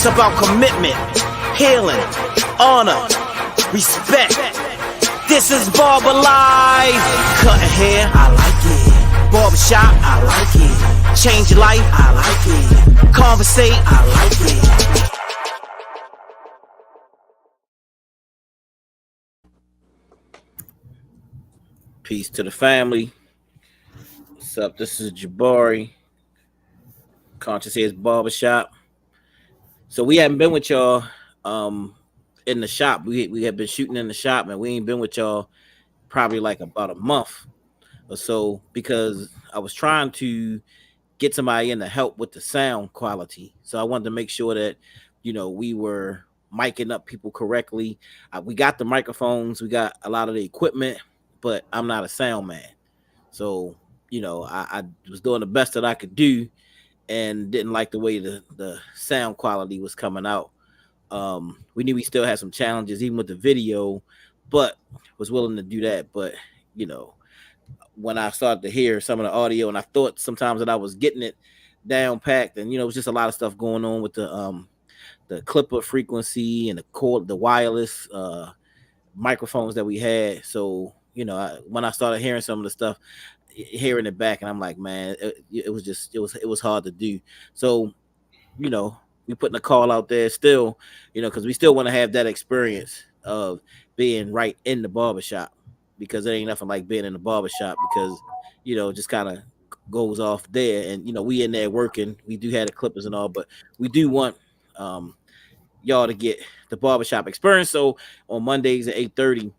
It's about commitment, healing, honor, respect. This is Barber Life. Cutting hair, I like it. Barbershop, I like it. Change your life, I like it. Conversate, I like it. Peace to the family. What's up? This is Jabari. Conscious Heads Barbershop. So we haven't been with y'all in the shop. We have been shooting in the shop, and we ain't been with y'all probably like about a month or so because I was trying to get somebody in to help with the sound quality. So I wanted to make sure that, you know, we were micing up people correctly. We got the microphones, we got a lot of the equipment, but I'm not a sound man. So, you know, I was doing the best that I could do and didn't like the way the sound quality was coming out. We knew we still had some challenges even with the video, but was willing to do that. But, you know, when I started to hear some of the audio and I thought sometimes that I was getting it down packed, and, you know, it was just a lot of stuff going on with the clipper frequency and the wireless microphones that we had. So, you know, when I started hearing some of the stuff, hearing it back, and I'm like, man, it was hard to do. So, you know, we putting a call out there still, you know, because we still want to have that experience of being right in the barbershop, because there ain't nothing like being in the barbershop, because, you know, it just kind of goes off there, and, you know, we in there working, we do have the clippers and all, but we do want y'all to get the barbershop experience. So on Mondays at 8:30,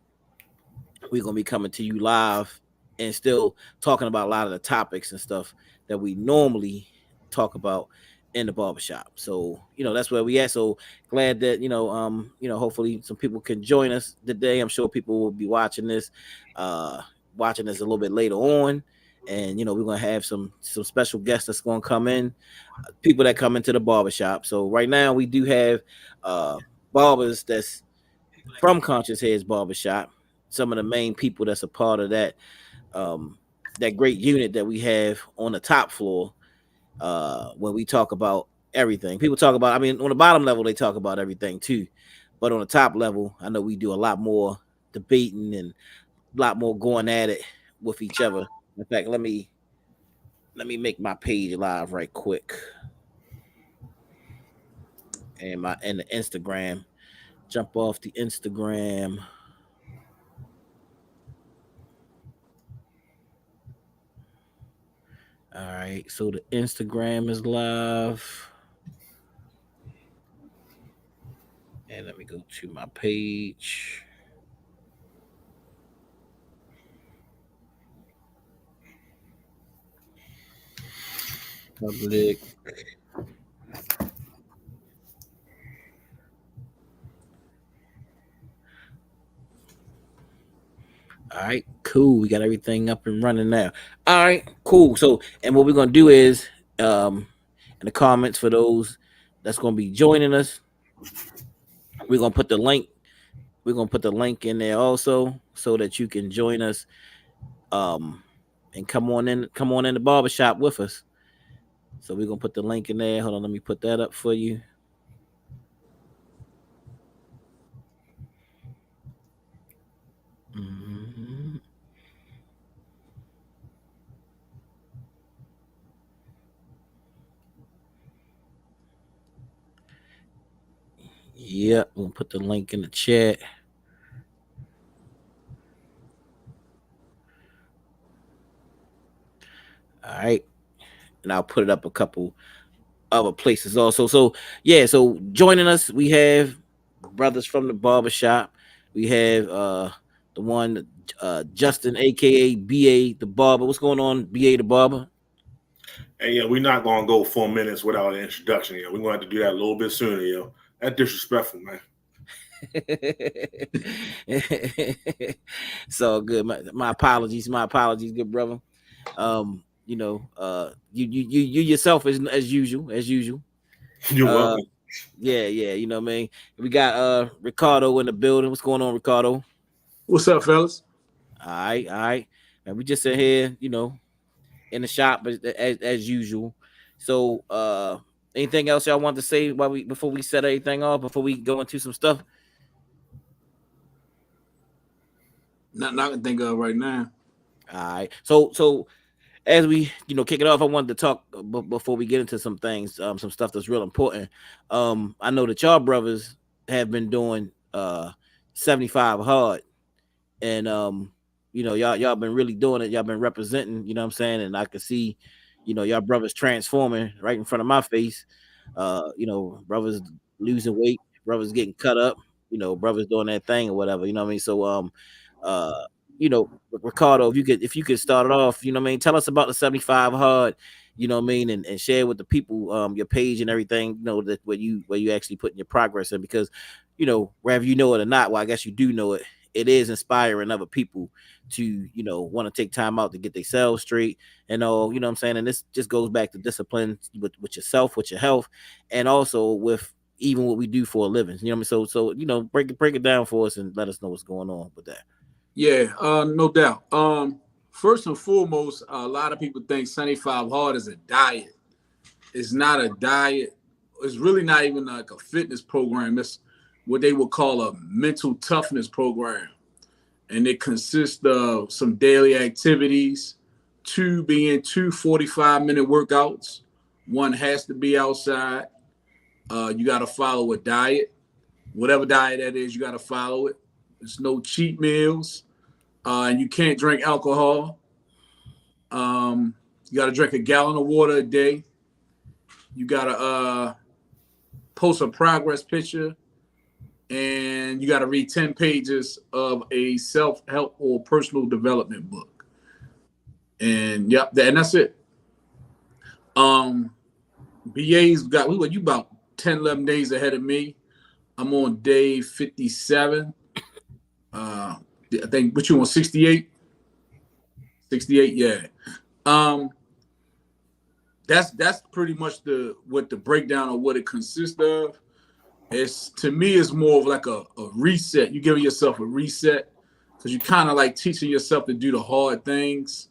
we're gonna be coming to you live and still talking about a lot of the topics and stuff that we normally talk about in the barbershop. So, you know, that's where we at. So glad that, you know, hopefully some people can join us today. I'm sure people will be watching this a little bit later on. And, you know, we're gonna have some special guests that's gonna come in, people that come into the barbershop. So right now we do have barbers that's from Conscious Heads Barbershop, some of the main people that's a part of that that great unit that we have on the top floor, when we talk about everything. People talk about, I mean, on the bottom level they talk about everything too, but on the top level, I know we do a lot more debating and a lot more going at it with each other. In fact, let me make my page live right quick, and the Instagram. Jump off the Instagram. All right, so the Instagram is live. And let me go to my page. Public. All right, cool. We got everything up and running now. All right, cool. So, and what we're gonna do is, in the comments for those that's gonna be joining us, we're gonna put the link. We're gonna put the link in there also, so that you can join us, and come on in the barbershop with us. So we're gonna put the link in there. Hold on, let me put that up for you. Mm-hmm. Yep, we'll put the link in the chat. All right, and I'll put it up a couple other places also. So yeah, so joining us, we have brothers from the barbershop. We have the one Justin, aka BA the barber. What's going on, BA the barber? And yeah, we're not gonna go 4 minutes without an introduction. Yeah, we're gonna have to do that a little bit sooner. Yo, that's disrespectful, man. So good. My apologies, good brother. You know, you yourself as usual. You're welcome. Yeah, you know what I mean? We got Ricardo in the building. What's going on, Ricardo? What's up, fellas? All right. And we just in here, you know, in the shop as usual. So Anything else y'all want to say before we set everything off, before we go into some stuff? Nothing I can think of right now. All right. So as we kick it off, I wanted to talk before we get into some things, some stuff that's real important. I know that y'all brothers have been doing 75 hard, and y'all been really doing it. Y'all been representing, you know what I'm saying, and I can see, y'all brothers transforming right in front of my face. Brothers losing weight, brothers getting cut up, brothers doing that thing or whatever, you know what I mean? So uh Ricardo, if you could start it off, you know what I mean, tell us about the 75 hard, you know what I mean, and share with the people your page and everything, that where you actually putting your progress in, because whether you know it or not, well, I guess you do know it, it is inspiring other people to want to take time out to get themselves straight and all, you know what I'm saying. And this just goes back to discipline with yourself, with your health, and also with even what we do for a living, you know what I mean. So break it down for us and let us know what's going on with that. Yeah, no doubt. First and foremost, a lot of people think 75 hard is a diet. It's not a diet. It's really not even like a fitness program. It's what they would call a mental toughness program. And it consists of some daily activities, two 45-minute workouts. One has to be outside. You got to follow a diet. Whatever diet that is, you got to follow it. There's no cheat meals. And you can't drink alcohol. You got to drink a gallon of water a day. You got to post a progress picture, and you got to read 10 pages of a self-help or personal development book. And and that's it. BA's got, you about 10, 11 days ahead of me. I'm on day 57. I think, what you on, 68? 68, yeah. That's pretty much what the breakdown of what it consists of. To me, it's more of like a reset. You giving yourself a reset, because you kind of like teaching yourself to do the hard things.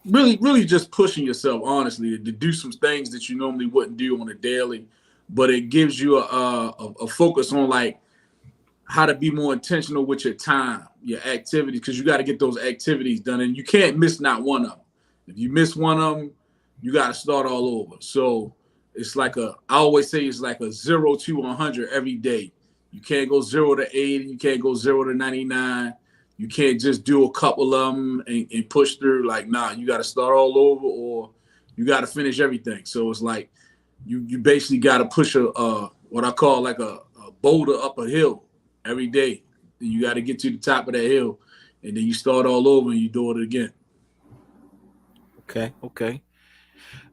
Really just pushing yourself, honestly, to do some things that you normally wouldn't do on a daily, but it gives you a focus on like how to be more intentional with your time, your activities, because you got to get those activities done, and you can't miss not one of them. If you miss one of them, you got to start all over. So it's like I always say, it's like a 0 to 100 every day. You can't go 0 to 80. You can't go 0 to 99. You can't just do a couple of them and push through. Like, nah, you got to start all over, or you got to finish everything. So it's like you basically got to push what I call like a boulder up a hill every day. You got to get to the top of that hill, and then you start all over and you do it again. Okay.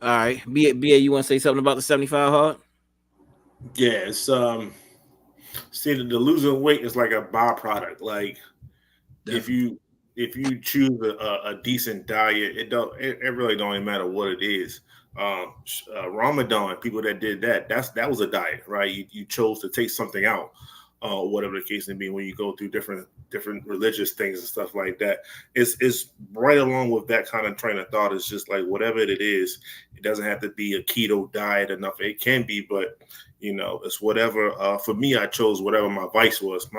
All right. BA, you want to say something about the 75 hard? Yeah, it's see, the losing weight is like a byproduct. Like Definitely. if you choose a decent diet, it really don't even matter what it is. Ramadan, people that did that was a diet, right? You chose to take something out, whatever the case may be. When you go through different religious things and stuff like that, it's right along with that kind of train of thought. It's just like whatever it is, it doesn't have to be a keto diet enough. It can be, but it's whatever. For me, I chose whatever my vice was.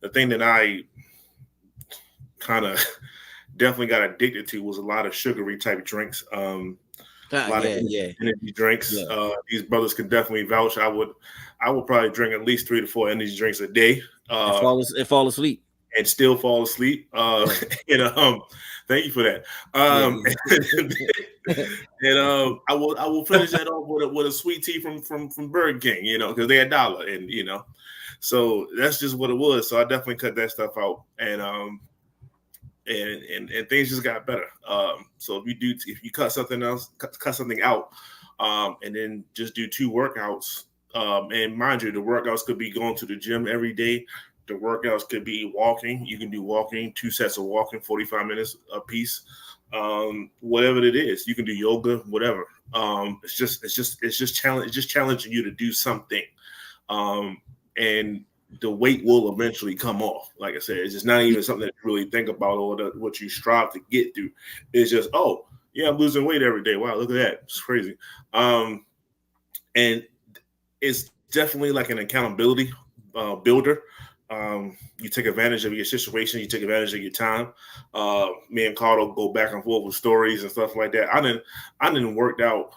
The thing that I kind of definitely got addicted to was a lot of sugary type drinks. A lot of energy drinks. Yeah. These brothers can definitely vouch. I would probably drink at least 3 to 4 energy drinks a day. And fall asleep. And still fall asleep. Thank you for that. And I will finish that off with a sweet tea from Burger King, because they're $1, and so that's just what it was. So I definitely cut that stuff out, and things just got better. So if you cut something out, and then just do 2 workouts, and mind you, the workouts could be going to the gym every day. The workouts could be walking. You can do walking, 2 sets of walking, 45 minutes a piece. Whatever it is, you can do yoga, whatever. It's just challenging you to do something. And the weight will eventually come off. Like I said, it's just not even something that you really think about or what you strive to get through. It's just, Yeah, I'm losing weight every day. Wow, look at that. It's crazy. And it's definitely like an accountability builder. You take advantage of your situation. You take advantage of your time. Me and Carl go back and forth with stories and stuff like that. I didn't worked out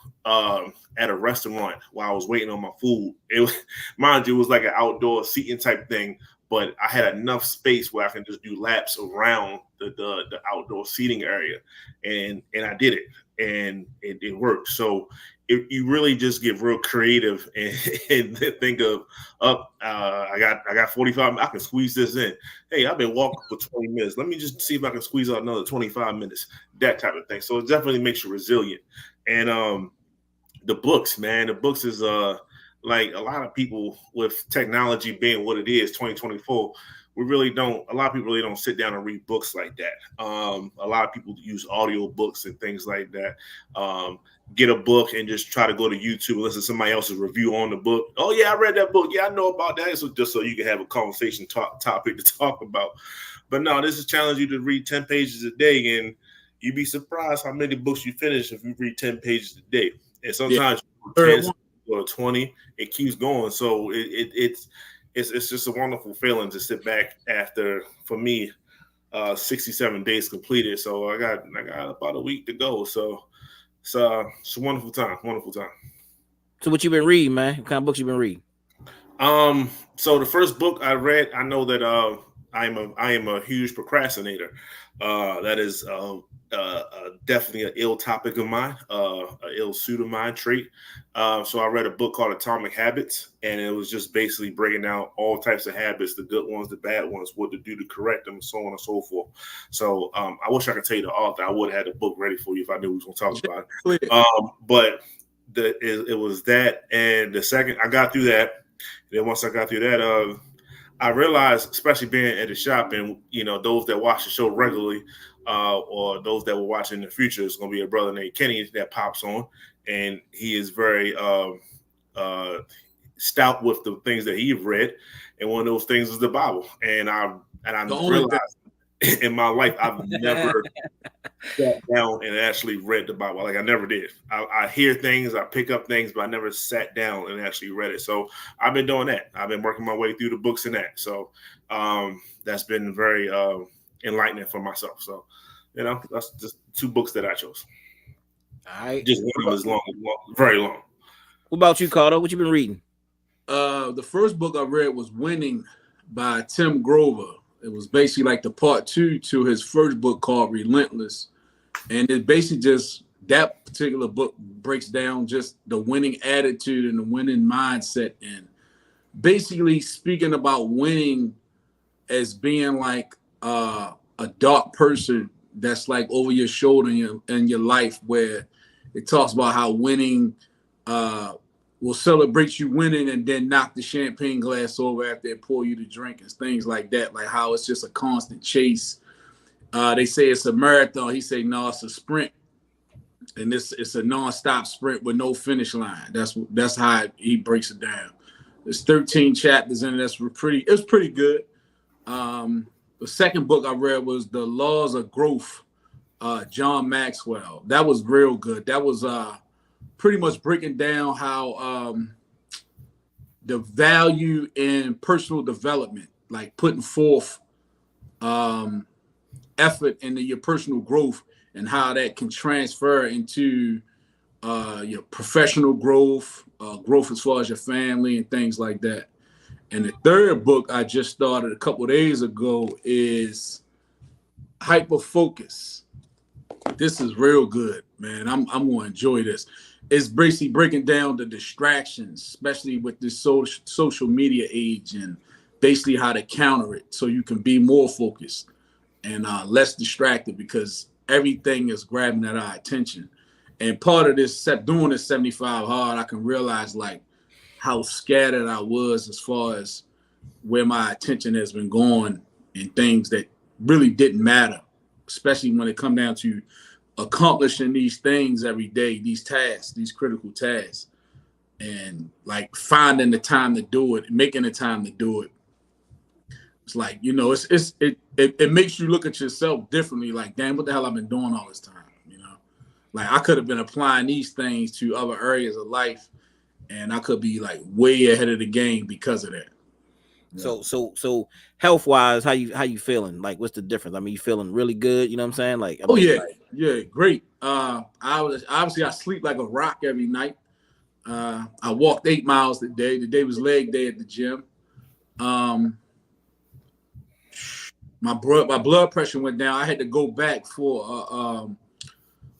at a restaurant while I was waiting on my food. It was, mind you, it was like an outdoor seating type thing, but I had enough space where I can just do laps around the outdoor seating area, and I did it, and it worked. So you really just get real creative and think of, I got 45. I can squeeze this in. Hey, I've been walking for 20 minutes. Let me just see if I can squeeze out another 25 minutes. That type of thing. So it definitely makes you resilient. And the books, man, the books is like a lot of people with technology being what it is, 2024. A lot of people really don't sit down and read books like that. A lot of people use audio books and things like that. Get a book and just try to go to YouTube and listen to somebody else's review on the book. Oh yeah, I read that book. Yeah, I know about that. So just so you can have a conversation topic to talk about. But no, this is challenge you to read 10 pages a day, and you'd be surprised how many books you finish if you read 10 pages a day. And sometimes 10 or 20, it keeps going. So it's just a wonderful feeling to sit back after, for me, 67 days completed. So I got about a week to go. So it's a wonderful time. Wonderful time. So what you been reading, man? What kind of books you been reading? So the first book I read, I know that I am a huge procrastinator. That is definitely an ill topic of mine, an ill suit of mine trait. So I read a book called Atomic Habits, and it was just basically breaking down all types of habits, the good ones, the bad ones, what to do to correct them, so on and so forth. So I wish I could tell you the author. I would have had the book ready for you if I knew we was going to talk about it. But it was that, and the second I got through that, then once I got through that, I realized, especially being at the shop, and those that watch the show regularly, or those that will watch in the future, is going to be a brother named Kenny that pops on, and he is very stout with the things that he's read, and one of those things is the Bible. And I realized in my life I've never sat down and actually read the Bible. Like I never did. I hear things, I pick up things, but I never sat down and actually read it. So I've been doing that. I've been working my way through the books and that. So that's been very enlightening for myself. So that's just 2 books that I chose. All right. Just one of them is long, very long. What about you, Carter? What you been reading? The first book I read was Winning by Tim Grover. It was basically like the part 2 to his first book called Relentless. And it basically just, that particular book breaks down just the winning attitude and the winning mindset, and basically speaking about winning as being like a dark person that's like over your shoulder in your life, where it talks about how winning will celebrate you winning and then knock the champagne glass over after they pour you the drink and things like that. Like how it's just a constant chase. They say it's a marathon. He say, no, it's a sprint. And it's a non-stop sprint with no finish line. That's how he breaks it down. There's 13 chapters in it. It's pretty good. The second book I read was The Laws of Growth, John Maxwell. That was real good. That was pretty much breaking down how the value in personal development, like putting forth effort into your personal growth, and how that can transfer into your professional growth, growth as far as your family and things like that. And the third book I just started a couple of days ago is Hyper Focus. This is real good, man. I'm going to enjoy this. It's basically breaking down the distractions, especially with this social media age, and basically how to counter it so you can be more focused and less distracted, because everything is grabbing at our attention. And part of this, doing this 75 hard, I can realize like how scattered I was as far as where my attention has been going in things that really didn't matter, especially when it come down to accomplishing these things every day, these tasks, these critical tasks, and like finding the time to do it, making the time to do it. It's like, it makes you look at yourself differently. Like, damn, what the hell I've been doing all this time, Like I could have been applying these things to other areas of life, and I could be like way ahead of the game because of that. So health wise, how you feeling? Like, what's the difference? I mean, you feeling really good? You know what I'm saying? Like, I mean, yeah, great. I sleep like a rock every night. I walked 8 miles a day. Today was leg day at the gym. My blood pressure went down. I had to go back for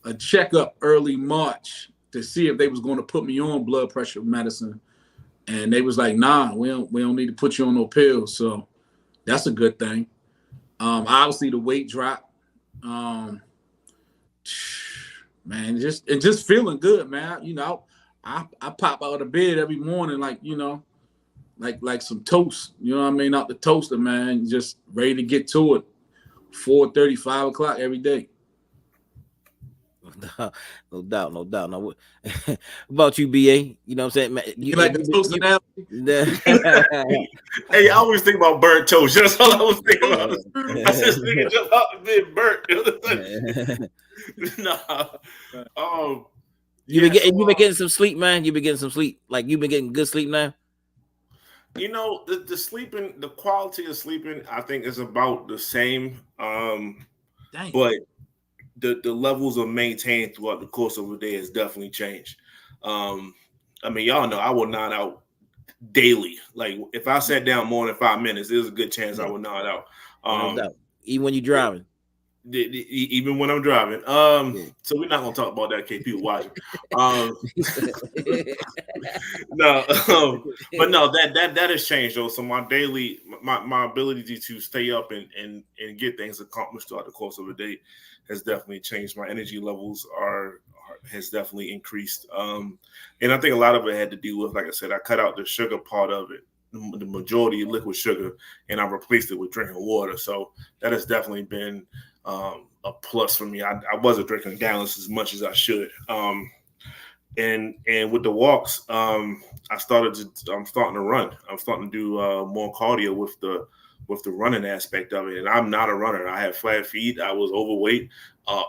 a checkup early March to see if they was going to put me on blood pressure medicine, and they was like, "Nah, we don't need to put you on no pills." So that's a good thing. Obviously the weight drop. Man, just feeling good, man. You know, I pop out of bed every morning like, you know, like some toast. You know what I mean? Out the toaster, man. Just ready to get to it. 4:30, 5 o'clock every day. No doubt. No, what about you, BA? You know what I'm saying? Man, You like the toast analogy? Hey, I always think about burnt toast. That's all I was thinking about. I said, nigga, jump out the bed burnt. Nah. You've been getting some sleep, man. You've been getting some sleep. Like, you've been getting good sleep now. You know, the sleeping, the quality of sleeping, I think is about the same. But the levels of maintaining throughout the course of a day has definitely changed. I mean, y'all know I will nod out daily. Like, if I sat down more than 5 minutes, there's a good chance I would nod out. No doubt. Even when you're driving. Even when I'm driving. So we're not gonna talk about that. KP watching. But no, that has changed though. So my daily, my ability to stay up and get things accomplished throughout the course of a day has definitely changed. My energy levels has definitely increased. And I think a lot of it had to do with, like I said, I cut out the sugar part of it, the majority of liquid sugar, and I replaced it with drinking water. So that has definitely been a plus for me. I wasn't drinking gallons as much as I should. And with the walks, I'm starting to run. I'm starting to do more cardio with the running aspect of it. And I'm not a runner. I had flat feet. I was overweight.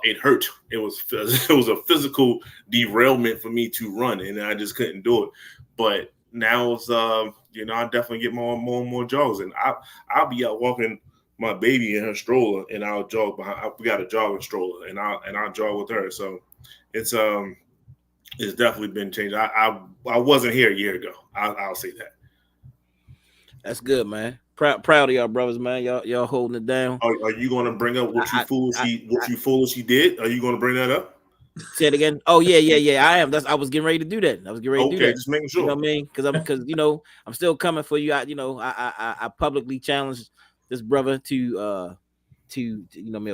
It hurt. It was a physical derailment for me to run, and I just couldn't do it. But now it's I definitely get more and more jogs, and I'll be out walking my baby in her stroller, and I'll jog behind. We got a jogging stroller, and I'll jog with her. So it's definitely been changed. I wasn't here a year ago. I'll say that. That's good, man. Proud of y'all brothers, man. Y'all holding it down. Are you going to bring up what you foolishly did? Are you going to bring that up? Say it again. Oh yeah. I am. I was getting ready to do that. Okay, just making sure. You know what I mean? Because I'm still coming for you. I publicly challenged this brother to a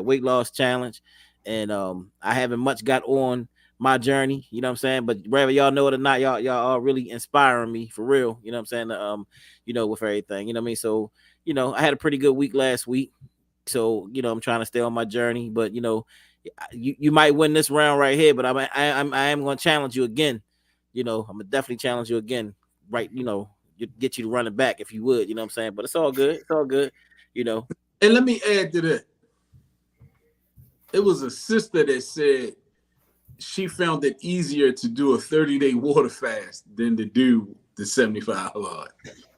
weight loss challenge, and I haven't much got on my journey. You know what I'm saying? But whether y'all know it or not, y'all are really inspiring me for real. You know what I'm saying? With everything. You know what I mean? So I had a pretty good week last week. So I'm trying to stay on my journey, but you might win this round right here, but I am going to challenge you again. I'm gonna definitely challenge you again. Right? Get you to run it back if you would. You know what I'm saying? But it's all good. It's all good. And let me add to that. It was a sister that said she found it easier to do a 30-day water fast than to do the 75 hard.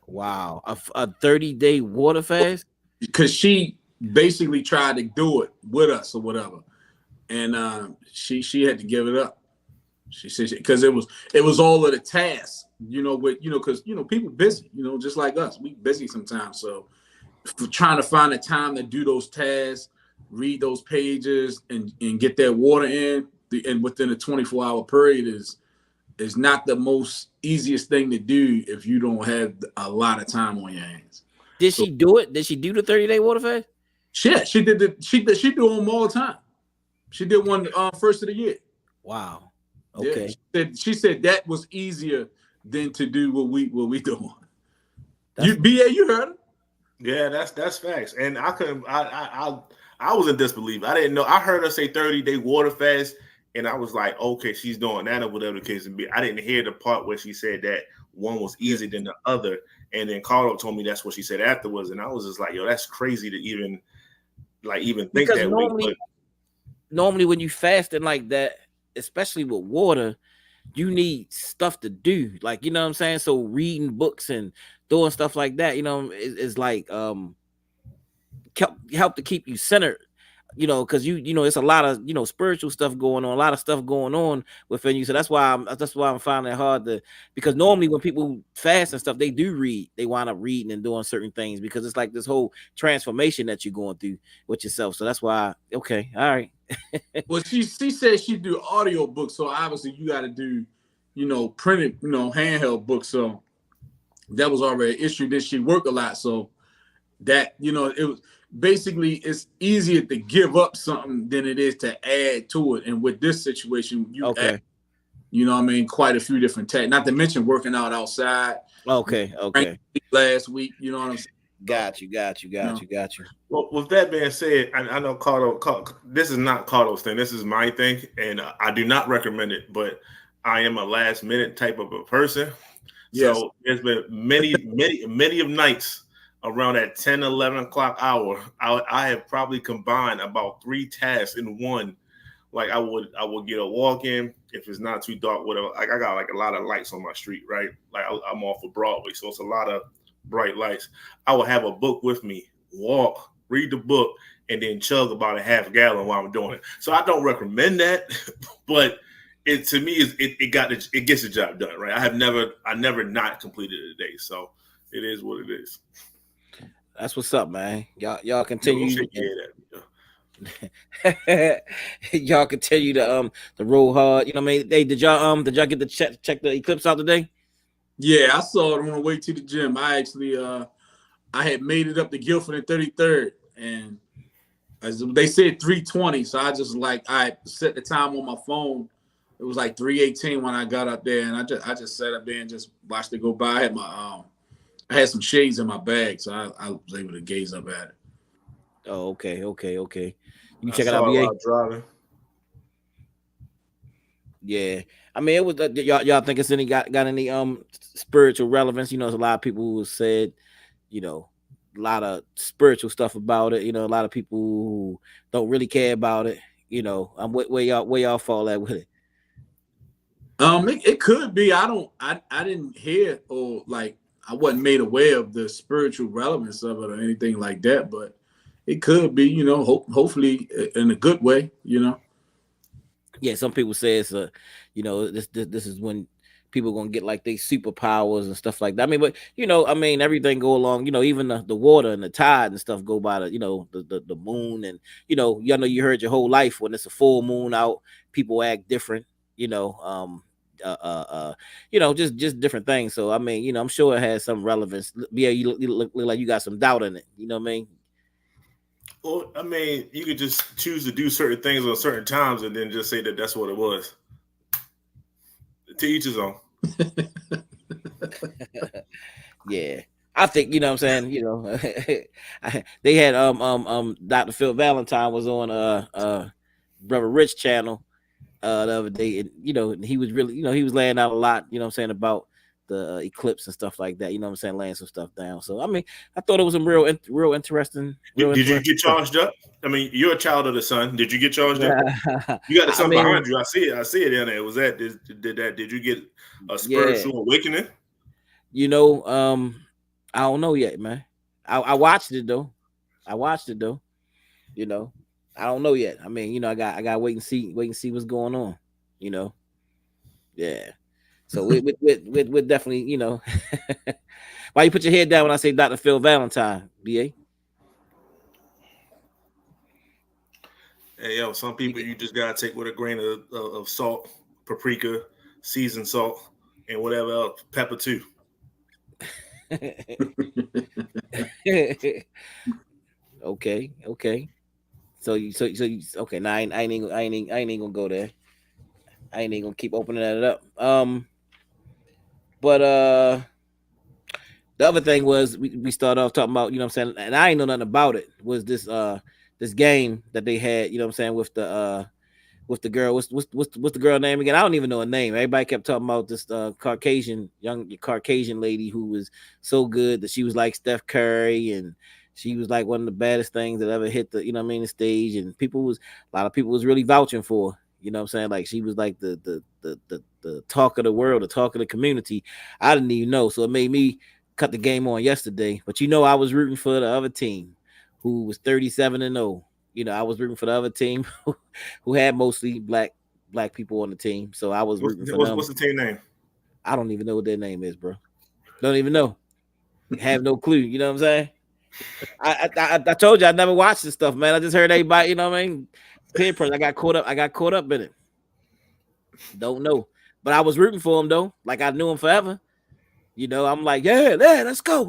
Wow, a 30-day water fast? Because she basically tried to do it with us or whatever, and she had to give it up. She said because it was all of the tasks, because people busy, just like us, we busy sometimes. So for trying to find a time to do those tasks, read those pages, and get that water in, and within a 24-hour period is not the most easiest thing to do if you don't have a lot of time on your hands. Did she do it? Did she do the 30-day water fast? Yeah, she did. She do them all the time. She did one first of the year. Wow. Okay. Yeah, she said that was easier than to do what we doing. You heard her? Yeah, that's facts. And I couldn't. I was in disbelief. I didn't know. I heard her say 30-day water fast, and I was like, okay, she's doing that or whatever the case may be. I didn't hear the part where she said that one was easier than the other. And then Carlo told me that's what she said afterwards, and I was just like, yo, that's crazy to even think because that way. Normally when you fasting like that, especially with water, you need stuff to do. Like, you know what I'm saying? So reading books and doing stuff like that, is like help to keep you centered, because it's a lot of spiritual stuff going on, a lot of stuff going on within you. So that's why I'm finding it hard to, because normally when people fast and stuff, they do read, they wind up reading and doing certain things, because it's like this whole transformation that you're going through with yourself. So that's why, okay, all right. Well, she said she do audio books, so obviously you got to do, printed, handheld books. So that was already an issue. Then she worked a lot, so that it was basically, it's easier to give up something than it is to add to it. And with this situation, you Okay. add, what I mean, quite a few different tasks. Not to mention working out outside. Okay. Last week, you know what I'm saying? Got you. Well, with that being said, I know this is not Cardo's thing. This is my thing, and I do not recommend it. But I am a last minute type of a person. Yes. So there's been many of nights around that 10, 11 o'clock hour. I have probably combined about 3 tasks in one. Like I would get a walk in if it's not too dark, whatever. Like I got like a lot of lights on my street, right? Like I'm off of Broadway, so it's a lot of bright lights. I would have a book with me, walk, read the book, and then chug about a half gallon while I'm doing it. So I don't recommend that, but it to me it gets the job done, right? I never not completed a day, so it is what it is. That's what's up, man. Y'all continue. Y'all continue to roll hard. You know what I mean? Hey, did y'all get to check the eclipse out today? Yeah, I saw it on the way to the gym. I actually I had made it up to Guilford and 33rd, and as they said 3:20, so I just I set the time on my phone. It was like 3:18 when I got up there, and I just sat up there and just watched it go by. I had my I had some shades in my bag, so I was able to gaze up at it. Oh, okay. You check it out, BA. Driving. Yeah, I mean, it was y'all think it's got any spiritual relevance? There's a lot of people who said, a lot of spiritual stuff about it. A lot of people who don't really care about it. Where y'all fall at with it? It could be. I didn't hear or I wasn't made aware of the spiritual relevance of it or anything like that, but it could be, hopefully in a good way, Yeah, some people say it's this is when people are gonna get like they superpowers and stuff like that. I mean, but everything go along, even the water and the tide and stuff go by the moon, and you heard your whole life when it's a full moon out, people act different, just different things. So I mean, I'm sure it has some relevance. Yeah, you look like you got some doubt in it. You know what I mean? Well, I mean, you could just choose to do certain things on certain times and then just say that that's what it was. To each his own. Yeah, I think what I'm saying. They had Dr. Phil Valentine was on Brother Rich channel the other day, and he was really he was laying out a lot. What I'm saying, about the eclipse and stuff like that. What I'm saying, laying some stuff down. So I mean, I thought it was some real interesting. Did you get charged up? I mean, you're a child of the sun. Did you get charged up? You got the sun behind you. I see it down there. Was that did you get a spiritual awakening? I don't know yet, man. I watched it though. I don't know yet. I mean, I got wait and see what's going on. Yeah. So we're definitely, why you put your head down when I say Dr. Phil Valentine, BA? Hey, yo, some people you just gotta take with a grain of salt, paprika, seasoned salt, and whatever else, pepper too. Okay. So you okay? Now I ain't gonna go there. I ain't gonna keep opening that up. But the other thing was we started off talking about, what I'm saying, and I ain't know nothing about it, was this game that they had, what I'm saying, with the girl. What's the girl name again? I don't even know her name. Everybody kept talking about this young Caucasian lady who was so good that she was like Steph Curry, and she was like one of the baddest things that ever hit the, the stage, and a lot of people was really vouching for her. You know what I'm saying? Like she was like the talk of the world, the talk of the community. I didn't even know, so it made me cut the game on yesterday. But I was rooting for the other team, who was 37-0. I was rooting for the other team, who had mostly black people on the team. So I was rooting for them. What's the team name? I don't even know what their name is, bro. Don't even know. Have no clue. You know what I'm saying? I told you I never watched this stuff, man. I just heard everybody. You know what I mean? Peer pressure. I got caught up in it. Don't know, but I was rooting for him though. Like I knew him forever. I'm like, yeah, let's go.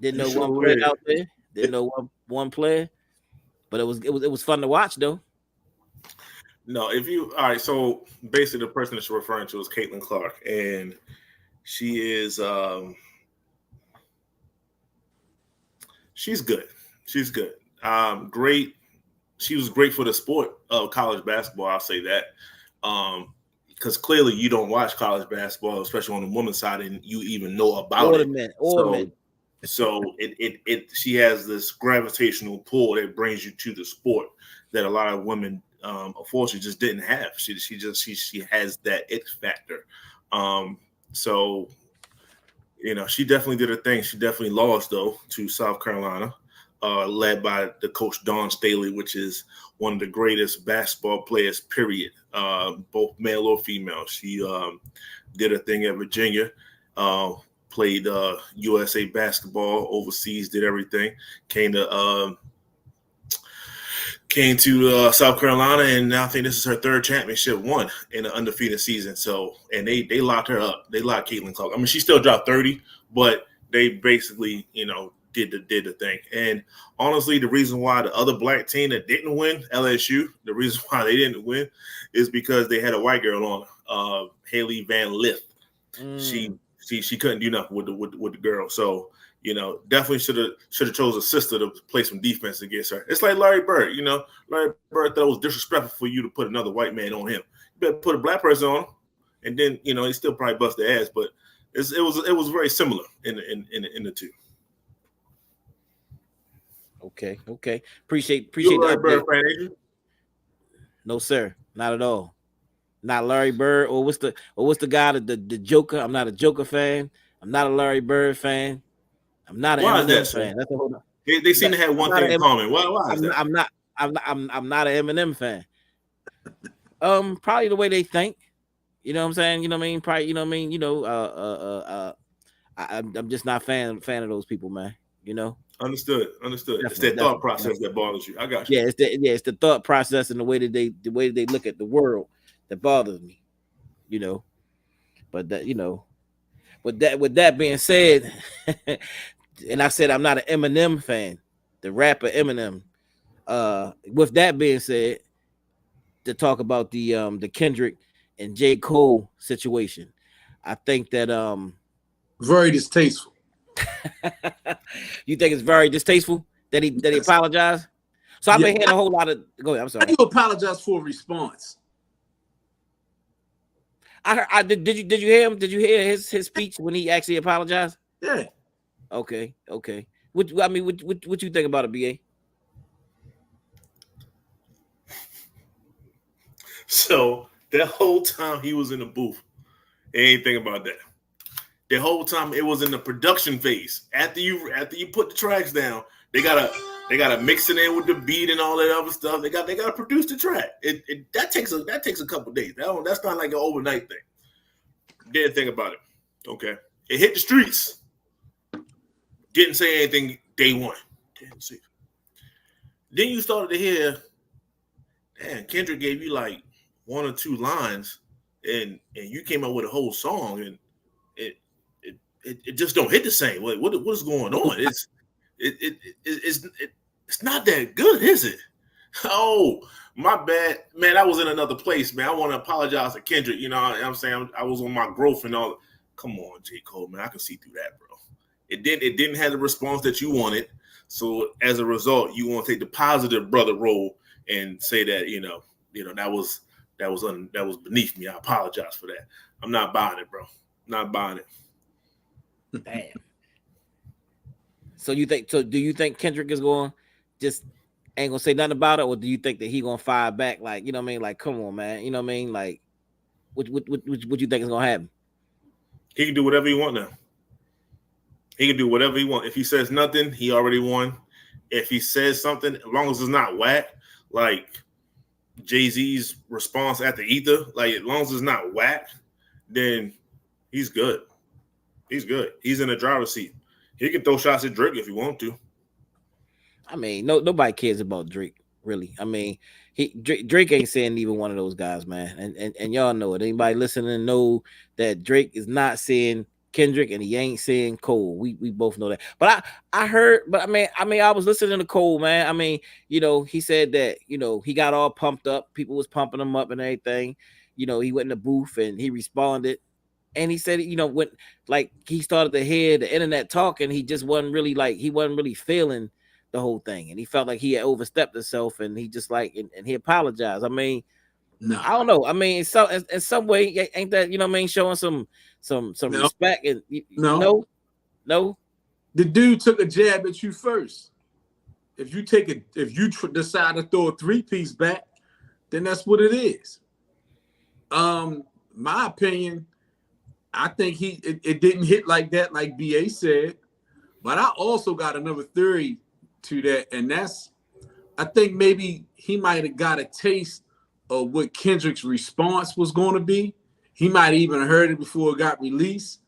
Didn't know one player out there. Didn't know one player, but it was fun to watch though. No, all right, so basically the person that you're referring to is Caitlin Clark, and she is she's good. She's good. Great. She was great for the sport of college basketball. I'll say that. Because clearly you don't watch college basketball, especially on the women's side, and you even know about it. So she has this gravitational pull that brings you to the sport that a lot of women unfortunately just didn't have. She has that it factor. So she definitely did her thing. She definitely lost though to South Carolina, led by the coach Dawn Staley, which is one of the greatest basketball players, period, both male or female. She did her thing at Virginia, played USA basketball overseas, did everything, came to South Carolina, and now I think this is her third championship won in an undefeated season. So, and they locked her up. They locked Caitlin Clark. I mean, she still dropped 30, but they basically, did the thing. And honestly, the reason why the other black team that didn't win, LSU, the reason why they didn't win is because they had a white girl on, Haley Van Lith. She couldn't do nothing with the girl. So, definitely should have chose a sister to play some defense against her. It's like Larry Bird. Larry Bird thought it was disrespectful for you to put another white man on him. You better put a black person on him, and then he still probably bust their ass. But it was very similar in the two. Okay. Appreciate You the Larry Bird update. fan, ain't you? No, sir, not at all. Not Larry Bird, or what's the guy, the Joker? I'm not a Joker fan. I'm not a Larry Bird fan. I'm not an Why is that, Eminem sir? fan. That's the whole. They seem to have one thing in common. Why is that? I'm not an Eminem fan. Probably the way they think. You know what I'm saying? You know what I mean? Probably. You know what I mean? I'm just not fan of those people, man. Understood. It's that thought process that bothers you. I got you. Yeah, it's the thought process and the way that they look at the world that bothers me. But that with that being said, and I said I'm not an Eminem fan, the rapper Eminem. With that being said, to talk about the Kendrick and J. Cole situation, I think that very distasteful. You think it's very distasteful that he apologized? So I've been hearing a whole lot of. Go ahead. I'm sorry. How do you apologize for a response? I did. Did you hear him? Did you hear his speech when he actually apologized? Yeah. Okay. What you think about it, BA? So that whole time he was in the booth, anything about that. The whole time it was in the production phase. After you put the tracks down, they gotta mix it in with the beat and all that other stuff. They gotta produce the track. That takes a couple days. That's not like an overnight thing. Didn't think about it. Okay, it hit the streets. Didn't say anything day one. Didn't see. Then you started to hear, man, Kendrick gave you like one or two lines, and you came up with a whole song, and it just don't hit the same. What is going on? It's not that good, is it? Oh, my bad, man. I was in another place, man. I want to apologize to Kendrick. I'm saying I was on my growth and all. Come on, J. Cole, man. I can see through that, bro. It didn't have the response that you wanted. So as a result, you want to take the positive brother role and say that that was beneath me. I apologize for that. I'm not buying it, bro. Not buying it. Damn. So do you think Kendrick is going to just ain't gonna say nothing about it, or do you think that he gonna fire back? Like, you know what I mean? Like, come on, man. You know what I mean? Like, what you think is gonna happen? He can do whatever he want now. He can do whatever he want. If he says nothing, he already won. If he says something, as long as it's not whack, like Jay-Z's response at the ether, like as long as it's not whack, then he's good. He's good. He's in the driver's seat. He can throw shots at Drake if he want to. I mean, nobody cares about Drake, really. I mean, Drake ain't saying neither one of those guys, man. And y'all know it. Anybody listening know that Drake is not saying Kendrick and he ain't saying Cole. We both know that. But I heard, but I mean, I was listening to Cole, man. I mean, he said that, he got all pumped up. People was pumping him up and everything. He went in the booth and he responded. And he said, when like he started to hear the internet talking, he just wasn't really feeling the whole thing, and he felt like he had overstepped himself, and he just and he apologized. I mean, no, I don't know. I mean, in some way, ain't that showing some respect? And no, the dude took a jab at you first. If you decide to throw a 3-piece back, then that's what it is. My opinion, I think it didn't hit like that, like BA said, but I also got another theory to that, and that's, I think maybe he might have got a taste of what Kendrick's response was going to be. He might have even heard it before it got released,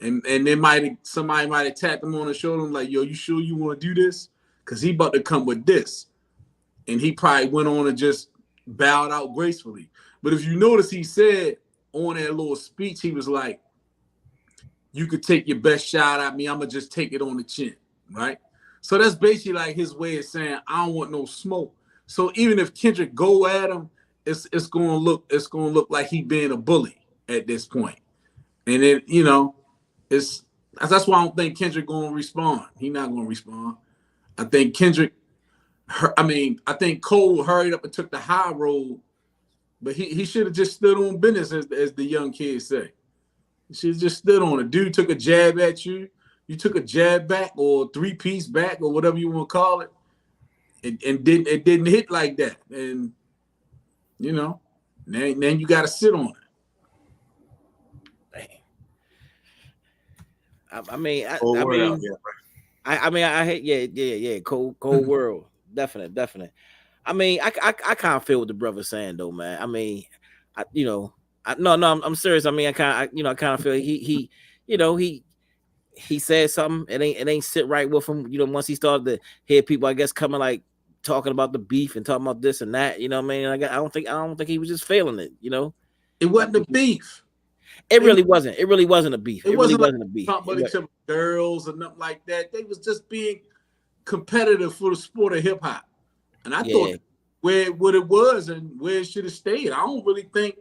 and then somebody might have tapped him on the shoulder and like, yo, you sure you want to do this? Because he about to come with this, and he probably went on and just bowed out gracefully. But if you notice, he said on that little speech, he was like, you could take your best shot at me, I'm gonna just take it on the chin, right? So that's basically like his way of saying, I don't want no smoke. So even if Kendrick go at him, it's gonna look like he being a bully at this point. And then, that's why I don't think Kendrick gonna respond. He not gonna respond. I think I think Cole hurried up and took the high road, but he should have just stood on business, as the young kids say. He should have just stood on it. Dude took a jab at you. You took a jab back or 3-piece back or whatever you want to call it. It didn't hit like that. And, then you got to sit on it. I mean, I hate, yeah, cold world. Definite. I mean, I kind of feel what the brother's saying though, man. I mean, I'm serious. I mean, I kind of feel he said something. It ain't sit right with him. Once he started to hear people, I guess, coming like talking about the beef and talking about this and that. You know what I mean? I don't think he was just feeling it. It wasn't a beef. It really wasn't. It really wasn't a beef. It really wasn't a beef. Talking about each other, girls or nothing like that. They was just being competitive for the sport of hip hop. And I thought what it was and where it should have stayed. I don't really think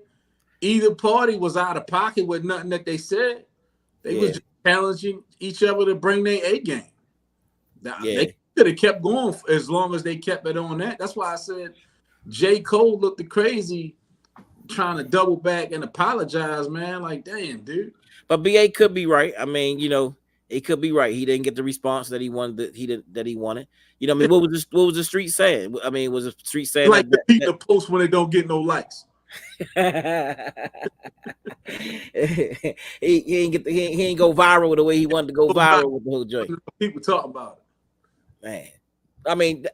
either party was out of pocket with nothing that they said. They was just challenging each other to bring their A game. They could have kept going as long as they kept it on that. That's why I said J. Cole looked crazy trying to double back and apologize, man. Like, damn, dude. But BA could be right. I mean, it could be right. He didn't get the response that he wanted. That he wanted. I mean, what was the street saying? I mean, was the street saying like the people post when they don't get no likes? he ain't go viral the way he wanted to go viral with the whole joint. People talking about it, man. I mean,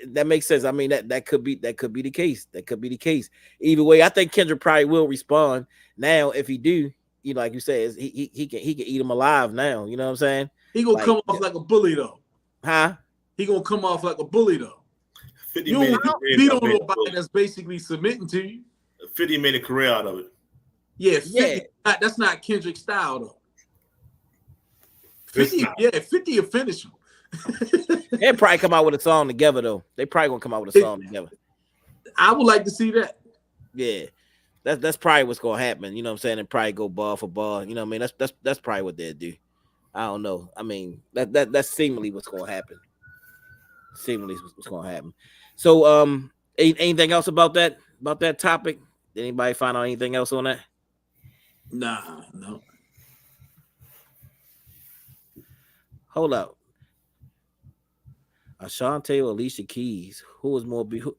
that makes sense. I mean, that could be the case. That could be the case. Either way, I think Kendrick probably will respond. Now, if he do, like you said, he can eat him alive now. You know what I'm saying? He gonna come off like a bully though. Huh? He gonna come off like a bully though. You don't beat on nobody that's basically submitting to you. 50 made a career out of it. Yeah, 50, that's not Kendrick's style though. 50 will finish him. They'll probably come out with a song together though. They probably gonna come out with a song together. I would like to see that. Yeah. That's probably what's gonna happen. You know what I'm saying? And probably go bar for bar. You know what I mean? That's probably what they'll do. I don't know. I mean, that's seemingly what's gonna happen. Seemingly what's gonna happen. So anything else about that topic? Did anybody find out anything else on that? Nah, no. Hold up. Ashanti or Alicia Keys? Who was more beautiful?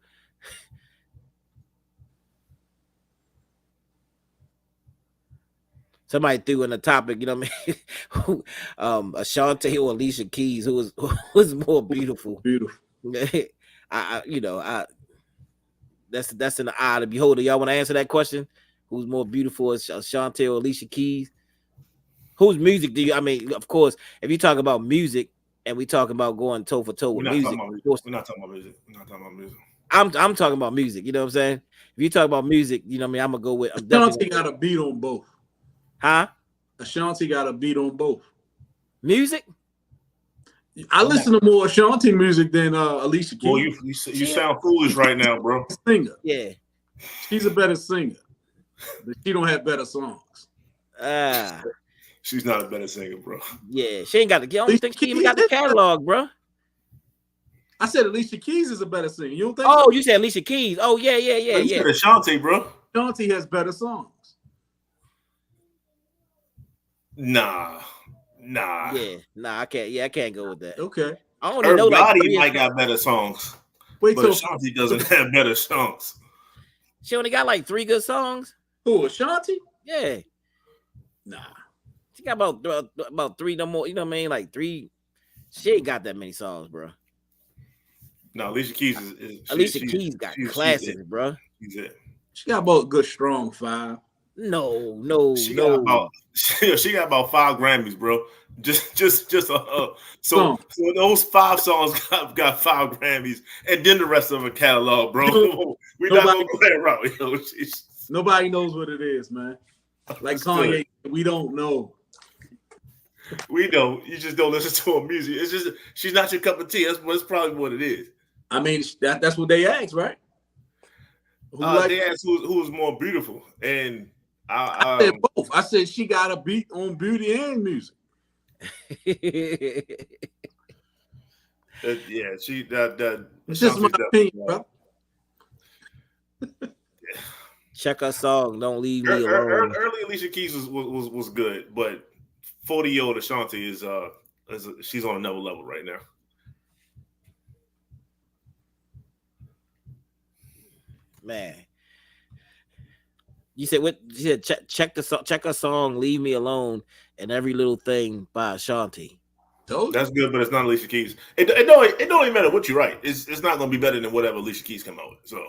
Somebody threw in the topic, you know what I mean? Who, Ashanti or Alicia Keys? Who was more beautiful? Beautiful. I that's in the eye of the beholder. Y'all want to answer that question? Who's more beautiful, Ashanti or Alicia Keys? Whose music do you? I mean, of course, if you talk about music and we talk about going toe for toe with music, of course, We're not talking about music. We're not talking about music. I'm talking about music. You know what I'm saying? If you talk about music, you know what I mean. I'm gonna go with. I'm Ashanti definitely got a beat on both. huh? Ashanti got a beat on both. Music. I listen to more Ashanti music than Alicia Keys. Well, you sound foolish right now, bro. Singer. Yeah. She's a better singer, but she don't have better songs. She's not a better singer, bro. Yeah, she ain't got the. I don't think she even got the catalog, bro. I said Alicia Keys is a better singer. You don't think? Oh, so? you said Alicia Keys. Oh, yeah. You said Ashanti, bro. Ashanti has better songs. Nah. Yeah, nah, I can't. Yeah, I can't go with that. Okay. I only Her know like body might got better songs, Wait but till Ashanti doesn't have better songs. she only got like 3 good songs. who? Ashanti? Yeah, Nah. she got about 3 no more. You know what I mean? Like 3. She ain't got that many songs, bro. No, Alicia Keys Alicia Keys got classics, bro. She's it. She got about a good strong 5. No. She got about 5 Grammys, bro. So those 5 songs got 5 Grammys, and then the rest of a catalog, bro. We're not gonna go that route, yo. Nobody knows what it is, man. Like Kanye, we don't know. We don't. You just don't listen to her music. It's just she's not your cup of tea. That's probably what it is. I mean, that's what they asked, right? They asked who's more beautiful, and I said both. I said she got a beat on beauty and music. Yeah, she that. It's just my opinion, bro. Check her song. Don't leave me alone. Early Alicia Keys was good, but 40-year-old Ashanti is she's on another level right now. Man, you said what? You said check her song. Leave me alone and every little thing by Ashanti. That's good, but it's not Alicia Keys. It don't even matter what you write. It's not gonna be better than whatever Alicia Keys come out with. So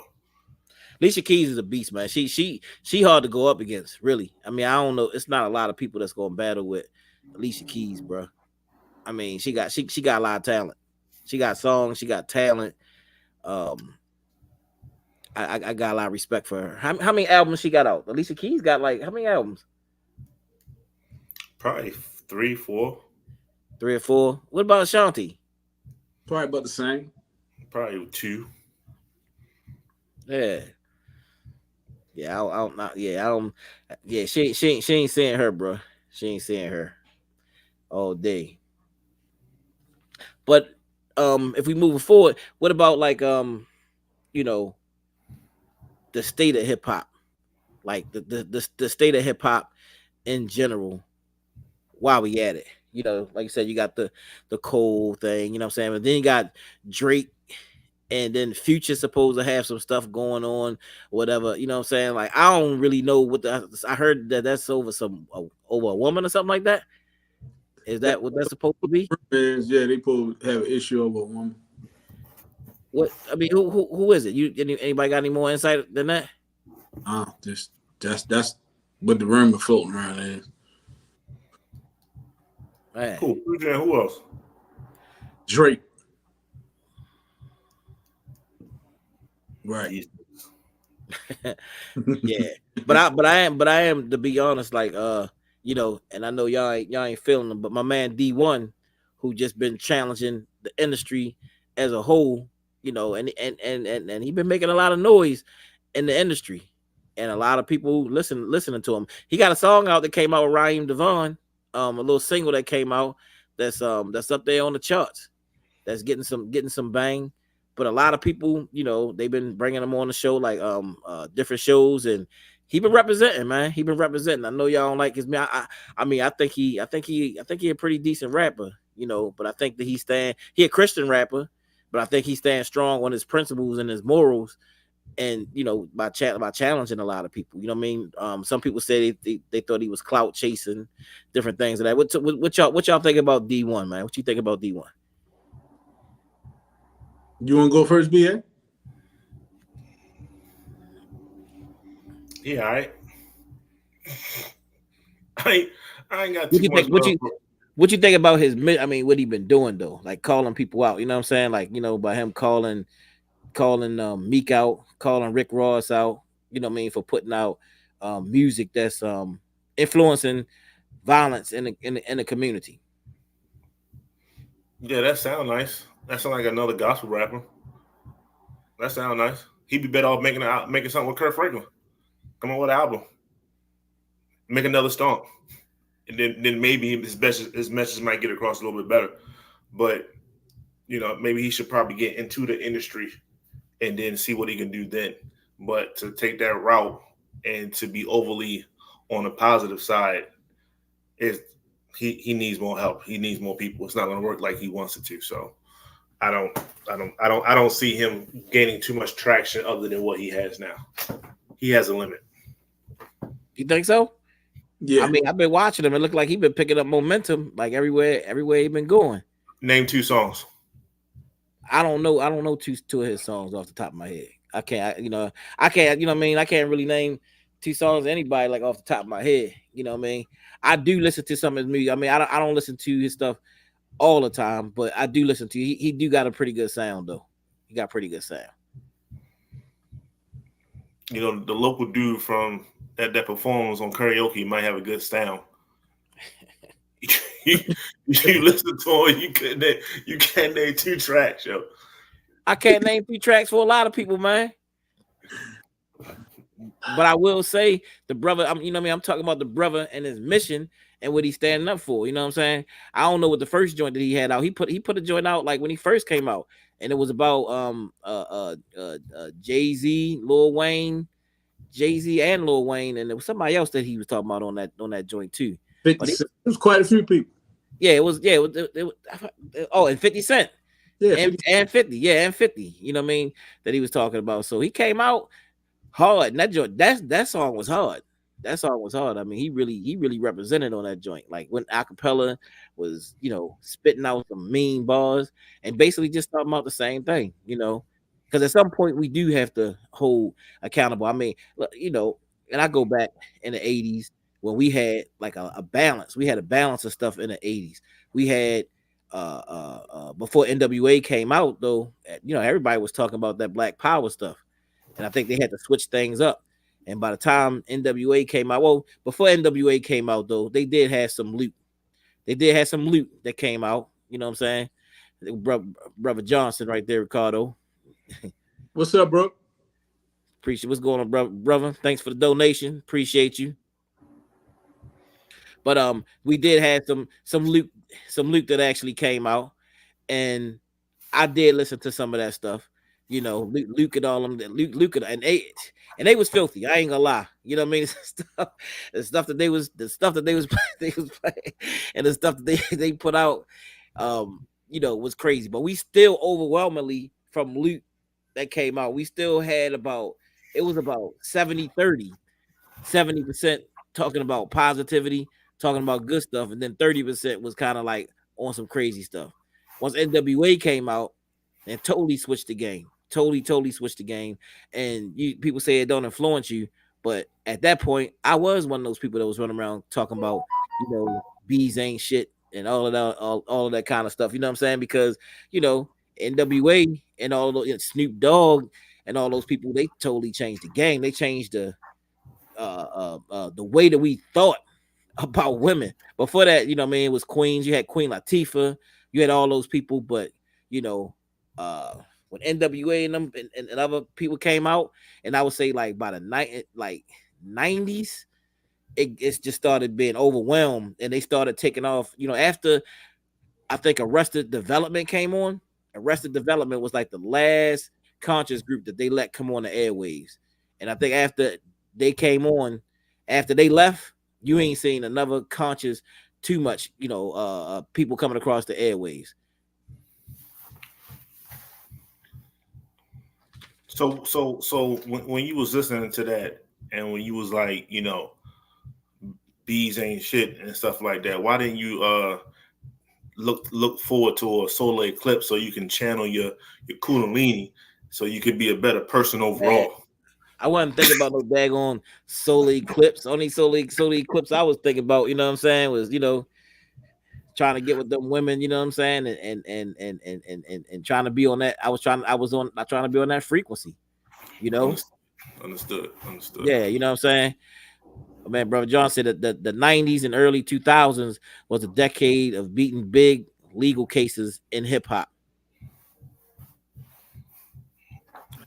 Alicia Keys is a beast, man. She hard to go up against, really. I mean, I don't know. It's not a lot of people that's gonna battle with Alicia Keys, bro. I mean, she got a lot of talent. She got songs. She got talent. I got a lot of respect for her. How many albums she got out? Alicia Keys got like how many albums? Probably 3, 4. 3 or 4. What about Ashanti? Probably about the same. Probably 2. Yeah. Yeah, I don't not. Yeah, I don't. Yeah, she ain't seeing her, bro. She ain't seeing her all day. But if we moving forward, what about like you know, the state of hip hop, like the state of hip hop in general? While we at it, you know, like you said, you got the Cole thing, you know what I'm saying, but then you got Drake, and then Future supposed to have some stuff going on, whatever, you know what I'm saying. Like I don't really know what I heard that's over over a woman or something like that. Is that what that's supposed to be? Yeah, they supposed to have an issue over a woman. What I mean, who is it? Anybody got any more insight than that? That's what the rumor floating around is. Man. Cool. Who else? Drake. Right. Yeah. But I am to be honest, like you know, and I know y'all ain't feeling them, but my man D1, who just been challenging the industry as a whole, you know, and he been making a lot of noise in the industry, and a lot of people listening to him. He got a song out that came out with Raheem Devon, a little single that came out that's up there on the charts, that's getting some bang. But a lot of people, you know, they've been bringing him on the show, like different shows, and he been representing, man. He been representing. I know y'all don't like his man. I mean, I think he a pretty decent rapper, you know. But I think that he a Christian rapper, but I think he stands strong on his principles and his morals, and by challenging a lot of people. You know what I mean? Some people say they thought he was clout chasing, different things of that. What y'all think about D1, man? What you think about D1? You want to go first, BA? Yeah, all right. I ain't got What too you much think? What love you for. what you think about his? I mean, what he been doing though? Like calling people out. You know what I'm saying? Like by him calling Meek out, calling Rick Ross out. You know what I mean, for putting out music that's influencing violence in the community. Yeah, that sound nice. That sound like another gospel rapper. That sound nice. He'd be better off making something with Kurt Franklin. Come on with an album. Make another stomp. And then maybe his message might get across a little bit better. But maybe he should probably get into the industry and then see what he can do then. But to take that route and to be overly on the positive side is he needs more help. He needs more people. It's not going to work like he wants it to. So I don't see him gaining too much traction other than what he has now. He has a limit. You think so? Yeah. I mean, I've been watching him. It looked like he's been picking up momentum, like everywhere he been going. Name 2 songs. I don't know two of his songs off the top of my head. I can't. I can't. You know what I mean? I can't really name 2 songs to anybody like off the top of my head. You know what I mean? I do listen to some of his music. I mean, I don't listen to his stuff all the time, but I do listen to. He do got a pretty good sound though. He got pretty good sound. The local dude from that performs on karaoke might have a good sound. you listen to him, you can't name 2 tracks, yo. I can't name 3 tracks for a lot of people, man. But I will say the brother, you know what I mean? I'm talking about the brother and his mission and what he's standing up for. You know what I'm saying? I don't know what the first joint that he had out. He put a joint out like when he first came out, and it was about Jay-Z, Lil Wayne, Jay-Z and Lil Wayne, and there was somebody else that he was talking about on that joint too. 50 Cent. It was quite a few people. Yeah, it was. Oh, and 50 Cent. Yeah, and 50. Yeah, and 50. You know what I mean? That he was talking about. So he came out hard. And that joint, that song was hard. That song was hard. I mean, he really represented on that joint. Like when acapella was, spitting out some mean bars and basically just talking about the same thing, because at some point we do have to hold accountable. I mean, and I go back in the 80s when we had like a balance. We had a balance of stuff in the 80s. We had before NWA came out though, everybody was talking about that Black Power stuff. And I think they had to switch things up. And by the time NWA came out, well, before NWA came out, though, they did have some loot. They did have some loot that came out. You know what I'm saying? Brother Johnson right there, Ricardo. What's up, bro? Appreciate what's going on, brother. Thanks for the donation. Appreciate you. But we did have some loot that actually came out. And I did listen to some of that stuff. Luke and all them, Luke and they was filthy. I ain't gonna lie. You know what I mean? The stuff that they was playing, and the stuff that they put out, was crazy. But we still overwhelmingly from Luke that came out, we still had about 70-30, 70% talking about positivity, talking about good stuff, and then 30% was kind of like on some crazy stuff. Once NWA came out and totally switched the game. Totally switched the game. And people say it don't influence you, but at that point, I was one of those people that was running around talking about, bees ain't shit and all of that, all of that kind of stuff. You know what I'm saying? Because NWA and all those Snoop Dogg and all those people, they totally changed the game. They changed the way that we thought about women. Before that, it was Queens. You had Queen Latifah. You had all those people, but when NWA and them and other people came out, and I would say like by the 90s, it just started being overwhelmed, and they started taking off. After I think Arrested Development came on. Arrested Development was like the last conscious group that they let come on the airwaves, and I think after they came on, after they left, you ain't seen another conscious too much. People coming across the airwaves. So when you was listening to that, and when you was like, bees ain't shit and stuff like that, why didn't you look forward to a solar eclipse so you can channel your kundalini so you could be a better person Man, overall? I wasn't thinking about no daggone solar eclipse. Only solar eclipse I was thinking about, you know what I'm saying, was trying to get with them women, you know what I'm saying, and trying to be on that. I was on trying to be on that frequency, you know. Understood. Yeah, you know what I'm saying. Man, brother John said that the 90s and early 2000s was a decade of beating big legal cases in hip hop.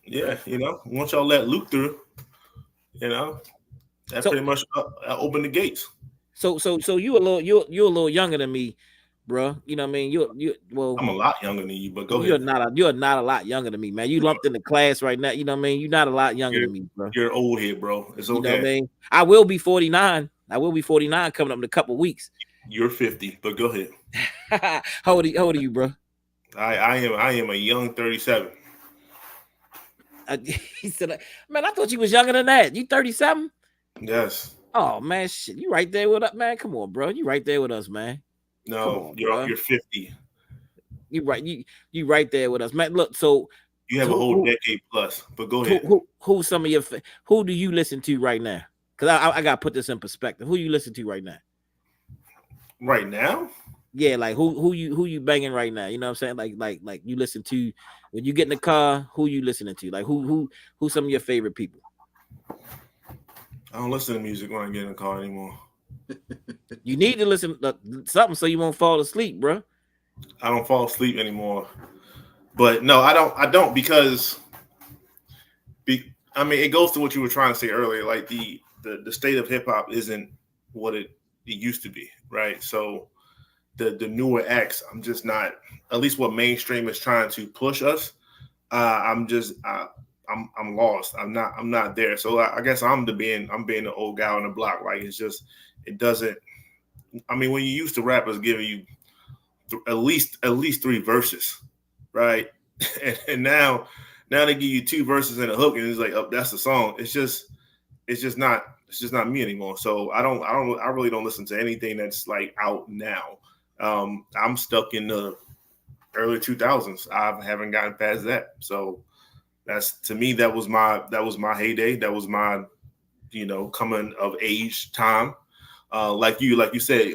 Yeah, once y'all let Luke through, you know, that So pretty much opened the gates. so you're a little younger than me, bro. You know what I mean? You well, I'm a lot younger than you, but go you're ahead. not a lot younger than me, man. You lumped in the class right now. You know what I mean? You're not a lot younger You're than me, bro. you're old here, bro. It's You know what I okay. mean? I will be 49. I will be 49 coming up in a couple weeks. You're 50, but go ahead. How old are you, bro? I am a young 37. He said, man, I thought you was younger than that. You 37? Yes. Oh man, shit. You right there with us, man. Come on, bro. You right there with us, man. Come No, on, bro. you're 50. You right there with us, man. Look, so You have a whole who decade plus, but go ahead. who some of your who do you listen to right now? Because I gotta put this in perspective. Who you listen to right now? Right now, Yeah, like who you banging right now? You know what I'm saying? Like you listen to when you get in the car. Who you listening to? Like who some of your favorite people? I don't listen to music when I get in the car anymore. You need to listen to something so you won't fall asleep, bro. I don't fall asleep anymore. But no, I don't. I don't because I mean, it goes to what you were trying to say earlier. Like the state of hip hop isn't what it used to be, right? So the newer acts, I'm just not. At least what mainstream is trying to push us, I'm just I'm lost. I'm not there. So I guess I'm being the old guy on the block. Like it's just it doesn't. I mean, when you used to rappers giving you at least three verses, right? And now they give you two verses and a hook, and it's like, oh, that's the song. It's just not me anymore. So I really don't listen to anything that's like out now. I'm stuck in the early 2000s. I haven't gotten past that. So that's to me that was my heyday. That was my coming of age time. Like you said,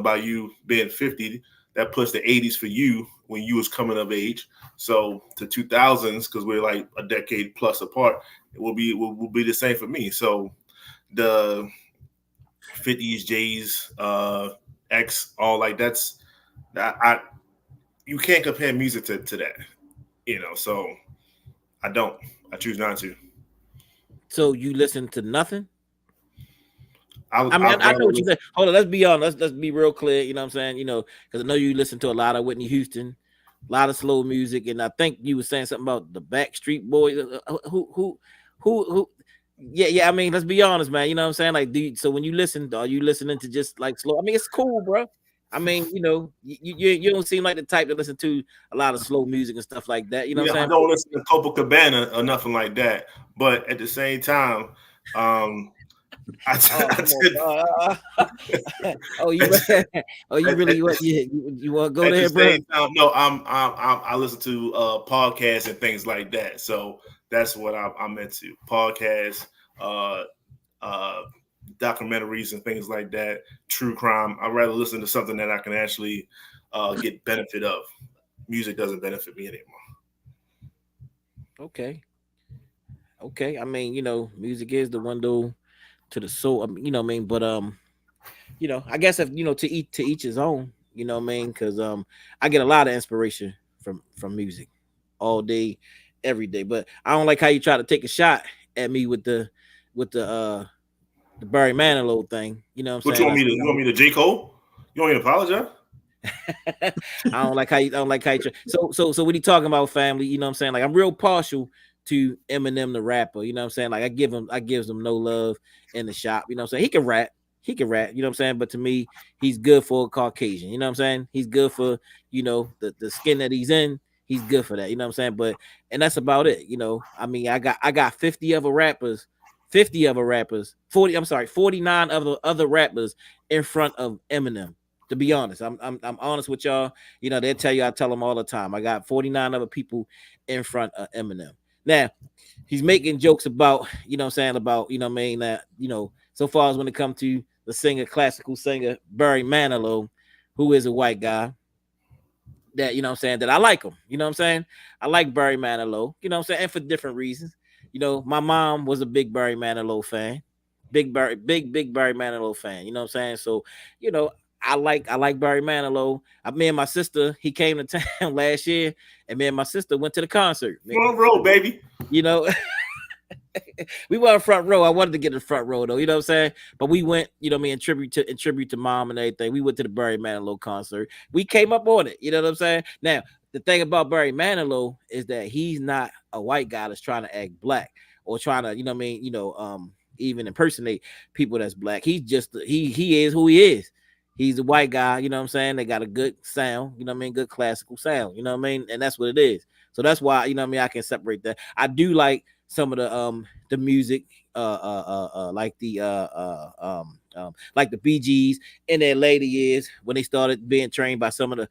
by you being 50, that puts the 80s for you when you was coming of age. So to 2000s, because we're like a decade plus apart, it will be the same for me. So the 50s, J's, X, all like I you can't compare music to that, So I choose not to. So you listen to nothing? I mean, I'd I know rather what you said. Hold on, let's be honest. Let's be real clear. You know what I'm saying? Because I know you listen to a lot of Whitney Houston, a lot of slow music, and I think you were saying something about the Backstreet Boys. Who? Yeah. I mean, let's be honest, man. You know what I'm saying? Like, so when you listen, are you listening to just like slow? I mean, it's cool, bro. I mean, you don't seem like the type to listen to a lot of slow music and stuff like that. You know what Yeah, I I'm saying? don't listen to Copacabana or nothing like that. But at the same time, um, I, Oh, I come on. did, Oh, you, at, oh, you at, really what? You want to go at the there, bro? same time, no, I listen to podcasts and things like that. So that's what I'm into: podcasts, uh, uh, documentaries, and things like that. True crime. I'd rather listen to something that I can actually get benefit of. Music doesn't benefit me anymore. Okay. Okay. I mean, music is the window to the soul. You know what I mean? But I guess if to each his own, you know what I mean? Because I get a lot of inspiration from music all day, every day. But I don't like how you try to take a shot at me with the Barry Manilow thing. You know what I'm What you saying? want me to? You want me to J Cole? You want me to apologize? I don't like how you so what he talking about, family, you know what I'm saying? Like I'm real partial to Eminem the rapper, you know what I'm saying? Like I gives him no love in the shop, you know what I'm saying? He can rap, you know what I'm saying? But to me, he's good for a Caucasian, you know what I'm saying? He's good for, the skin that he's in. he's good for that. You know what I'm saying? But and that's about it. You know, I mean, I got 50 other rappers, 50 other rappers, 40. I'm sorry, 49 other rappers in front of Eminem. To be honest, I'm honest with y'all. You know, they tell you I tell them all the time. I got 49 other people in front of Eminem. Now he's making jokes about, you know what I'm saying, about, you know what I mean, that, you know, so far as when it comes to the singer, classical singer Barry Manilow, who is a white guy, that, you know what I'm saying, that I like him. You know what I'm saying? I like Barry Manilow, you know what I'm saying, and for different reasons. You know, my mom was a big Barry Manilow fan. Big Barry Manilow fan. You know what I'm saying? So, you know, I like Barry Manilow. Me and my sister, he came to town last year, and me and my sister went to the concert. Front row, baby. You know, we were in front row. I wanted to get in the front row though, you know what I'm saying? But we went, you know what I mean, in tribute to mom and everything. We went to the Barry Manilow concert. We came up on it, you know what I'm saying? Now, the thing about Barry Manilow is that he's not a white guy that's trying to act black or trying to, you know what I mean, even impersonate people that's black. He's just he is who he is. He's a white guy, you know what I'm saying? They got a good sound, you know what I mean, good classical sound, you know what I mean? And that's what it is. So that's why, you know what I mean, I can separate that. I do like some of the music, like the Bee Gees in their later years when they started being trained by some of the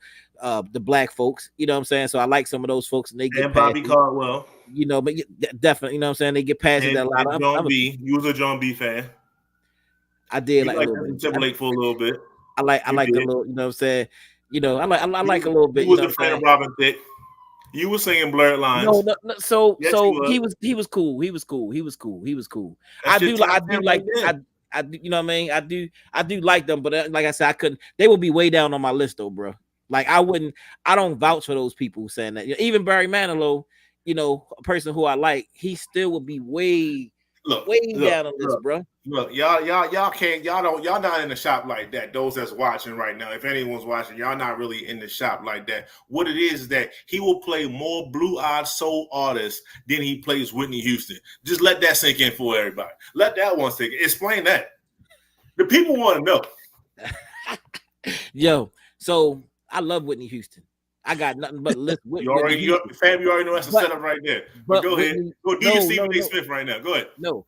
black folks, you know what I'm saying? So I like some of those folks, and they get And past Bobby it, Caldwell. you know, but definitely, you know what I'm saying, they get past it that a lot And of John other B. You was a John B fan. I did You like a like little Justin bit. Timberlake for a little bit. I You like a did. little, you know what I'm saying? You know, I like a You, little you bit, you was know a what I'm fan of saying? Robin Thicke. You were singing Blurred No, Lines. no, no, so Yes, you was. he was cool. He was cool. He was cool. He was cool. That's your I top do 10 right like there. you know what I mean? I do like them, but like I said, I couldn't. They would be way down on my list though, bro. Like I don't vouch for those people saying that. Even Barry Manilow, you know, a person who I like, he still would be Look, way look, down on this, look, bro. look. Y'all can't. Y'all not in the shop like that. Those that's watching right now, if anyone's watching, y'all not really in the shop like that. What it is that he will play more blue-eyed soul artists than he plays Whitney Houston. Just let that sink in for everybody. Let that one sink in. Explain that. The people want to know. Yo, so I love Whitney Houston. I got nothing but list with You Whitney already, Houston. fam, you already know that's a But setup right there. But but go ahead. Whitney, Go do your no, Stephen no, A. no, Smith right now. Go ahead. no.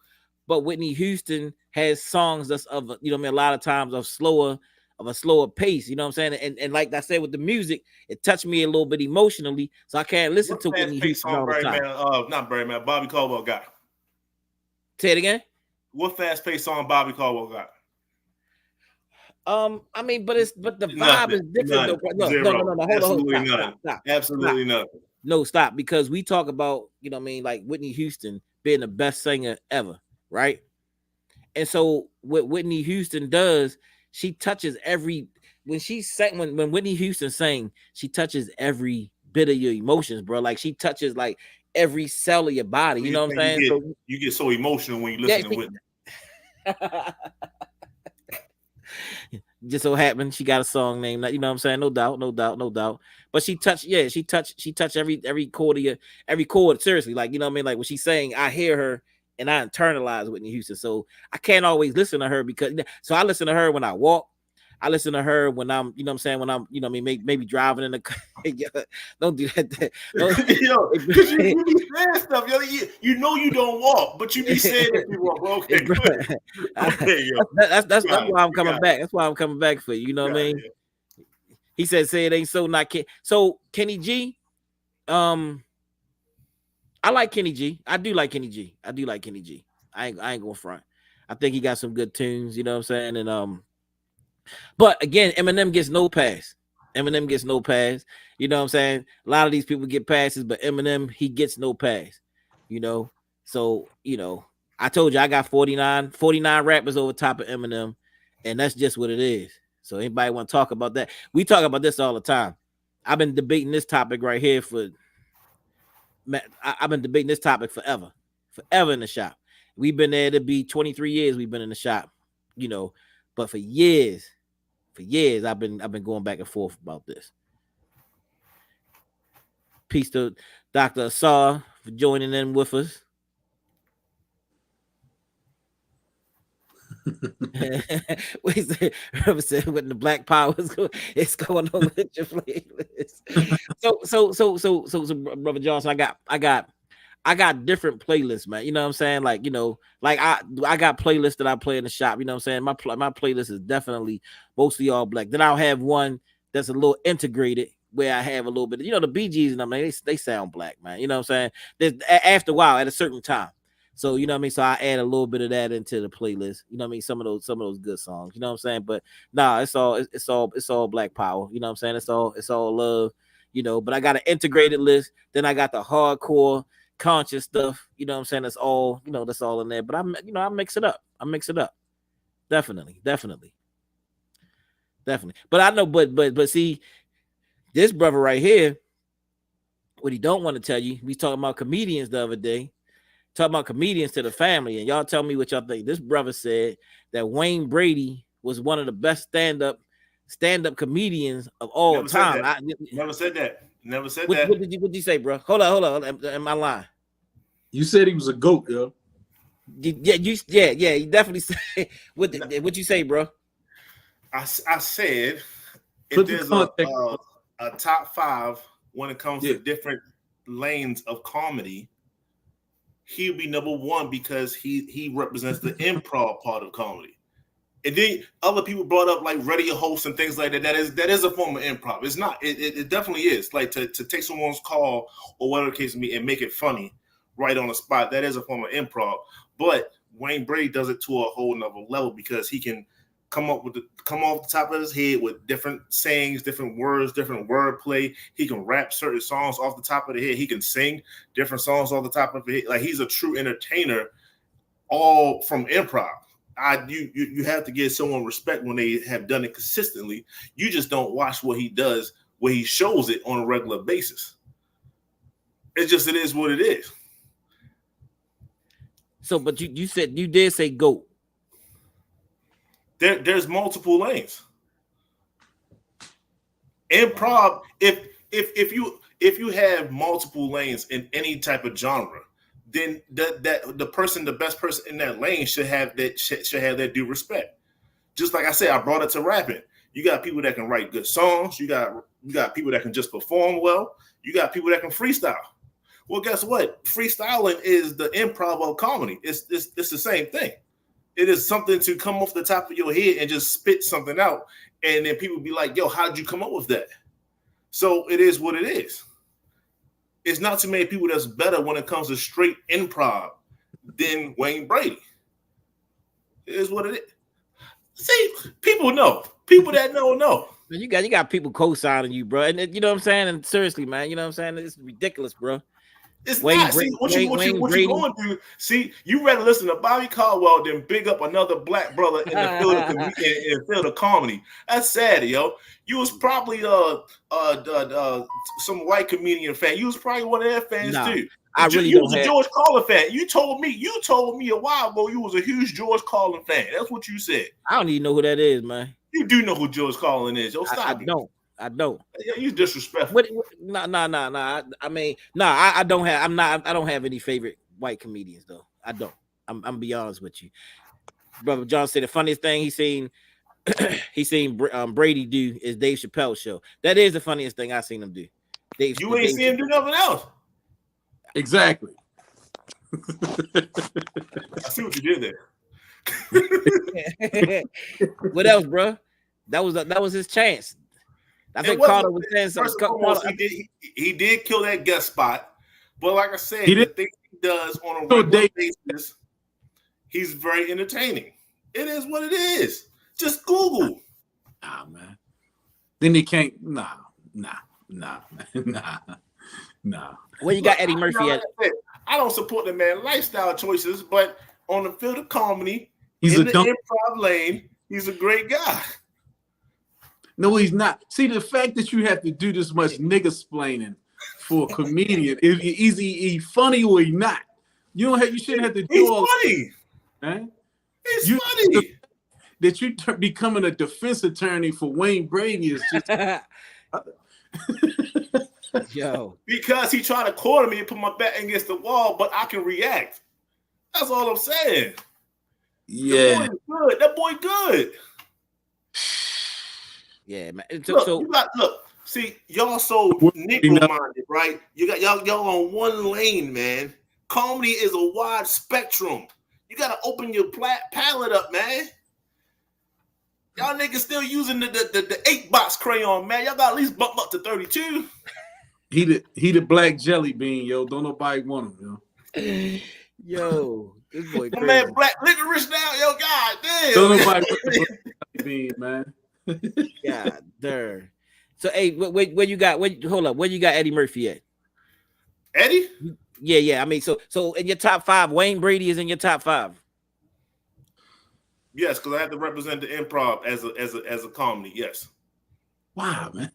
But Whitney Houston has songs that's of, you know what I mean, a lot of times of a slower pace, you know what I'm saying? And like I said with the music, it touched me a little bit emotionally, so I can't listen What to fast Whitney paced Houston song all the Barry time. Man, not Barry Man, Bobby Caldwell got? Say it again. What fast paced song Bobby Caldwell got? I mean, but the vibe Nothing. is different though. None. Bro. Zero. No. Hold on. Absolutely none. Stop. Absolutely nothing. No, stop. Because we talk about, you know what I mean, like Whitney Houston being the best singer ever, right? And so what Whitney Houston does, she touches every when she sang when Whitney Houston sang, she touches every bit of your emotions, bro. Like she touches like every cell of your body. So You you know what I'm saying saying? So you get so emotional when you yeah, listen to Whitney. just so happened she got a song named that, you know what I'm saying? No doubt. But she touched every chord of every chord, seriously. Like, you know what I mean? Like when she's saying, I hear her and I internalize Whitney Houston. So I can't always listen to her because so I listen to her when I walk. I listen to her when I'm, you know what I'm saying, when I'm, you know what I mean, maybe driving in the car. Don't do that. Don't, Yo, because you be saying stuff. Yo, you know you don't walk, but you be saying that people walk. Well, okay, go ahead. Okay, yo. That's Got it. why I'm You coming got back. That's why I'm coming back for you. You know what I mean? it. He said, "Say it ain't so, not Ken." So Kenny G, um, I like Kenny G. I do like Kenny G. I do like Kenny G. I ain't going front. I think he got some good tunes. You know what I'm saying? And but again, Eminem gets no pass. Eminem gets no pass. You know what I'm saying? A lot of these people get passes, but Eminem, he gets no pass. You know, so you know, I told you I got 49 rappers over top of Eminem, and that's just what it is. So anybody want to talk about that? We talk about this all the time. I've been debating this topic right here for I've been debating this topic forever in the shop. We've been there to be 23 years. We've been in the shop, you know, but for years, I've been going back and forth about this. Peace to Dr. Asar for joining in with us. He said, Rubber said, when the Black Power it's going on with your playlist. So, Brother Johnson, I got different playlists, man. You know what I'm saying? Like, like I got playlists that I play in the shop. You know what I'm saying? My playlist is definitely mostly all black. Then I'll have one that's a little integrated where I have a little bit, the BGs and them, they sound black, man. You know what I'm saying? There's after a while at a certain time. So you know what I mean? So I add a little bit of that into the playlist. You know what I mean? Some of those good songs. You know what I'm saying? But nah, it's all black power. You know what I'm saying? It's all love. But I got an integrated list. Then I got the hardcore conscious stuff. You know what I'm saying? That's all. That's all in there. But I mix it up. Definitely. But I know. But see, this brother right here, what he don't want to tell you, we talking about comedians the other day. Talking about comedians to the family, and y'all tell me what y'all think. This brother said that Wayne Brady was one of the best stand-up comedians of all time. Never said that. What'd you say, bro? Hold on. Am I lying? You said he was a goat, yo. Yeah, you definitely said. What'd you say, bro? I said if there's a top 5 when it comes to different lanes of comedy, he'll be number 1 because he represents the improv part of comedy. And then other people brought up like radio hosts and things like that. That is a form of improv. It's not. It definitely is. Like to take someone's call or whatever the case may be and make it funny right on the spot. That is a form of improv. But Wayne Brady does it to a whole nother level because he can come off the top of his head with different sayings, different words, different wordplay. He can rap certain songs off the top of the head. He can sing different songs off the top of the head. Like he's a true entertainer, all from improv. You have to give someone respect when they have done it consistently. You just don't watch what he does, where he shows it on a regular basis. It is what it is. So, but you said you did say GOAT. There's multiple lanes. Improv, if you have multiple lanes in any type of genre, then the best person in that lane should have that due respect. Just like I said, I brought it to rapping. You got people that can write good songs. You got people that can just perform well. You got people that can freestyle. Well, guess what? Freestyling is the improv of comedy. It's the same thing. It is something to come off the top of your head and just spit something out, and then people be like, "Yo, how'd you come up with that?" So it is what it is. It's not too many people that's better when it comes to straight improv than Wayne Brady. It is what it is. See, people know. People that know. You got people co-signing you, bro. And you know what I'm saying? And seriously, man, you know what I'm saying? It's ridiculous, bro. It's not. See, what you going through? See, you rather listen to Bobby Caldwell than big up another black brother in the field of comedy. That's sad, yo. You was probably some white comedian fan. You was probably one of their fans too. You was a George Carlin fan. You told me a while ago you was a huge George Carlin fan. That's what you said. I don't even know who that is, man. You do know who George Carlin is. Yo, stop. I don't. You disrespectful. No. I mean, I don't have. I don't have any favorite white comedians though. I don't. I'm be honest with you. Brother John said the funniest thing he seen Brady do is Dave Chappelle's show. That is the funniest thing I seen him do. You ain't seen him do nothing else. Exactly. I see what you did there. What else, bro? That was his chance. I think Carter was saying something. He did kill that guest spot, but like I said, the thing he does on a regular basis, he's very entertaining. It is what it is. Just Google. Nah, man. Then they can't. Nah. Well, you got Eddie Murphy at. I don't support the man's lifestyle choices, but on the field of comedy, he's in the improv lane, he's a great guy. No, he's not. See, the fact that you have to do this much nigga-splaining for a comedian, is he funny or he not? You shouldn't have to do he's all funny. Right? He's funny. That you becoming a defense attorney for Wayne Brady is just yo. Because he tried to corner me and put my back against the wall, but I can react. That's all I'm saying. Yeah. The boy is good. That boy good. Yeah, man. Look. See, y'all so Negro minded, right? You got y'all on one lane, man. Comedy is a wide spectrum. You gotta open your palette up, man. Y'all niggas still using the 8-box crayon, man. Y'all got at least bump up to 32. He the black jelly bean, yo. Don't nobody want him, yo. Yo, this boy My crazy. man, black licorice now, yo. God damn. Don't nobody want the black jelly bean, man. God damn. So, hey, where you got? Hold up, where you got Eddie Murphy at? Eddie? Yeah. I mean, so in your top 5, Wayne Brady is in your top 5. Yes, because I have to represent the improv as a comedy. Yes. Wow, man.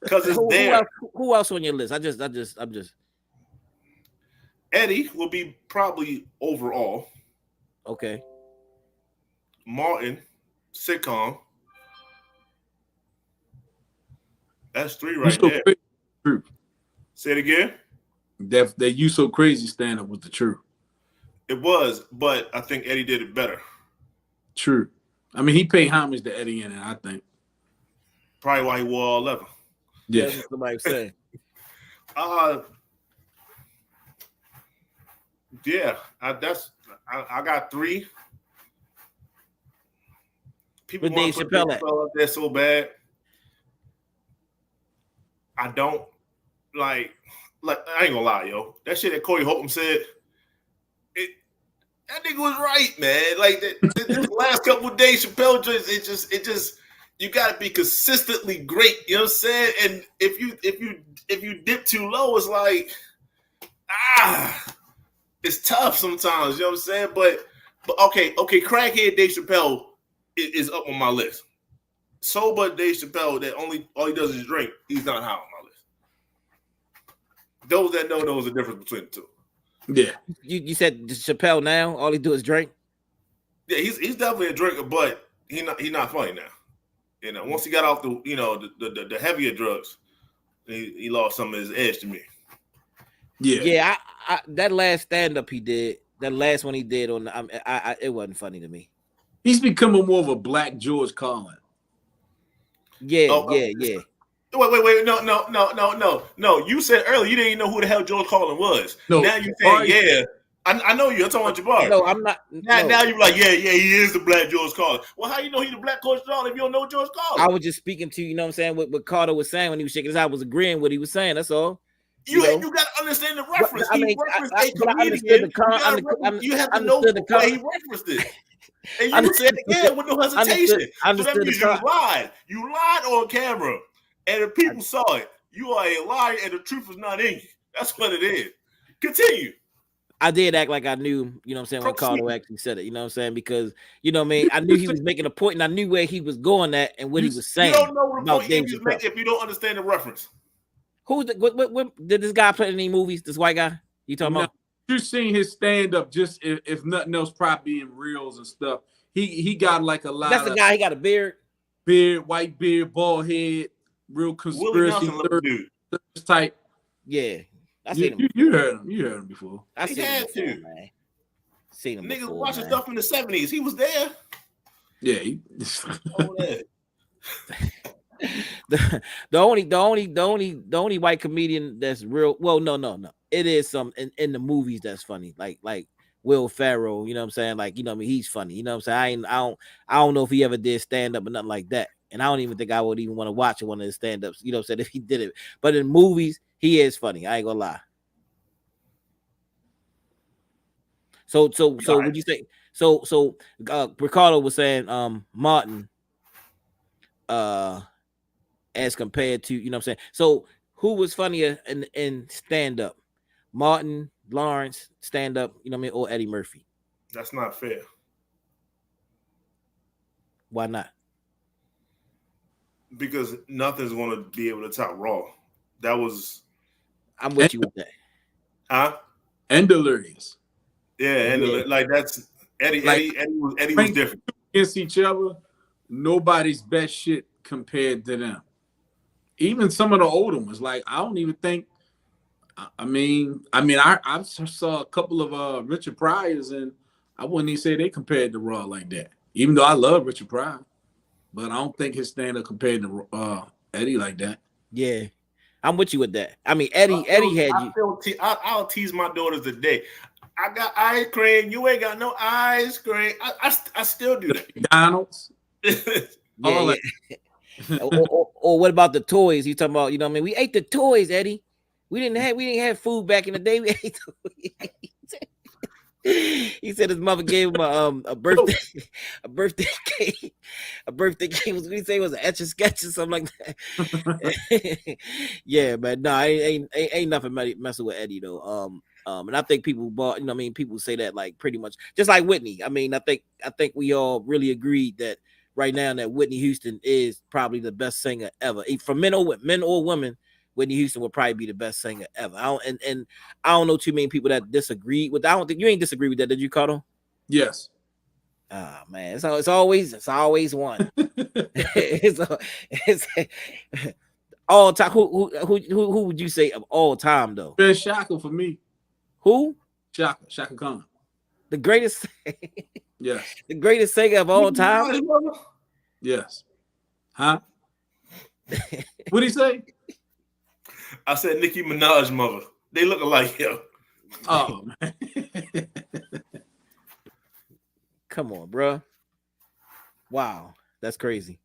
Because it's there. Who else on your list? I'm just. Eddie will be probably overall. Okay. Martin, sitcom. That's 3 right there. True. Say it again. That You So Crazy stand up was the truth. It was, but I think Eddie did it better. True. I mean, he paid homage to Eddie in it, I think. Probably why he wore all leather. Yeah. That's what somebody say. Yeah, I got 3. People want to put Dave Chappelle up there so bad. I don't like I ain't gonna lie, yo. That shit that Corey Holcomb said, that nigga was right, man. Like this last couple of days, Chappelle joints, it just you gotta be consistently great. You know what I'm saying? And if you dip too low, it's like it's tough sometimes. You know what I'm saying? But okay, crackhead Dave Chappelle is up on my list. Sober Dave Chappelle, that all he does is drink. He's not high on my list. Those that know the difference between the two. Yeah. You said Chappelle now, all he do is drink? Yeah, he's definitely a drinker, but he's not funny now. You know, once he got off the heavier drugs, he lost some of his edge to me. Yeah. Yeah, I that last stand-up he did, that last one he did on it wasn't funny to me. He's becoming more of a black George Carlin. Yeah. Wait. No. You said earlier you didn't even know who the hell George Carlin was. No. Now you saying, yeah. I know you. I'm talking about Jabari. No, I'm not. Now you're like, yeah, he is the black George Carlin. Well, how you know he's the black George Carlin if you don't know George Carlin? I was just speaking to, you know what I'm saying, what Carter was saying when he was shaking his head. I was agreeing with what he was saying. That's all. You got to understand the reference. He referenced a comedian. You have to know why he referenced it. And you said it again with no hesitation. So that means you lied. You lied on camera. And if people saw it, you are a liar and the truth is not in you. That's what it is. Continue. I did act like I knew, you know what I'm saying, when Carter actually said it, you know what I'm saying? Because, you know what I mean, I knew he was making a point and I knew where he was going at and what he was saying. You don't know what the point he was making if you don't understand the reference. What did this guy play in any movies? This white guy? You talking about? You seen his stand-up, just if nothing else, probably in reels and stuff. He got like a lot. That's the guy. He got a beard, white beard, bald head, real conspiracy type. Yeah, I seen him. You heard him. You heard him before. I seen him before, man. Seen him. Niggas watching stuff in the 70s. He was there. Yeah. The only white comedian that's real. Well, no. It is some in the movies that's funny, like Will Ferrell. You know what I'm saying? Like, you know what I mean, he's funny. You know what I'm saying? I don't know if he ever did stand up or nothing like that. And I don't even think I would even want to watch one of his stand ups. You know what I'm saying? If he did it, but in movies, he is funny. I ain't gonna lie. So would you say? So Ricardo was saying Martin as compared to, you know what I'm saying? So who was funnier in stand up? Martin Lawrence stand up, you know what I mean, or Eddie Murphy? That's not fair. Why not? Because nothing's going to be able to top Raw. That was. I'm with you with that. Huh? And Delirious. Yeah, and like that's Eddie. Like, Eddie was different against each other. Nobody's best shit compared to them. Even some of the older ones, like I don't even think. I mean, I saw a couple of Richard Pryor's, and I wouldn't even say they compared to Raw like that. Even though I love Richard Pryor, but I don't think his stand-up compared to Eddie like that. Yeah, I'm with you with that. I mean, Eddie had you. I'll tease my daughters today. I got ice cream. You ain't got no ice cream. I still do that. McDonald's. Yeah. Or what about the toys? You talking about? You know what I mean? We ate the toys, Eddie. We didn't have food back in the day. We ate He said his mother gave him a birthday cake. A birthday cake was, what did he say, it was an etch a sketch or something like that. Yeah, man. No, ain't nothing messing with Eddie though. And I think people bought, you know what I mean, people say that like pretty much just like Whitney. I mean, I think we all really agreed that right now that Whitney Houston is probably the best singer ever. For men or women, Whitney Houston would probably be the best singer ever. I don't know too many people that disagree with that. I don't think you ain't disagree with that. Did you, Carter? Yes. Ah, man, it's always one. it's all time. Who would you say of all time though? Best Shaka for me. Who? Shaka Khan. The greatest. Yes. The greatest singer of all time. Yes. Huh? What'd he say? I said Nicki Minaj's mother. They look alike, yo. Oh man. Come on, bro. Wow, that's crazy.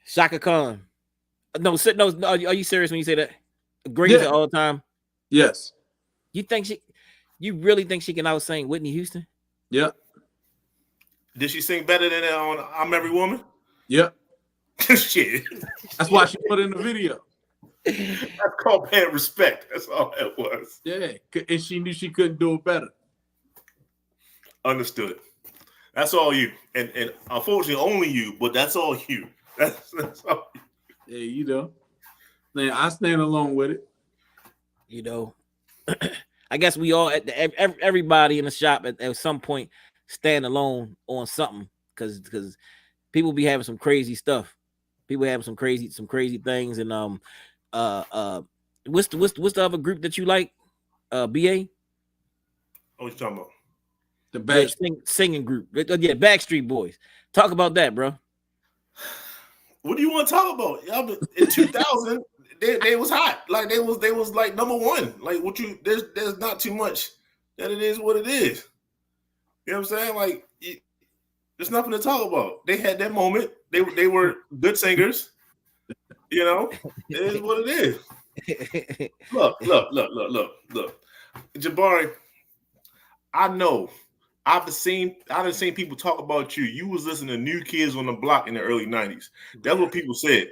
Shaka Khan. No. Are you serious when you say that? Greatest of all time? Yes. You really think she can out-sing Whitney Houston? Yep. Did she sing better than on I'm Every Woman? Yep. Shit. That's why she put in the video. That's called paying respect. That's all that was. Yeah, and she knew she couldn't do it better. Understood. That's all you. And unfortunately, only you, but that's all you. That's all you. Yeah, you know. Man, I stand along with it. You know, I guess we all, everybody in the shop at some point stand alone on something because people be having some crazy stuff. People having some crazy things. And what's the other group that you like? BA? What you talking about? The singing group. Yeah, Backstreet Boys. Talk about that, bro. What do you want to talk about? In 2000, they was hot. Like they was like number one. Like there's not too much that it is what it is. You know what I'm saying? Like there's nothing to talk about. They had that moment. They were good singers. You know, it is what it is. Look. Jabari, I know. I've seen people talk about you. You was listening to New Kids on the Block in the early 90s. That's what people said.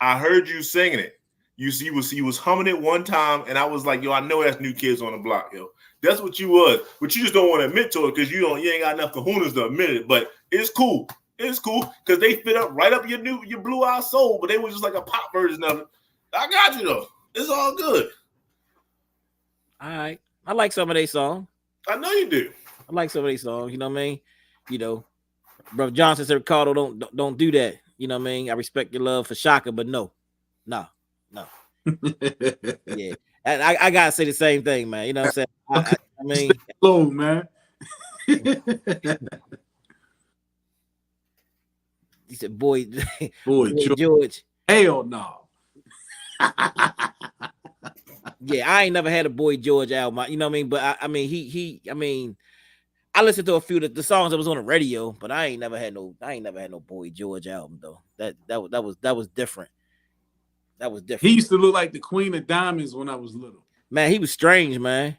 I heard you singing it. You was humming it one time, and I was like, yo, I know that's New Kids on the Block, yo. That's what you was. But you just don't want to admit to it because you ain't got enough kahunas to admit it. But it's cool. It's cool because they fit up right up your blue eye soul, but they was just like a pop version of it. I got you though. It's all good. All right. I like some of their songs. I know you do. I like some of these songs, you know what I mean? You know, Brother Johnson said, Ricardo, don't do that. You know what I mean? I respect your love for Shaka, but no. Yeah. And I gotta say the same thing, man. You know what I'm saying? I mean, hello, man. He said, boy George. Hell no. Yeah, I ain't never had a Boy George album. You know what I mean? But I mean, I listened to a few of the songs that was on the radio, but I ain't never had no Boy George album though. That was different. That was different. He used to look like the Queen of Diamonds when I was little. Man, he was strange, man.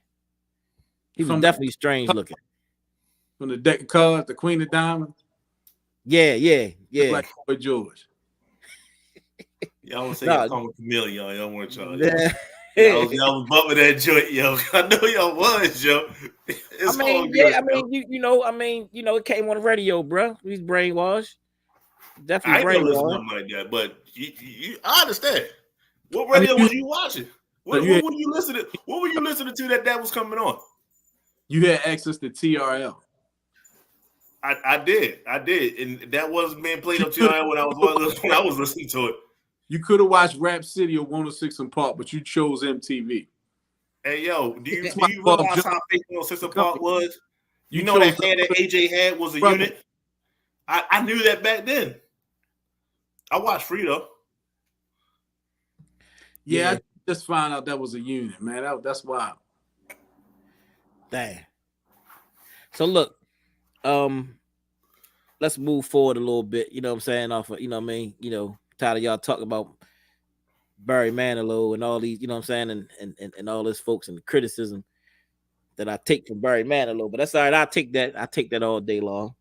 He was definitely strange looking. From the deck of cards, the Queen of Diamonds. Yeah. Like Boy George. Y'all want to say y'all call me chameleon. Y'all want y'all. Y'all was bumping that joint, yo. I know y'all was, yo. It's all good, it came on the radio, bro. He's brainwashed. Definitely I ain't listening to something like that, but I understand. What radio was you watching? What were you listening? What were you listening to that was coming on? You had access to TRL. I did, and that wasn't being played on TRL when I was listening to it. You could have watched Rap City or 106 and Park, but you chose MTV. Hey, yo, do you realize how fake 106 and Park was? You know chose that hair that AJ had was a brother. unit. I knew that back then. I watched Frito. Yeah, I just found out that was a unit, man. That's wild. Dang. So look, let's move forward a little bit. You know what I'm saying? Off of, you know what I mean? You know, tired of y'all talking about Barry Manilow and all these, you know what I'm saying, and all this folks and the criticism that I take from Barry Manilow. But that's all right. I take that all day long.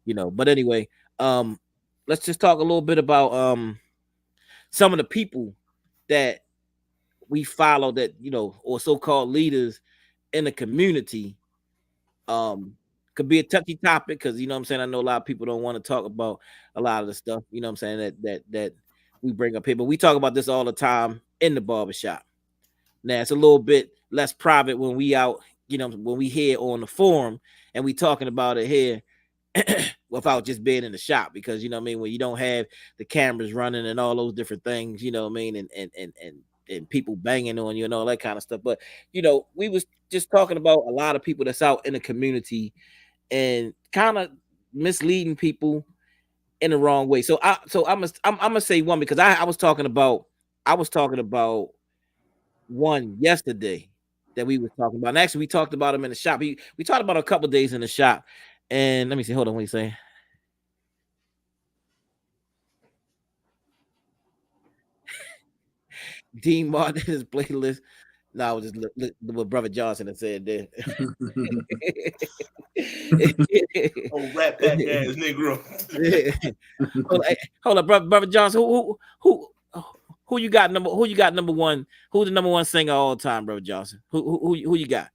You know. But anyway, let's just talk a little bit about some of the people that we follow that, you know, or so-called leaders in the community. Could be a touchy topic because, you know what I'm saying, I know a lot of people don't want to talk about a lot of the stuff, you know what I'm saying, that we bring up here, but we talk about this all the time in the barbershop. Now it's a little bit less private when we out, you know, when we here on the forum and we talking about it here without just being in the shop, because, you know what I mean, when you don't have the cameras running and all those different things, you know what I mean, and people banging on you and all that kind of stuff. But, you know, we was just talking about a lot of people that's out in the community and kind of misleading people in the wrong way. So I'm gonna say one, because I was talking about one yesterday that we was talking about. And actually we talked about him in the shop. We talked about a couple of days in the shop. And let me see, hold on, what you saying? Dean Martin his playlist. No, I was just look what Brother Johnson had said there. Oh, rat pack ass Negro. Hold up, brother Johnson. Who you got number? Who you got number one? Who's the number one singer all time, Brother Johnson? Who you got?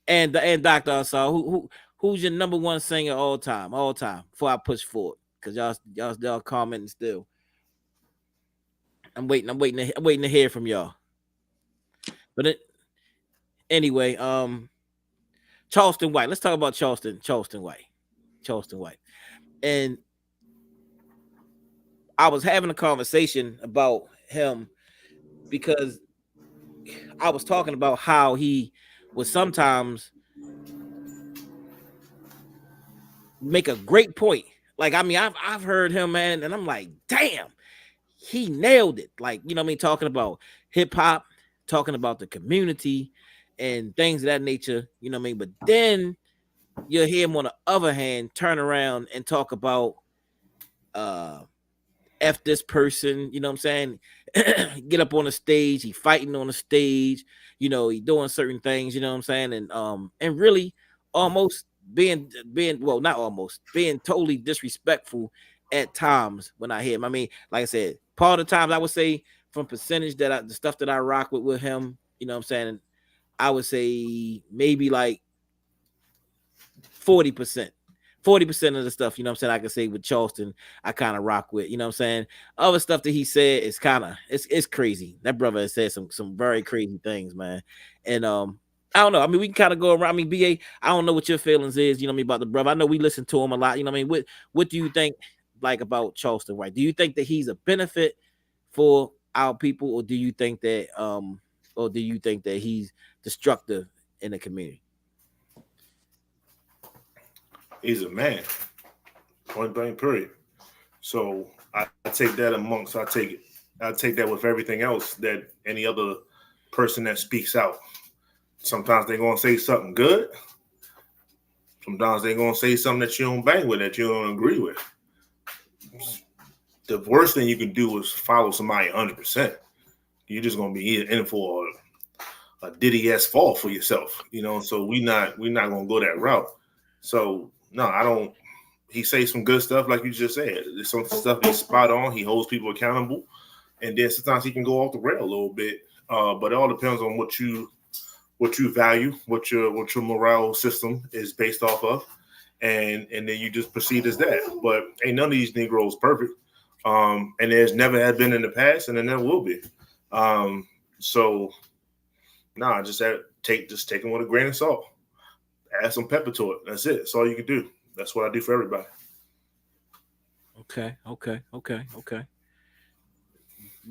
And Dr. Asar, who's your number one singer all time? Before I push forward, because y'all commenting still. I'm waiting to hear from y'all. But anyway, Charleston White. Let's talk about Charleston White. And I was having a conversation about him because I was talking about how he would sometimes make a great point. Like, I mean, I've heard him, man, and I'm like, damn, he nailed it. Like, you know what I mean? Talking about hip hop, talking about the community and things of that nature, you know what I mean? But then you'll hear him on the other hand turn around and talk about F this person, you know what I'm saying? Get up on the stage, he fighting on the stage, you know, he doing certain things, you know what I'm saying? And really almost being well, not almost, being totally disrespectful at times when I hear him. I mean, like I said, part of the times I would say from percentage the stuff that I rock with him, you know what I'm saying? I would say maybe like 40%. 40% of the stuff, you know what I'm saying, I can say with Charleston, I kind of rock with, you know what I'm saying? Other stuff that he said is kind of, it's crazy. That brother has said some very crazy things, man. And I don't know. I mean, we can kind of go around. I mean, BA, I don't know what your feelings is, you know what I mean, about the brother. I know we listen to him a lot, you know what I mean? What do you think, like, about Charleston White? Do you think that he's a benefit for our people, or do you think that he's destructive in the community? He's a man. Point blank, period. So I take that I take that with everything else that any other person that speaks out. Sometimes they're gonna say something good. Sometimes they're gonna say something that you don't bang with, that you don't agree with. The worst thing you can do is follow somebody 100%. You're just gonna be in for a Diddy-esque fall for yourself, you know. So we're not gonna go that route. So no, I don't. He says some good stuff, like you just said. There's some stuff he's spot on. He holds people accountable, and then sometimes he can go off the rail a little bit. But it all depends on what you value, what your morale system is based off of, and then you just proceed as that. But ain't none of these Negroes perfect, and there's never had been in the past, and there never will be. So, nah, just take them with a grain of salt. Add some pepper to it. That's it. That's all you can do. That's what I do for everybody. Okay. What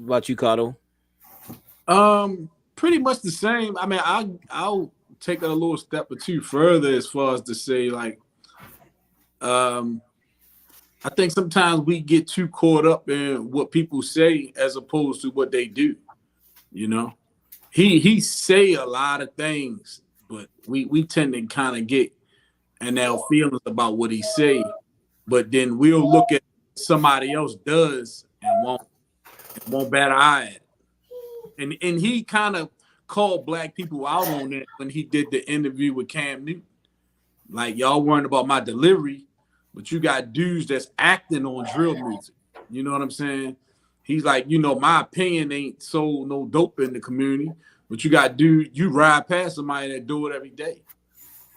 about you, Cardo? Pretty much the same. I mean, I'll take it a little step or two further as far as to say, like, I think sometimes we get too caught up in what people say as opposed to what they do. You know, he say a lot of things, but we tend to kind of get in our feelings about what he say, but then we'll look at somebody else does and won't bat an eye at it. And he kind of called black people out on that when he did the interview with Cam Newton. Like, y'all worrying about my delivery, but you got dudes that's acting on drill music. You know what I'm saying? He's like, my opinion ain't sold no dope in the community, but you got dudes, you ride past somebody that do it every day.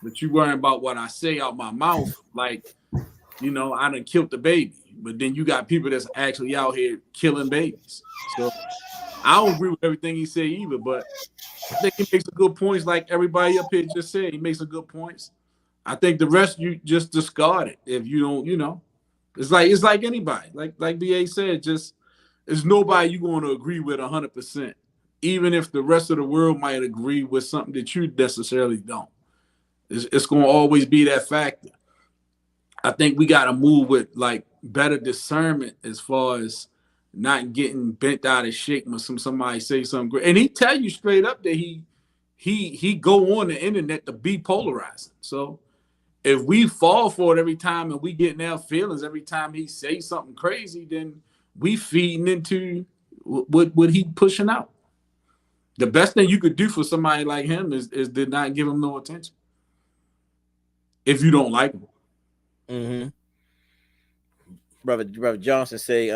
But you worrying about what I say out my mouth, like, I done killed the baby. But then you got people that's actually out here killing babies. So I don't agree with everything he said either, but I think he makes some good points, like everybody up here just said. He makes some good points. I think the rest you just discard it if you don't, It's like anybody. Like BA said, just there's nobody you're going to agree with 100%, even if the rest of the world might agree with something that you necessarily don't. It's going to always be that factor. I think we got to move with like better discernment as far as not getting bent out of shape when somebody say something great. And he tell you straight up that he go on the internet to be polarizing. So if we fall for it every time and we get in our feelings every time he say something crazy, then we feeding into what he pushing out. The best thing you could do for somebody like him is to not give him no attention. If you don't like him. Mm-hmm. Brother Johnson say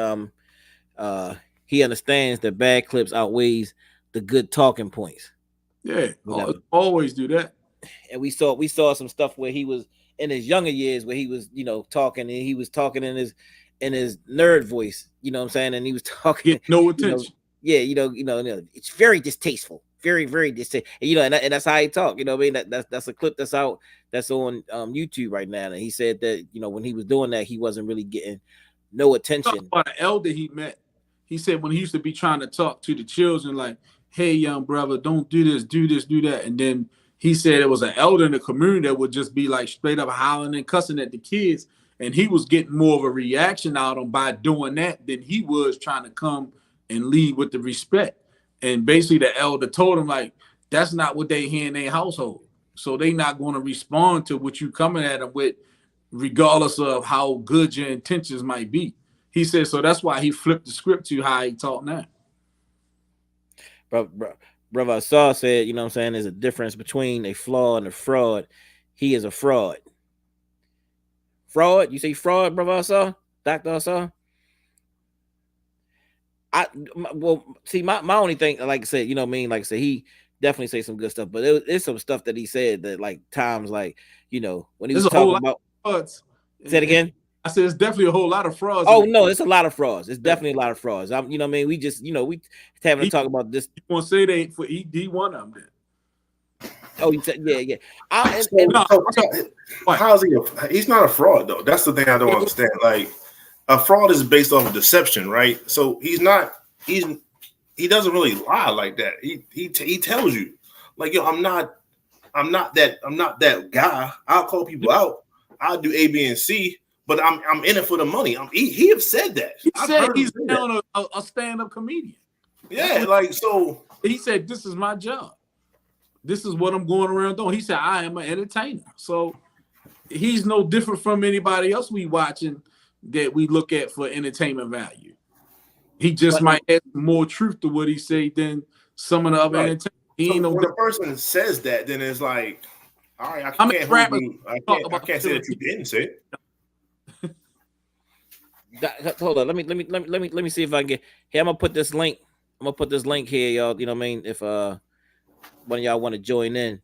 he understands that bad clips outweighs the good talking points. Yeah, always do that. And we saw some stuff where he was in his younger years where he was, talking, and he was talking in his nerd voice, you know what I'm saying? And he was talking no attention. It's very distasteful. Very, very distasteful. And that's how he talk, you know what I mean? That's a clip that's out, that's on YouTube right now. And he said that, when he was doing that, he wasn't really getting no attention. About an elder he met. He said when he used to be trying to talk to the children, like, hey, young brother, don't do this, do that. And then he said it was an elder in the community that would just be like straight up hollering and cussing at the kids. And he was getting more of a reaction out of him by doing that than he was trying to come and lead with the respect. And basically the elder told him, like, that's not what they hear in their household. So they not going to respond to what you coming at them with, regardless of how good your intentions might be. He said, so that's why he flipped the script to how he talk now. Brother Saw said, you know what I'm saying, there's a difference between a flaw and a fraud. He is a fraud. Fraud? You say fraud, Brother Saw? Dr. Saw? My only thing, like I said, you know what I mean? Like I said, he definitely say some good stuff, but it's some stuff that he said that, like, times, like, when he was talking about frauds. Say it again. I said it's definitely a whole lot of frauds. Oh no, it's a lot of frauds. It's definitely a lot of frauds. You know what I mean? We just, we having to talk about this. You want to say they for he one of them then? Oh, you said yeah. How's he? He's not a fraud though. That's the thing I don't understand. Like, a fraud is based off of deception, right? So he doesn't really lie like that. He tells you, like, yo, I'm not that guy. I'll call people out. I'll do A, B, and C, but I'm in it for the money. He have said that. He said he's a stand-up comedian. Yeah, like, so he said, this is my job. This is what I'm going around doing. He said, I am an entertainer. So he's no different from anybody else we watching that we look at for entertainment value. He just might add more truth to what he say than some of the other entertainers. When a person says that, then it's like, all right, I can't say that you didn't say it. Hold on, let me see if I can get here. I'm gonna put this link here, y'all. You know what I mean? If one of y'all want to join in,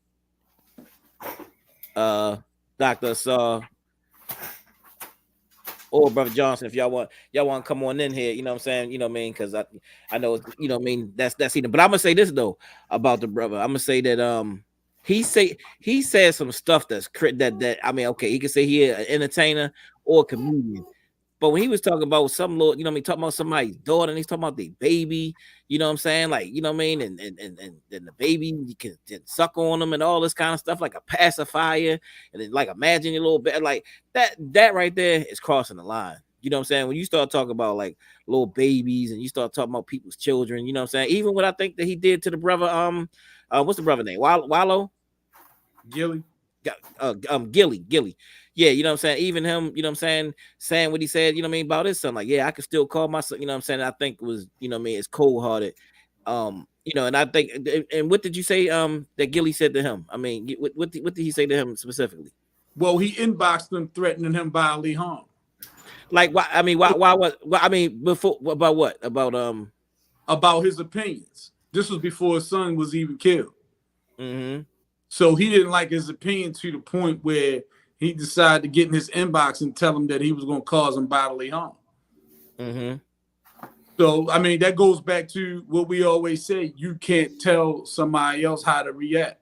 Dr. Saw or Brother Johnson, if y'all want to come on in here, you know what I'm saying? You know what I mean? Because I know, you know what I mean, that's either. But I'm gonna say this though about the brother. I'm gonna say that he said some stuff that I mean, okay, he can say he an entertainer or a comedian. But when he was talking about some little, you know what I mean, talking about somebody's daughter, and he's talking about their baby, you know what I'm saying? Like, you know what I mean? And the baby, you can suck on them and all this kind of stuff, like a pacifier, and then like imagine your little bit like that right there is crossing the line. You know what I'm saying? When you start talking about like little babies and you start talking about people's children, you know what I'm saying? Even what I think that he did to the brother, what's the brother name? Wallow? Gilly. Gilly. Yeah, you know what I'm saying? Even him, you know what I'm saying what he said, you know what I mean, about his son. Like, yeah, I could still call my son, you know what I'm saying? I think it was, you know what I mean, it's cold hearted. You know, and I think, and what did you say that Gilly said to him? I mean, what did he say to him specifically? Well, he inboxed him threatening him bodily harm. Like, why? I mean, I mean, before about what? About his opinions. This was before his son was even killed. Mm-hmm. So he didn't like his opinion to the point where he decided to get in his inbox and tell him that he was going to cause him bodily harm. Mm-hmm. So, I mean, that goes back to what we always say. You can't tell somebody else how to react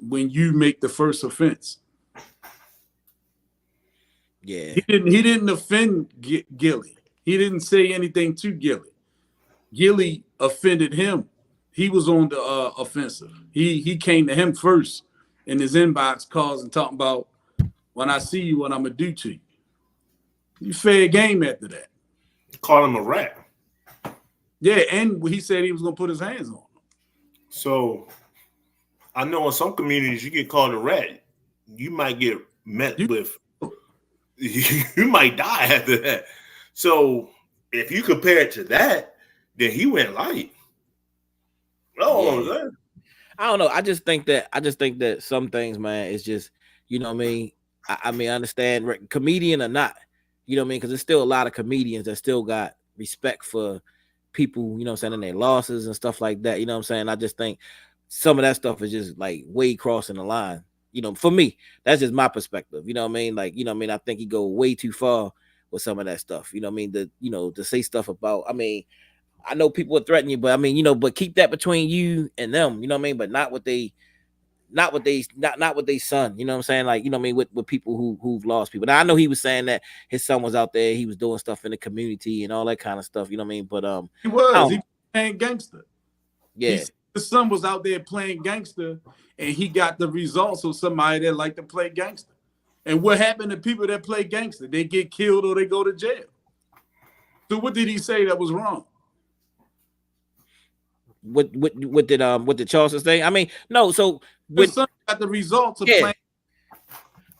when you make the first offense. Yeah. He didn't offend Gilly. He didn't say anything to Gilly. Gilly offended him. He was on the offensive. He came to him first in his inbox calls and talking about, when I see you, what I'm going to do to you. You fair game after that. Call him a rat. Yeah, and he said he was going to put his hands on him. So I know in some communities you get called a rat, you might get met with, you might die after that. So if you compare it to that, then he went light. Oh, yeah. I don't know. I just think that some things, man, it's just, you know what I mean? I mean, I understand, comedian or not, you know what I mean? Because there's still a lot of comedians that still got respect for people, you know what I'm saying, and their losses and stuff like that. You know what I'm saying? I just think some of that stuff is just like way crossing the line. You know, for me, that's just my perspective. You know what I mean? Like, you know what I mean? I think he go way too far with some of that stuff. You know what I mean? To say stuff about, I mean, I know people will threaten you, but I mean, you know, but keep that between you and them, you know what I mean? But not what they son, you know what I'm saying? Like, you know what I mean, with people who've lost people. Now I know he was saying that his son was out there, he was doing stuff in the community and all that kind of stuff, you know what I mean? But he was playing gangster. Yeah. His son was out there playing gangster, and he got the results of somebody that like to play gangster. And what happened to people that play gangster? They get killed or they go to jail. So what did he say that was wrong? What did Charleston say? I mean, no, so his son got the results of playing.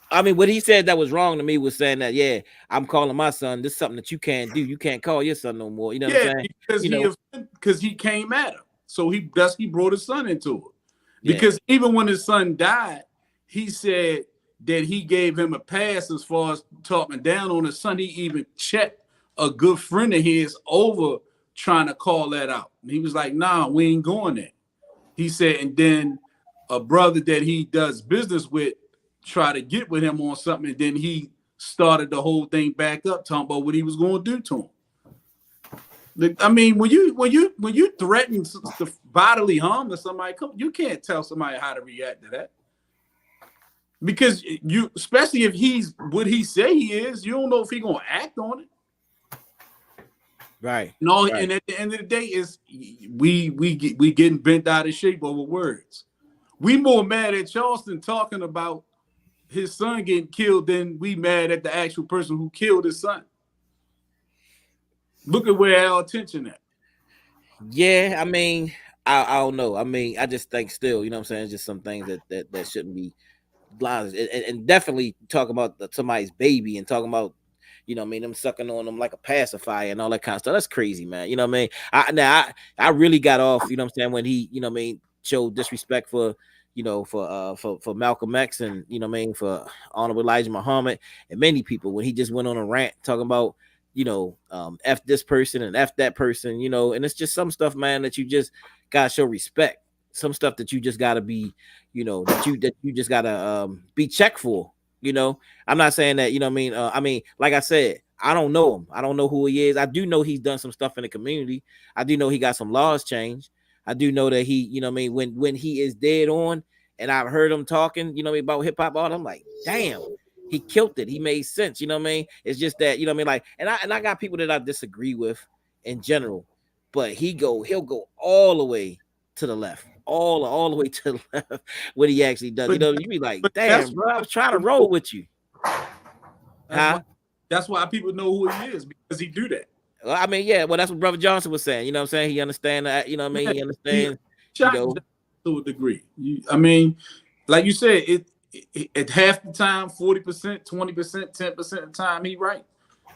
I mean, what he said that was wrong to me was saying that, yeah, I'm calling my son. This is something that you can't do. You can't call your son no more. You know what I'm saying? Because he came at him. So he brought his son into it. Because even when his son died, he said that he gave him a pass as far as talking down on his son. He even checked a good friend of his over trying to call that out. And he was like, nah, we ain't going there. He said, and then a brother that he does business with tried to get with him on something, and then he started the whole thing back up, talking about what he was going to do to him. I mean, when you threaten to bodily harm to somebody, you can't tell somebody how to react to that. Because you, especially if he's what he say he is, you don't know if he's gonna act on it. Right. No, right. And at the end of the day, is we getting bent out of shape over words. We more mad at Charleston talking about his son getting killed than we mad at the actual person who killed his son. Look at where our attention at. Yeah, I mean, I don't know. I mean, I just think still, you know what I'm saying? It's just some things that shouldn't be blind. And definitely talk about somebody's baby and talking about, you know what I mean, them sucking on them like a pacifier and all that kind of stuff. That's crazy, man. You know what I mean? I really got off, you know what I'm saying, when he, you know what I mean, showed disrespect for, you know, for Malcolm X and, you know what I mean, for Honorable Elijah Muhammad and many people, when he just went on a rant talking about, you know, F this person and F that person, you know, and it's just some stuff, man, that you just gotta show respect. Some stuff that you just gotta be, you know, that you just gotta be checked for. You know, I'm not saying that, you know what I mean, like I said, I don't know him. I don't know who he is. I do know he's done some stuff in the community. I do know he got some laws changed. I do know that he, you know what I mean, when he is dead on and I've heard him talking, you know what I mean, about hip hop, all I'm like, damn, he killed it. He made sense. You know what I mean? It's just that, you know what I mean? Like, and I got people that I disagree with in general, but he'll go all the way to the left, all the way to the left when he actually does. But, you know, you be like, but damn, bro, I was trying to roll with you. That's why people know who he is, because he do that. Well, I mean, yeah, well, that's what Brother Johnson was saying. You know what I'm saying? He understand that, you know what I mean? He understands, you know, to a degree. I mean, like you said, it at half the time, 40%, 20%, 10% of the time, he right.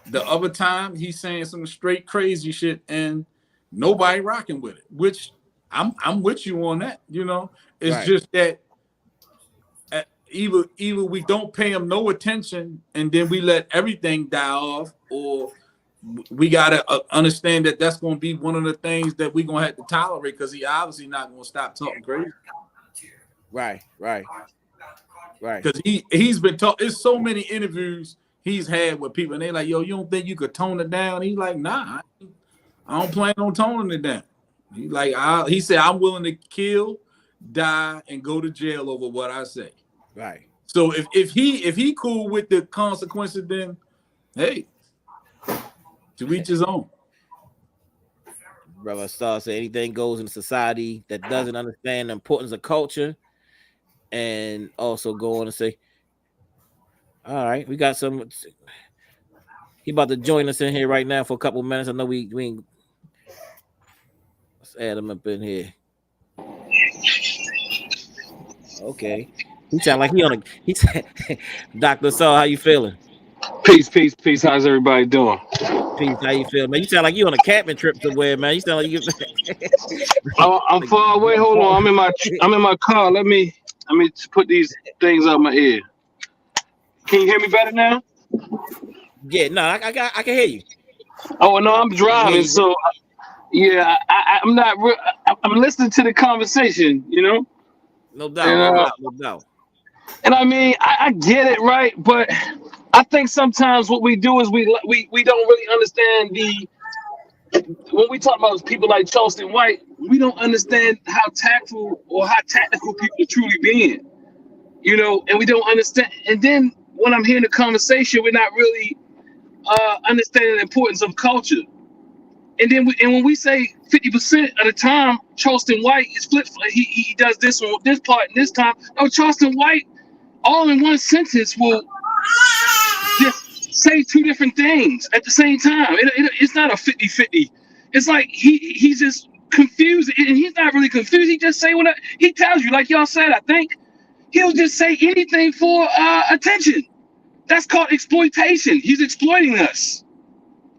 The other time, he's saying some straight crazy shit, and nobody rocking with it. Which I'm with you on that. You know, it's just that either we don't pay him no attention, and then we let everything die off, or we gotta understand that that's going to be one of the things that we're going to have to tolerate, because he obviously not going to stop talking crazy. Right. Because he's been talking. There's so many interviews he's had with people, and they like, yo, you don't think you could tone it down? He's like, nah, I don't plan on toning it down. He said, I'm willing to kill, die, and go to jail over what I say. Right. So if he cool with the consequences, then hey, to each his own. Brother Star said anything goes in society that doesn't understand the importance of culture, and also go on and say, all right, we got some. He about to join us in here right now for a couple of minutes. I know we ain't. Let's add him up in here. Okay. He sound like he said, Dr. Saul, how you feeling? Peace. How's everybody doing? Peace. How you feel, man? You sound like you on a camping trip somewhere, man. You sound like you. I'm far away. Hold on. I'm in my car. Let me put these things out my ear. Can you hear me better now? Yeah, no, I can hear you. Oh no, I'm driving, so yeah, I'm not. I'm listening to the conversation, you know. No doubt, no doubt. And I mean, I get it, right? But I think sometimes what we do is we don't really understand when we talk about people like Charleston White, we don't understand how tactful or how technical people are truly being, you know, and we don't understand. And then when I'm hearing the conversation, we're not really understanding the importance of culture. And then when we say 50% of the time, Charleston White is flip. He does this on this part and this time. No, Charleston White, all in one sentence, will just say two different things at the same time. It's not a 50-50. It's like he's just confused, and he's not really confused. He just say what he tells you, like y'all said. I think he'll just say anything for attention. That's called exploitation. He's exploiting us.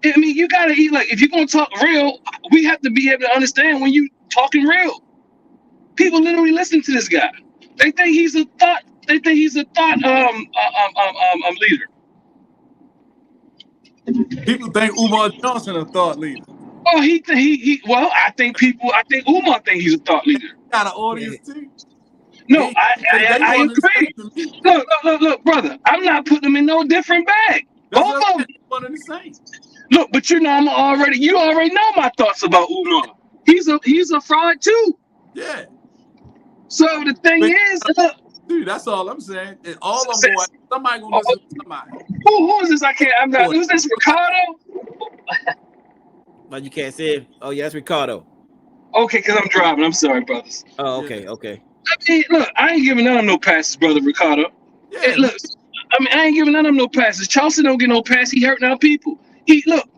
I mean, you gotta eat. Like, if you're gonna talk real, we have to be able to understand when you talking real. People literally listen to this guy. They think he's a thought. They think he's a thought leader. People think Umar Johnson a thought leader. Oh, well, I think Umar think he's a thought leader. Got an audience too. No, I agree. Look, brother. I'm not putting them in no different bag. Both of them. One of the same. Look, but you know, you already know my thoughts about Umar. He's a fraud too. Yeah. So the thing is, dude, that's all I'm saying. And all of them, somebody gonna listen to somebody. Who is this? I'm not. Who's this? Ricardo? But you can't say it. Oh yeah, that's Ricardo. Okay, because I'm driving. I'm sorry, brothers. Oh, okay. I mean, look, I ain't giving none of them no passes, brother Ricardo. Yeah. Hey, look, I mean, I ain't giving none of them no passes. Charleston don't get no pass. He hurting our people. Look,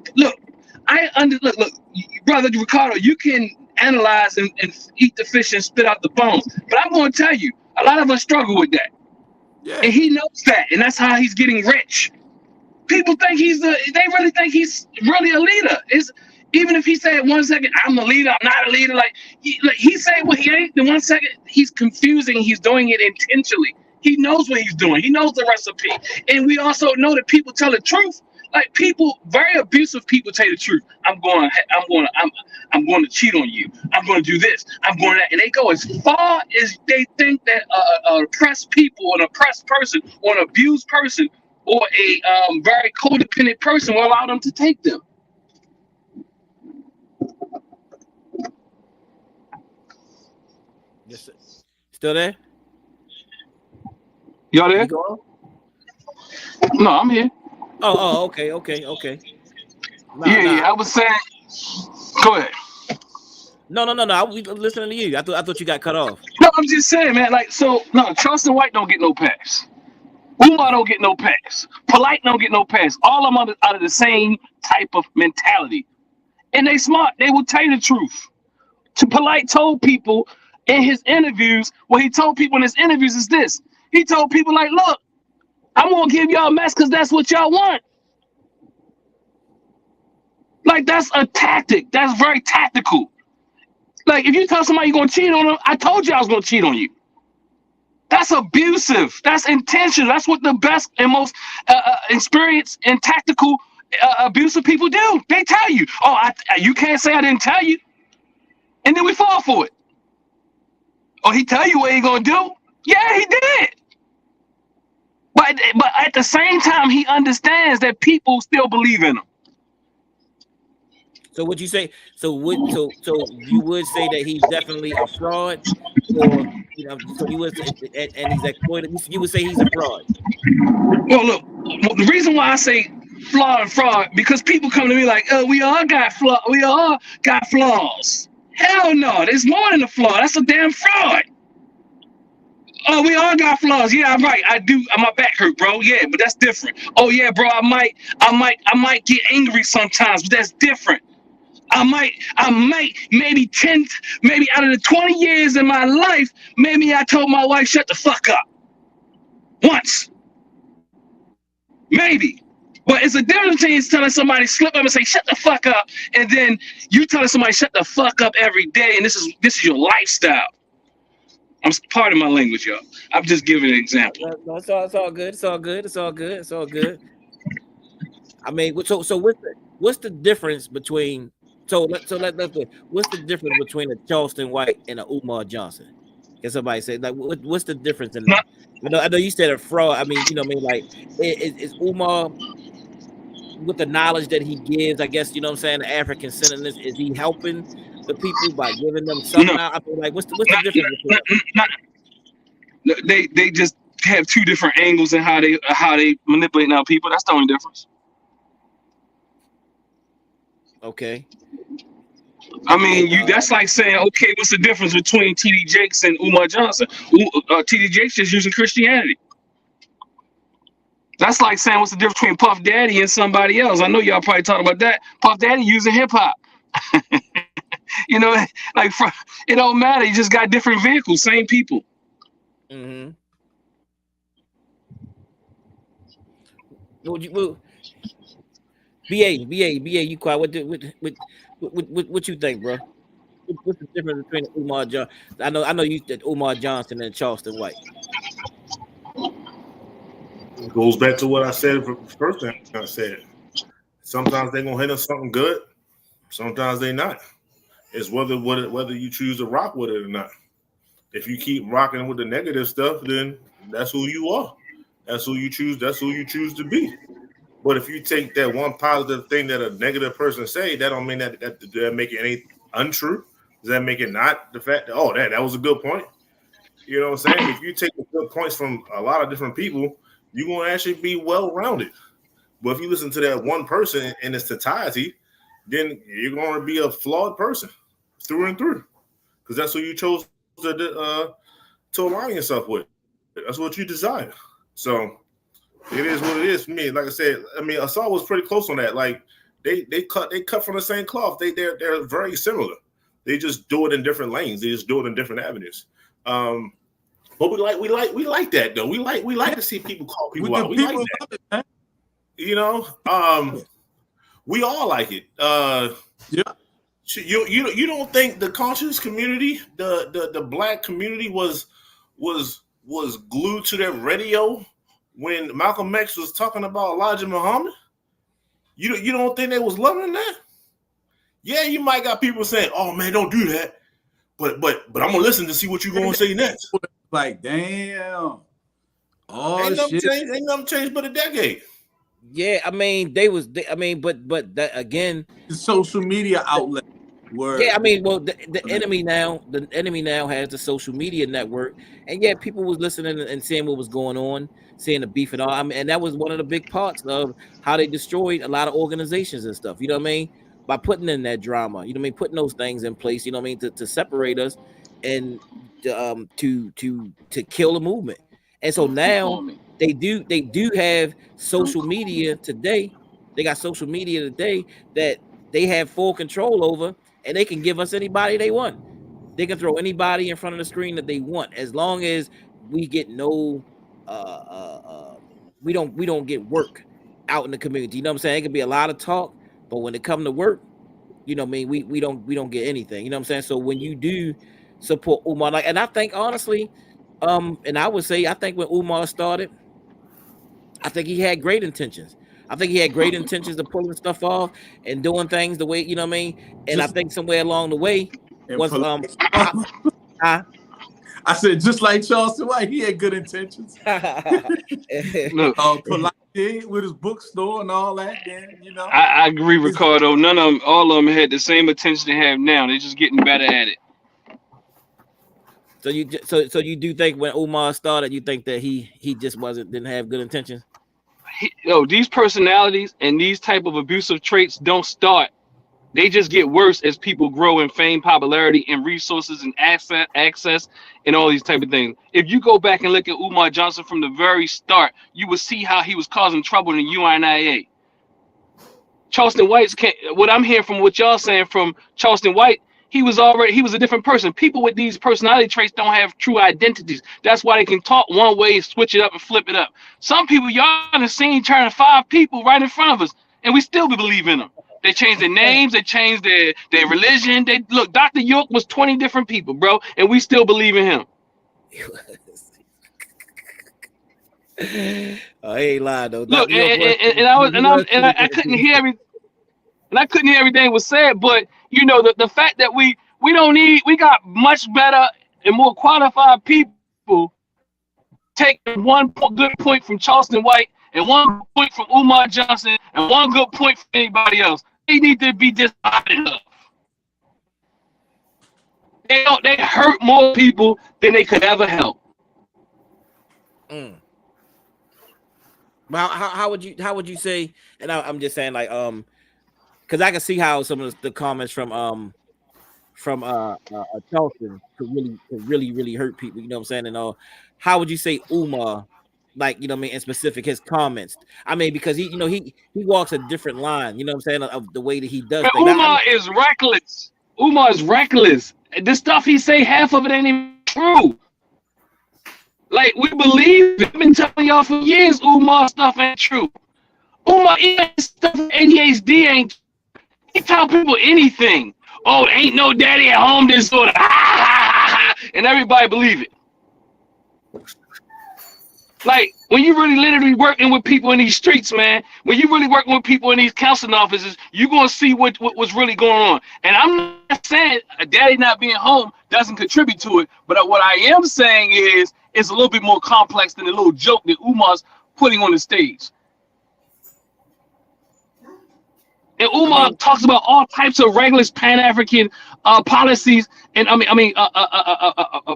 brother Ricardo, you can analyze and eat the fish and spit out the bones. But I'm going to tell you, a lot of us struggle with that. Yeah. And he knows that, and that's how he's getting rich. People think they really think he's really a leader. Even if he said 1 second, I'm a leader, I'm not a leader, like he said what he ain't, the 1 second, he's confusing, he's doing it intentionally. He knows what he's doing. He knows the recipe. And we also know that people tell the truth. Like, people, very abusive people tell the truth. I'm going to cheat on you. I'm going to do this. I'm going to that. And they go as far as they think that oppressed people, or an oppressed person, or an abused person, or a very codependent person will allow them to take them. Still there? Y'all there? No, I'm here. Okay. Yeah. I was saying. Go ahead. No. I was listening to you. I thought you got cut off. No, I'm just saying, man. Like, so no, Charleston White don't get no pass. Umar don't get no pass. Polite don't get no pass. All of them out of the same type of mentality, and they smart. They will tell you the truth. Polite told people in his interviews, what he told people in his interviews is this. He told people like, look, I'm gonna give y'all a mess because that's what y'all want. Like, that's a tactic. That's very tactical. Like, if you tell somebody you're gonna cheat on them, I told you I was gonna cheat on you. That's abusive. That's intentional. That's what the best and most experienced and tactical abusive people do. They tell you, oh, you can't say I didn't tell you. And then we fall for it. Oh, he tell you what he gonna do? Yeah, he did. But at the same time, he understands that people still believe in him. So would you say? So you would say that he's definitely a fraud, or so you would, and he's exploited. You would say he's a fraud. Well, look, the reason why I say fraud, because people come to me like, oh, we all got flaws. Hell no, there's more than a flaw. That's a damn fraud. Oh, we all got flaws. Yeah, I'm right. I do. My back hurt, bro. Yeah, but that's different. Oh yeah, bro. I might get angry sometimes, but that's different. I might, maybe out of the 20 years in my life, maybe I told my wife, shut the fuck up. Once. Maybe. But it's a difference between telling somebody slip up and say, shut the fuck up, and then you telling somebody shut the fuck up every day, and this is your lifestyle. I'm pardon my language, y'all. I'm just giving an example. No, it's all good. I mean, so what's the difference between what's the difference between a Charleston White and a Umar Johnson? Can somebody say, like, what's the difference in that? I know you said a fraud. I mean, like, is Umar, with the knowledge that he gives, I guess, the African centeredness, is he helping the people by giving them something? I feel like, what's the difference? They just have two different angles in how they manipulate now people. That's the only difference. Okay. I mean, that's like saying, okay, what's the difference between T.D. Jakes and Umar Johnson? T.D. Jakes just using Christianity. That's like saying, what's the difference between Puff Daddy and somebody else? I know y'all probably talk about that. Puff Daddy using hip hop. Like, it don't matter. You just got different vehicles, same people. Mm-hmm. BA, you quiet. What you think, bro? What's the difference between Umar Johnson? I know you said Umar Johnson and Charleston White. It goes back to what I said first thing I said. Sometimes they're gonna hit us something good, sometimes they not. It's whether you choose to rock with it or not. If you keep rocking with the negative stuff, then that's who you are. That's who you choose to be. But if you take that one positive thing that a negative person say, that don't mean that make it any untrue. Does that make it not the fact that that was a good point? You know what I'm saying? If you take the good points from a lot of different people, you're gonna actually be well-rounded. But if you listen to that one person in its totality, then you're gonna be a flawed person through and through. Because that's who you chose to align yourself with. That's what you desire. So it is what it is for me. Like I said, I mean, Assault was pretty close on that. Like they cut from the same cloth. They're very similar. They just do it in different lanes. They just do it in different avenues. But we like that though. We like to see people call people out. We like that. We all like it. Yeah. You don't think the conscious community, the black community was glued to their radio when Malcolm X was talking about Elijah Muhammad? You don't think they was loving that? Yeah, you might got people saying, "Oh man, don't do that," but I'm gonna listen to see what you're gonna say next. Like, damn. Ain't nothing changed but a decade. Yeah, I mean, but that again, the social media outlet. Yeah, I mean, well, the enemy now has the social media network, and yeah, people was listening and seeing what was going on. seeing the beef and all. I mean, and that was one of the big parts of how they destroyed a lot of organizations and stuff. You know what I mean? By putting in that drama, you know what I mean, putting those things in place, you know what I mean, to separate us and to kill the movement. And so now they do have social media today. They got social media today that they have full control over, and they can give us anybody they want. They can throw anybody in front of the screen that they want, as long as we get no we don't get work out in the community. You know what I'm saying? It could be a lot of talk, but when it come to work, you know what I mean, we don't get anything. You know what I'm saying? So when you do support Umar, like, and I think honestly, and I would say I think when Umar started, I think he had great intentions. I think he had great intentions of pulling stuff off and doing things the way, you know what I mean? And I think somewhere along the way was I said, just like Charleston White, he had good intentions. Look, Polite with his bookstore and all that. Then, you know, I agree, Ricardo. None of them, all of them had the same attention they have now. They're just getting better at it. So you do think when Umar started, you think that he just didn't have good intentions? These personalities and these type of abusive traits don't start. They just get worse as people grow in fame, popularity, and resources and access and all these type of things. If you go back and look at Umar Johnson from the very start, you will see how he was causing trouble in the UNIA. Charleston White's, what I'm hearing from what y'all saying from Charleston White, he was a different person. People with these personality traits don't have true identities. That's why they can talk one way, switch it up, and flip it up. Some people y'all have seen turn 5 people right in front of us, and we still believe in them. They changed their names, they changed their religion. Look, Dr. York was 20 different people, bro, and we still believe in him. I ain't lying though. Look, I couldn't hear everything was said, but you know the fact that we got much better and more qualified people. Take one good point from Charleston White and one point from Umar Johnson and one good point from anybody else. They need to be divided up. They hurt more people than they could ever help. Well, how would you say? And I'm just saying, like, because I can see how some of the comments from Charleston could really hurt people. You know what I'm saying? And how would you say Umar, like, you know what I mean, in specific, his comments? I mean, because he walks a different line. You know what I'm saying, of the way that he does things. Umar is reckless. Umar is reckless. The stuff he say, half of it ain't even true. Like, we believe, I've been telling y'all for years, Umar stuff ain't true. Umar, even stuff ADHD ain't. He tell people anything. Oh, ain't no daddy at home disorder. And everybody believe it. Like, when you really literally working with people in these streets, man, when you really working with people in these counseling offices, you're going to see what's really going on. And I'm not saying a daddy not being home doesn't contribute to it, but what I am saying is it's a little bit more complex than the little joke that Umar's putting on the stage. And Umar talks about all types of regular Pan-African policies and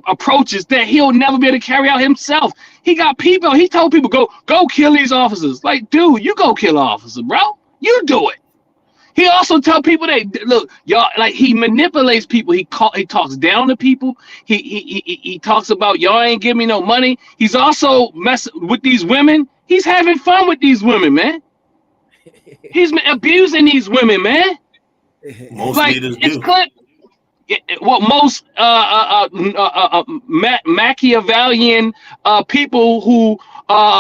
approaches that he'll never be able to carry out himself. He got people. He told people go kill these officers. Like, dude, you go kill an officer, bro. You do it. He also tell people that look, y'all, like, he manipulates people. He talks down to people. He talks about y'all ain't give me no money. He's also messing with these women. He's having fun with these women, man. He's abusing these women, man. Most like, leaders it's do. clear. What most Machiavellian people who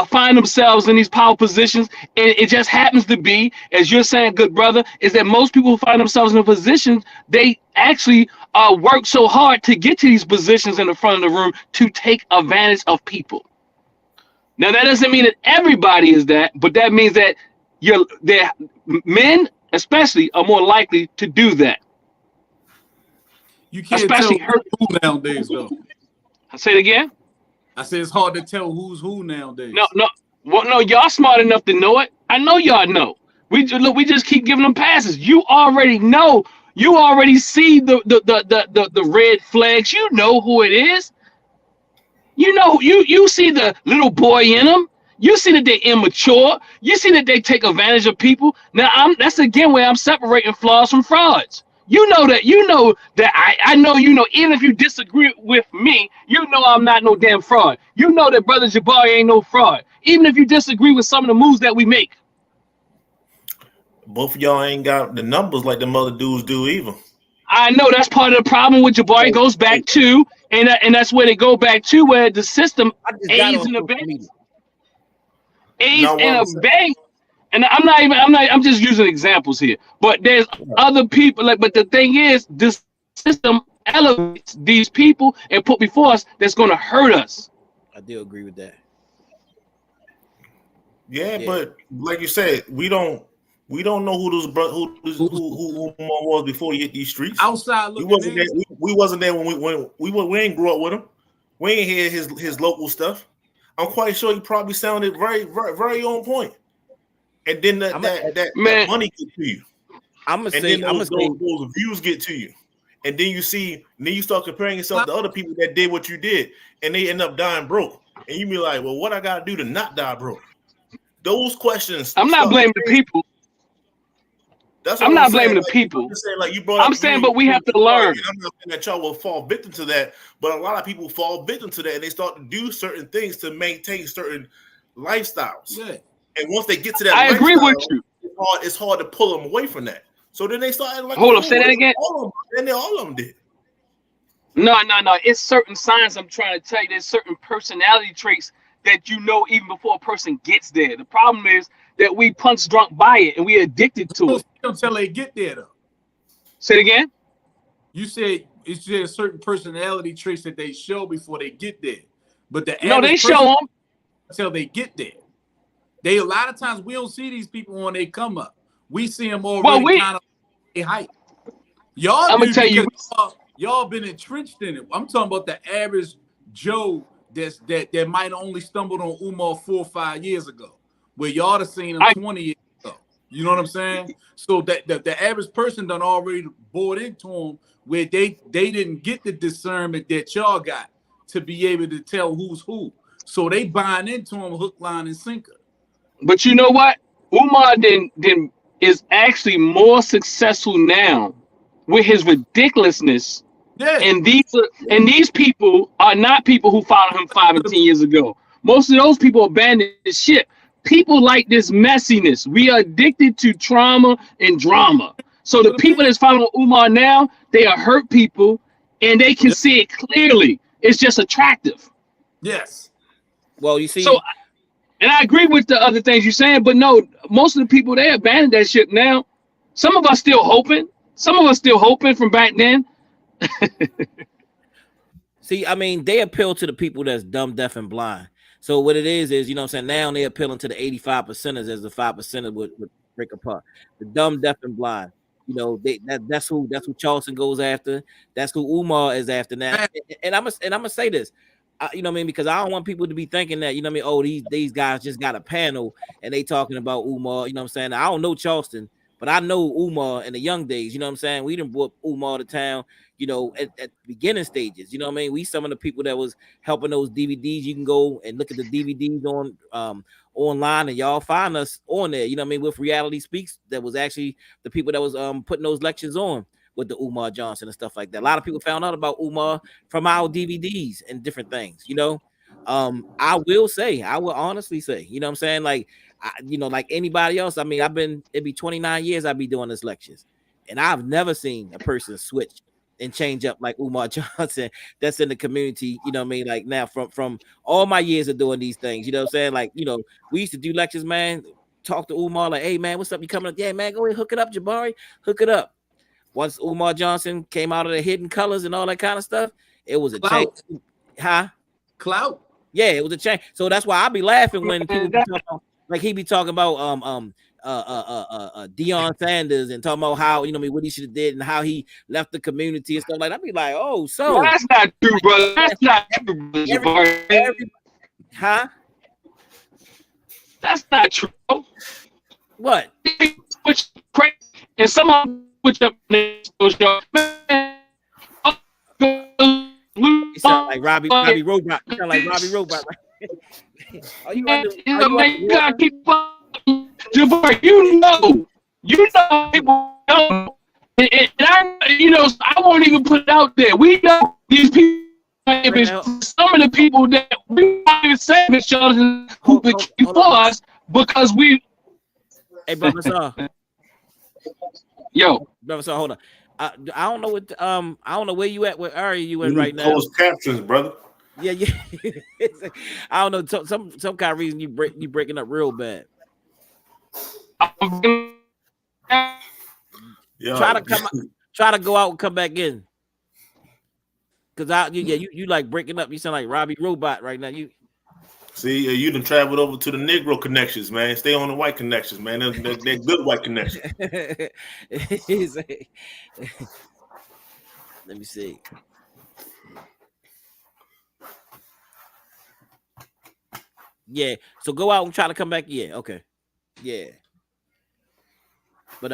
find themselves in these power positions, and it just happens to be, as you're saying, good brother, is that most people who find themselves in a position, they actually work so hard to get to these positions in the front of the room to take advantage of people. Now, that doesn't mean that everybody is that, but that means that men, especially, are more likely to do that. You can't Especially tell who nowadays, though. Say it again. I say it's hard to tell who's who nowadays. No, y'all smart enough to know it. I know y'all know. We just keep giving them passes. You already know. You already see the red flags. You know who it is. You know, you see the little boy in them. You see that they immature. You see that they take advantage of people. Now that's again where I'm separating flaws from frauds. You know that I know even if you disagree with me, you know I'm not no damn fraud. You know that Brother Jabari ain't no fraud. Even if you disagree with some of the moves that we make. Both of y'all ain't got the numbers like the other dudes do either. I know that's part of the problem with Jabari goes back to, and that's where they go back to where the system I just got aids on and social abets. media. Aids and abets. And I'm just using examples here. But there's other people but the thing is this system elevates these people and put before us that's gonna hurt us. I do agree with that. Yeah, but like you said, we don't know who Umar was before he hit these streets. Outside looking in. We wasn't there when we ain't grew up with him. We ain't hear his local stuff. I'm quite sure he probably sounded very, very, very on point. And then that money get to you. Those views get to you. And then you start comparing yourself to other people that did what you did, and they end up dying broke. And you be like, well, what I gotta do to not die broke? Those questions. I'm not blaming the people. I'm not blaming the people. I'm saying, but we have to learn. I'm not saying that y'all will fall victim to that, but a lot of people fall victim to that, and they start to do certain things to maintain certain lifestyles. Yeah. And once they get to that, I agree with you. It's hard to pull them away from that. So then they start like, hold up, say that again. All of them did. No. It's certain signs I'm trying to tell you. There's certain personality traits that you know even before a person gets there. The problem is that we punch drunk by it and we addicted to it. Until they get there, though. Say it again. You said it's just certain personality traits that they show before they get there, but they show them until they get there. They a lot of times we don't see these people when they come up. We see them already kind of hype. Y'all, I'm gonna tell you, y'all been entrenched in it. I'm talking about the average Joe that might have only stumbled on Umar 4 or 5 years ago, where y'all have seen him 20 years ago. You know what I'm saying? So that the average person done already bought into him, where they didn't get the discernment that y'all got to be able to tell who's who. So they buying into him hook, line, and sinker. But you know what? Umar then is actually more successful now with his ridiculousness. Yeah. And these people are not people who followed him 5 and 10 years ago. Most of those people abandoned the ship. People like this messiness. We are addicted to trauma and drama. So the people that's following Umar now, they are hurt people and they can see it clearly. It's just attractive. Yes. Well, you see. So, and I agree with the other things you're saying, but no, most of the people, they abandoned that ship now. Some of us still hoping. Some of us still hoping from back then. See, I mean, they appeal to the people that's dumb, deaf, and blind. So what it is, you know what I'm saying? Now they're appealing to the 85%ers as the 5% would break apart. The dumb, deaf, and blind. You know, that's who Charleston goes after. That's who Umar is after now. And I'm gonna say this. You know what I mean? Because I don't want people to be thinking that, you know what I mean, oh, these guys just got a panel and they talking about Umar, you know what I'm saying? I don't know Charleston, but I know Umar in the young days, you know what I'm saying? We done brought Umar to town, you know, at the beginning stages, you know what I mean? We some of the people that was helping those DVDs. You can go and look at the DVDs on online, and y'all find us on there, you know what I mean, with Reality Speaks. That was actually the people that was putting those lectures on with the Umar Johnson and stuff like that. A lot of people found out about Umar from our DVDs and different things, you know. I will honestly say, you know what I'm saying? Like, you know, like anybody else, I mean, it'd be 29 years I'd be doing this lectures, and I've never seen a person switch and change up like Umar Johnson that's in the community, you know what I mean? Like now from all my years of doing these things, you know what I'm saying? Like, you know, we used to do lectures, man, talk to Umar like, hey man, what's up? You coming up? Yeah, man, go ahead, hook it up, Jabari, hook it up. Once Umar Johnson came out of the Hidden Colors and all that kind of stuff, it was a change. Huh? Clout. Yeah, it was a change. So that's why I be laughing when people be talking about, like he be talking about Deion Sanders and talking about how, you know, what he should have did and how he left the community and stuff like that. I'd be like, oh, so that's not true, brother. That's not true. Huh? That's not true. What? And some of them switch up. He sound like Robbie Robot. He sound like Robbie Robot, right? Are you Man, under? Are you you underwater? gotta keep up. Jabbar, you know people know. And I won't even put it out there. We know these people. Wait, Some of the people that we want to save each other who became hold for on. us because we. Hey, brother, sir. Yo, Brother, sir, hold on. I don't know what I don't know where you at. What area you We in right need now? closed captions, brother. Yeah, yeah. I don't know. Some kind of reason you breaking up real bad. Try Yo, to come. Try to go out and come back in. Cause you like breaking up. You sound like Robbie Robot right now. You see, you done traveled over to the Negro connections, man. Stay on the white connections, man. They're good white connections. Let me see. Yeah. So go out and try to come back. Yeah. Okay. Yeah. But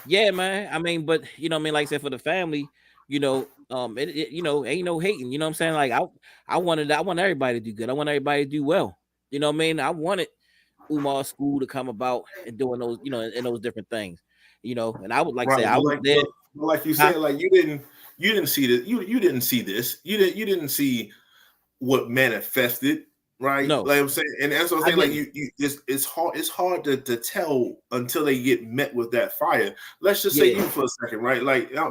yeah, man. I mean, but what I mean, like I said, for the family, ain't no hating. You know what I'm saying? Like I want everybody to do good. I want everybody to do well. You know what I mean? I wanted Umar school to come about and doing those, and those different things. And I would like to say Right, I was there. but like you Huh? said, like you didn't see this. You didn't see this. You didn't see what manifested, right? No, Like I'm saying, and that's what I'm I saying. Like didn't. it's hard to tell until they get met with that fire. Let's just say Yeah, you for a second, right? Like yeah,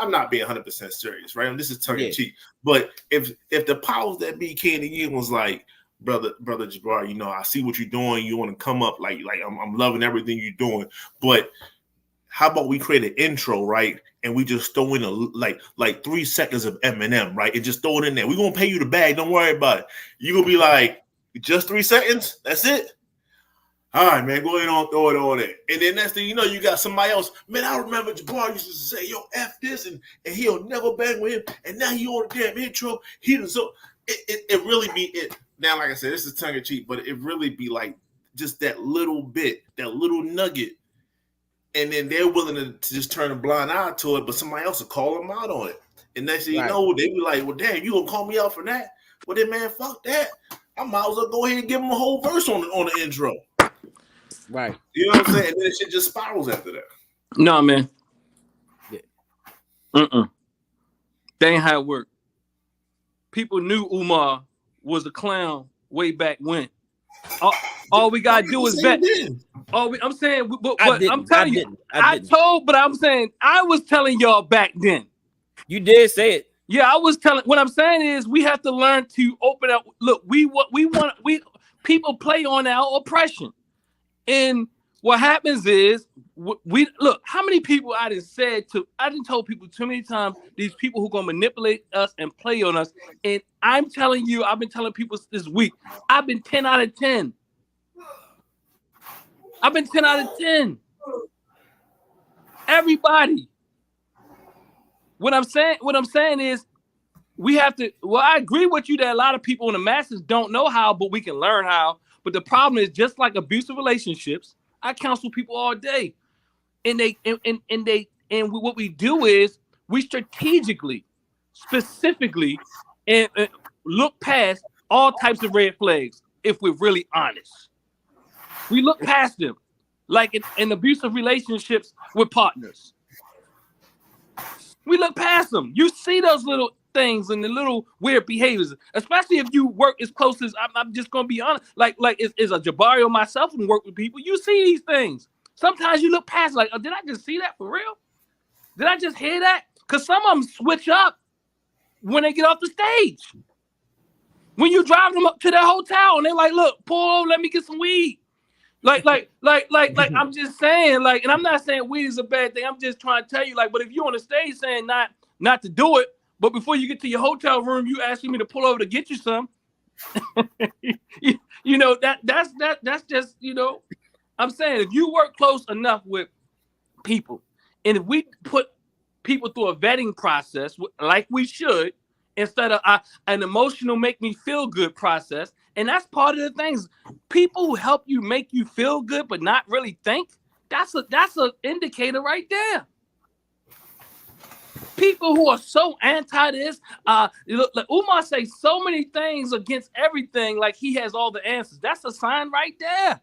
I'm not being 100% serious, right? This is tongue in yeah, cheek. But if the powers that be came to you and was like, brother Jabbar, I see what you're doing. You want to come up, like I'm loving everything you're doing, but how about we create an intro, right? And we just throw in like 3 seconds of Eminem, right? And just throw it in there. We're gonna pay you the bag. Don't worry about it. You're gonna be like, just 3 seconds? That's it? All right, man, go ahead and throw it on there. And then next thing you know, you got somebody else. Man, I remember Jabbar used to say, yo, F this, and he'll never bang with him. And now he on the damn intro. He does so it really be it. Now, like I said, this is tongue in cheek, but it really be like just that little bit, that little nugget. And then they're willing to just turn a blind eye to it, but somebody else will call them out on it. And next thing you right, know, they be like, well, damn, you gonna call me out for that? Well, then, man, fuck that. I might as well go ahead and give them a whole verse on the intro. right. You know what I'm saying? And then it shit just spirals after that. no, man. Yeah. That ain't how it worked. People knew Umar was a clown way back when. All we gotta do is bet. I'm saying, but I'm telling you, I told, but I'm saying I was telling y'all back then. You did say it. Yeah, I was telling. What I'm saying is, we have to learn to open up. Look, we people play on our oppression, and what happens is we look. How many people I didn't told people too many times, these people who gonna manipulate us and play on us. And I'm telling you, I've been telling people this week, I've been 10 out of 10. I've been 10 out of 10. Everybody. What I'm saying is, we have to. Well, I agree with you that a lot of people in the masses don't know how, but we can learn how. But the problem is, just like abusive relationships, I counsel people all day, and what we do is we strategically, specifically, and look past all types of red flags. If we're really honest, we look past them, like in abusive relationships with partners. We look past them. You see those little things and the little weird behaviors, especially if you work as close as I'm just gonna be honest. Like is a Jabari or myself and work with people. You see these things. Sometimes you look past, like, oh, did I just see that for real? Did I just hear that? Because some of them switch up when they get off the stage. When you drive them up to their hotel and they're like, look, Paul, let me get some weed. Like, I'm just saying, like, and I'm not saying weed is a bad thing. I'm just trying to tell you, like, but if you're on the stage saying not to do it, but before you get to your hotel room, you asking me to pull over to get you some, that's just, I'm saying, if you work close enough with people, and if we put people through a vetting process like we should, instead of an emotional make me feel good process, and that's part of the things. People who help you make you feel good but not really think, that's an indicator right there. People who are so anti this, look, like Umar say so many things against everything, like he has all the answers. That's a sign right there.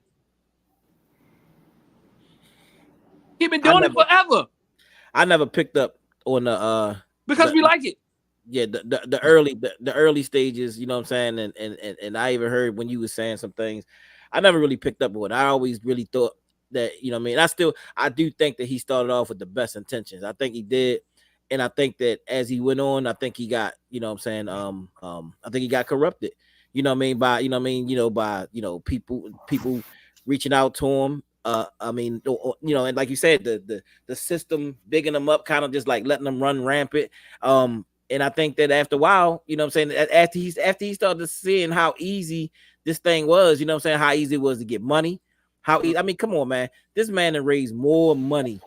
He been I doing it never, forever I never picked up on because we like it. yeah the early stages, you know what I'm saying, and I even heard when you were saying some things. I never really picked up on it. I always really thought that, you know what I mean, I do think that he started off with the best intentions. I think he did. And I think that as he went on, I think he got, you know what I'm saying, I think he got corrupted, you know what I mean, by, you know what I mean, by, people reaching out to him. I mean, and like you said, the system bigging them up, kind of just like letting them run rampant. And I think that after a while, you know what I'm saying, after he started seeing how easy this thing was, you know what I'm saying, how easy it was to get money, I mean, come on, man, this man had raised more money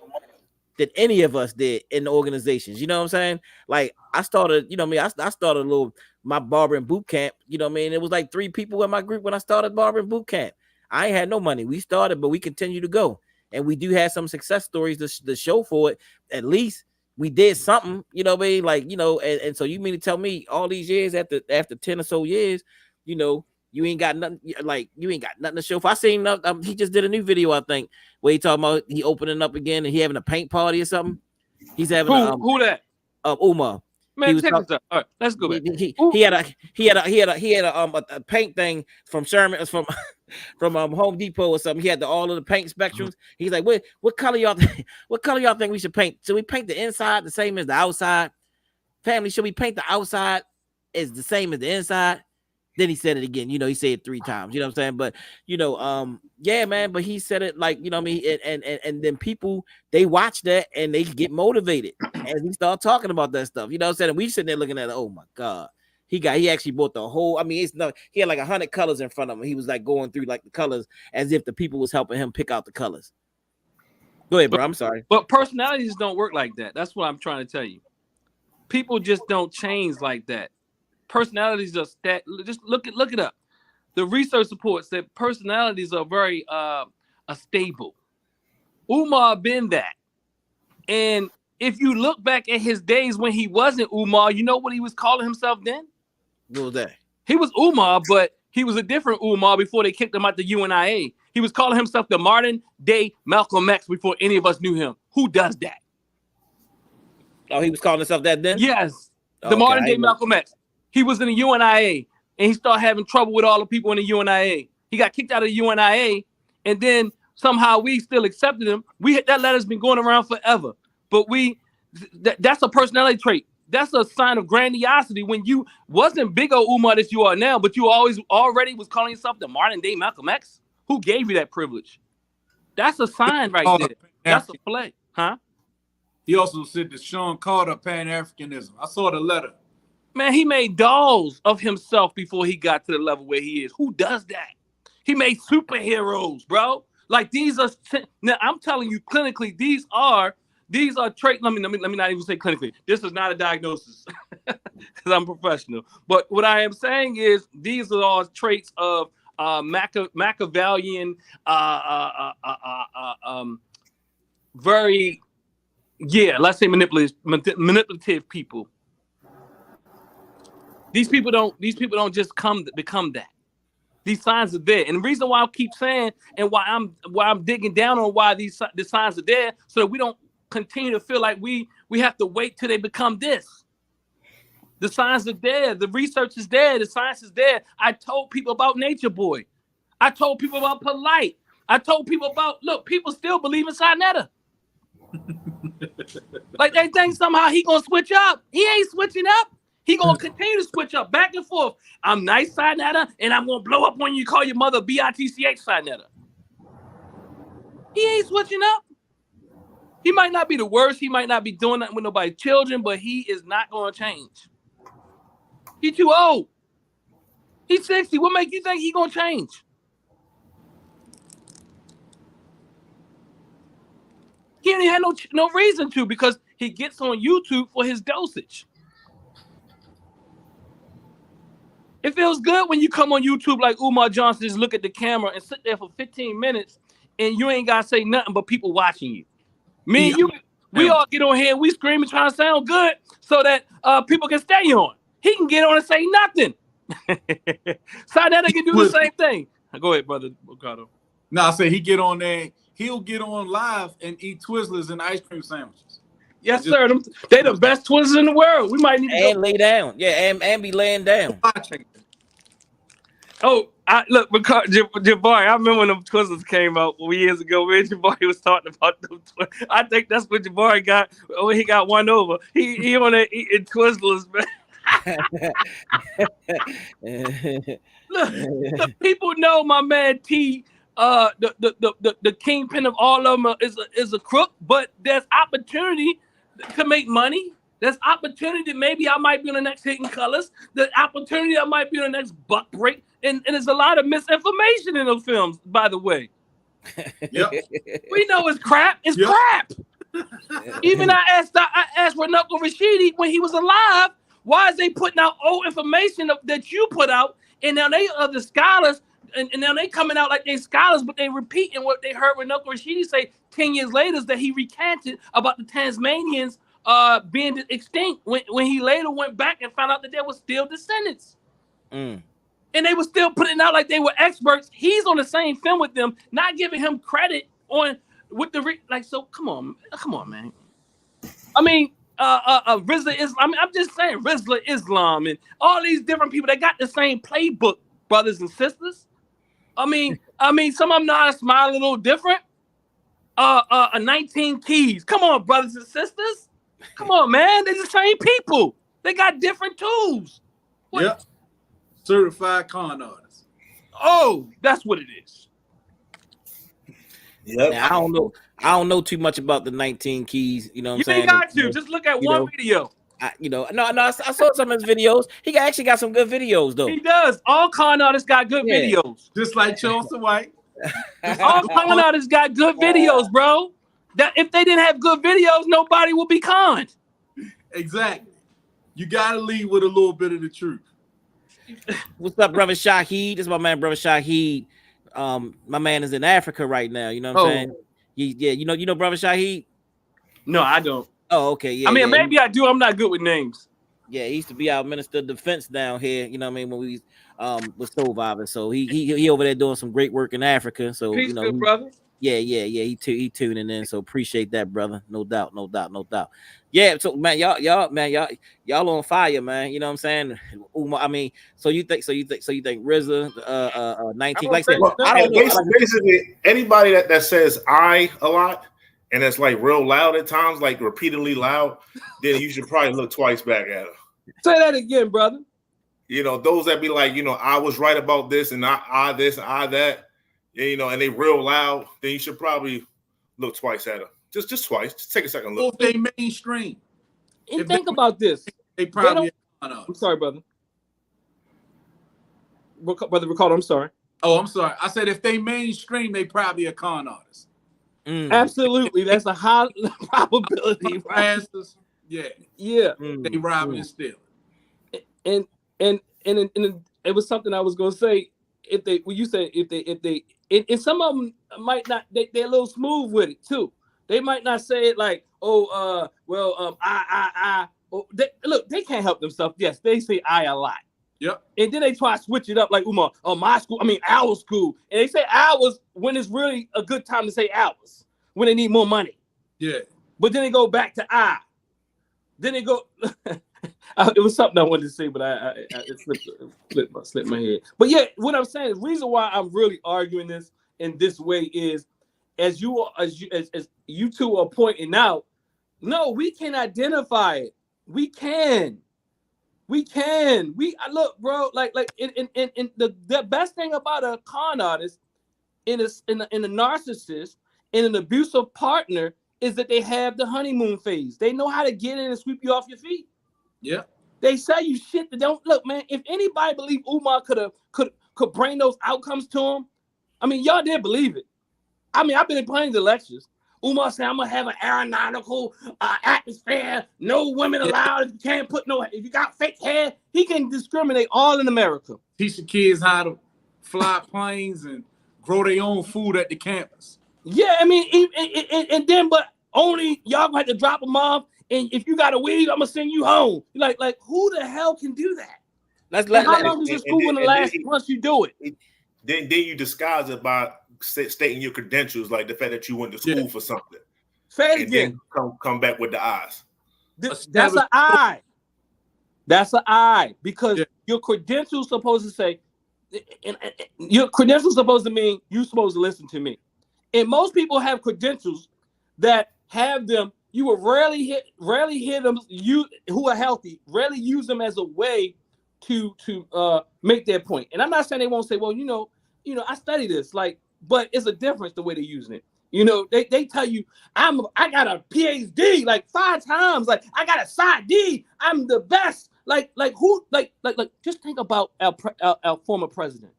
than any of us did in the organizations. You know what I'm saying? Like I started, you know what I mean? I started a little my barbering boot camp. You know what I mean? It was like 3 people in my group when I started barbering boot camp. I ain't had no money. We started, but we continue to go. And we do have some success stories to show for it. At least we did something, you know what I mean? Like, and so you mean to tell me all these years after 10 or so years, you ain't got nothing, like you ain't got nothing to show for. I seen he just did a new video, I think, where he talking about he opening up again and he having a paint party or something. He's having who that? Umar. Man, check this out. All right, let's go back. He had a paint thing from Sherman from Home Depot or something. He had all of the paint spectrums. He's like, what color y'all think we should paint? Should we paint the inside the same as the outside? Family, should we paint the outside as the same as the inside? Then he said it again, he said it 3 times, you know what I'm saying? But, yeah, man, but he said it like, you know what I mean? And then people, they watch that and they get motivated and he start talking about that stuff, you know what I'm saying? And we sitting there looking at it, oh my God. He actually bought the whole, I mean, he had like 100 colors in front of him. He was like going through like the colors as if the people was helping him pick out the colors. Go ahead, bro. I'm sorry. But personalities don't work like that. That's what I'm trying to tell you. People just don't change like that. Personalities are just look it up. The research supports that personalities are very stable. Umar been that. And if you look back at his days when he wasn't Umar, you know what he was calling himself then? What was that? He was Umar, but he was a different Umar before they kicked him out the UNIA. He was calling himself the modern day Malcolm X before any of us knew him. Who does that? Oh, he was calling himself that then? Yes. The modern day Malcolm X. He was in the UNIA and he started having trouble with all the people in the UNIA. He got kicked out of the UNIA and then somehow we still accepted him. That letter's been going around forever. But that's a personality trait. That's a sign of grandiosity when you wasn't big old Umar that you are now, but you already was calling yourself the modern day Malcolm X. Who gave you that privilege? That's a sign right there. That's a play. Huh? He also said that Sean Carter Pan-Africanism. I saw the letter. Man, he made dolls of himself before he got to the level where he is. Who does that? He made superheroes, bro. Like these are now. I'm telling you, clinically, these are traits. Let me not even say clinically. This is not a diagnosis because I'm professional. But what I am saying is these are all traits of Machiavellian, very let's say manipulative people. These people don't just become that. These signs are there, and the reason why I keep saying and why I'm digging down on why the signs are there, so that we don't continue to feel like we have to wait till they become this. The signs are there. The research is there. The science is there. I told people about Nature Boy. I told people about Polite. I told people about people still believe in Sinetta. Like they think somehow he gonna switch up. He ain't switching up. He gonna continue to switch up back and forth. I'm nice, Sinetta, and I'm gonna blow up when you call your mother BITCH, Sinetta. He ain't switching up. He might not be the worst. He might not be doing nothing with nobody's children, but he is not gonna change. He too old. He's 60. What make you think he gonna change? He ain't had no reason to, because he gets on YouTube for his dosage. It feels good when you come on YouTube like Umar Johnson, just look at the camera and sit there for 15 minutes and you ain't got to say nothing but people watching you. Me and you, We all get on here and we scream and try to sound good so that people can stay on. He can get on and say nothing. So now they can do the same thing. Go ahead, brother Ricardo. No, I said he get on there. He'll get on live and eat Twizzlers and ice cream sandwiches. Yes, sir. They the best Twizzlers in the world. We might need to and lay down. Yeah, and be laying down. Oh, look, Jabari, I remember when them Twizzlers came out years ago. Man, Jabari was talking about them. I think that's what Jabari got. Oh, he got one over. He on there eating Twizzlers, man. Look, people know my man T. The kingpin of all of them is a crook, but there's opportunity to make money. There's opportunity. Maybe I might be on the next Hidden Colors. The opportunity I might be on the next Buck Break. And there's a lot of misinformation in those films, by the way. Yep. We know it's crap. It's crap. Even I asked Renoko Rashidi when he was alive, why is they putting out old information that you put out, and now they are the scholars, and now they coming out like they scholars, but they repeating what they heard Renoko Rashidi say 10 years later that he recanted about the Tasmanians being extinct when he later went back and found out that there were still descendants. And they were still putting out like they were experts. He's on the same film with them, not giving him credit on with the so come on, man. I mean, Rizla Islam. I'm just saying, Rizla Islam and all these different people. They got the same playbook, brothers and sisters. I mean, some of them know how to smile a little different. 19 Keys. Come on, brothers and sisters. Come on, man. They're the same people. They got different tools. What? Yep. Certified con artists. Oh, that's what it is. Yep. Now, I don't know too much about the 19 Keys. You know what I'm saying? You ain't got to. Just look at one video. I saw some of his videos. He actually got some good videos, though. He does. All con artists got good videos. Just like Charleston White. All con artists got good videos, bro. That if they didn't have good videos, nobody would be conned. Exactly. You got to lead with a little bit of the truth. What's up, brother Shahid? This is my man, brother Shahid. My man is in Africa right now. You know what I'm saying? Yeah, you know, brother Shahid. No, I don't. Oh, okay. Yeah. I mean, maybe I do. I'm not good with names. Yeah, he used to be our Minister of Defense down here. You know what I mean? When we was surviving, so he over there doing some great work in Africa. So peace, good brother. Yeah. He tuning in. So appreciate that, brother. No doubt. Yeah. So man, y'all on fire, man. You know what I'm saying? I mean, so you think RZA 19? Like I said, I don't know. Basically, anybody that says "I" a lot and that's like real loud at times, like repeatedly loud, then you should probably look twice back at them. Say that again, brother. You know, those that be like, I was right about this and I this and I that. And they real loud, then you should probably look twice at them. Just twice. Just take a second look. If they mainstream. And think about this. They probably. I'm sorry, brother. Brother Ricardo, I'm sorry. Oh, I'm sorry. I said if they mainstream, they probably a con artist. Absolutely. That's a high probability. Right? Yeah. They robbing and stealing. And it was something I was gonna say. If they some of them might not, they're a little smooth with it too. They might not say it like, look, they can't help themselves. Yes, they say I a lot. Yep. And then they try to switch it up like my school, our school. And they say ours when it's really a good time to say ours, when they need more money. Yeah. But then they go back to I. Then they go it was something I wanted to say, but it slipped my head. But yeah, what I'm saying, the reason why I'm really arguing this in this way is, as you two are pointing out, no, we can identify it. We can. Look, bro. Like in the best thing about a con artist, in a narcissist, in an abusive partner, is that they have the honeymoon phase. They know how to get in and sweep you off your feet. Yeah. They sell you shit that don't look, man. If anybody believed Umar could bring those outcomes to him, I mean, y'all did believe it. I mean, I've been playing the lectures. Umar said, I'm gonna have an aeronautical atmosphere, no women allowed. If you can't put if you got fake hair, he can discriminate all in America. Teach the kids how to fly planes and grow their own food at the campus. Yeah, I mean, and then, but only y'all gonna have to drop them off, and if you got a weed, I'm gonna send you home. Like who the hell can do that? How long does this school gonna last once you do it? Then you disguise it by stating your credentials, like the fact that you went to school for something. Say it again. Then come back with the eyes. That's an eye. That's an eye, because your credentials supposed to say, and your credentials supposed to mean you supposed to listen to me. And most people have credentials that have them. You will rarely hit them. You who are healthy rarely use them as a way to make their point. And I'm not saying they won't say, well, you know, I study this, like, but it's a difference the way they're using it. You know, they tell you I got a PhD like 5 times, like I got a side D, I'm the best. Like who like just think about our former president.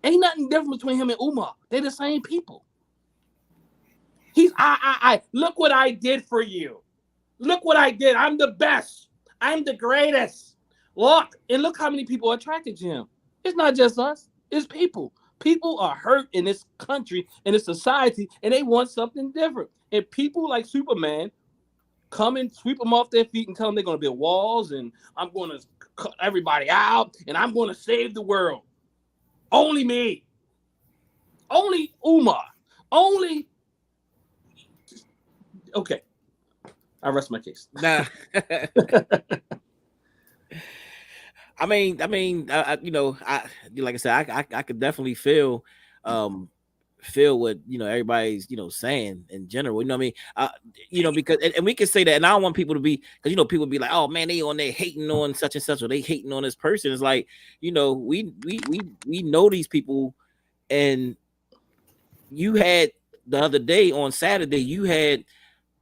Ain't nothing different between him and Umar. They're the same people. He's I look what I did for you. Look what I did. I'm the best. I'm the greatest. Look, and look how many people are attracted to him. It's not just us, it's people. People are hurt in this country, in this society, and they want something different. And people like Superman come and sweep them off their feet and tell them they're going to build walls, and I'm going to cut everybody out, and I'm going to save the world. Only me. Only Umar. Only. Okay. I rest my case. Nah. I mean, you know, like I said, I could definitely feel what, you know, everybody's, you know, saying in general. You know what I mean? You know, because and we can say that, and I don't want people to be, because, you know, people be like, oh man, they on there hating on such and such, or they hating on this person. It's like, you know, we know these people, and you had the other day on Saturday, you had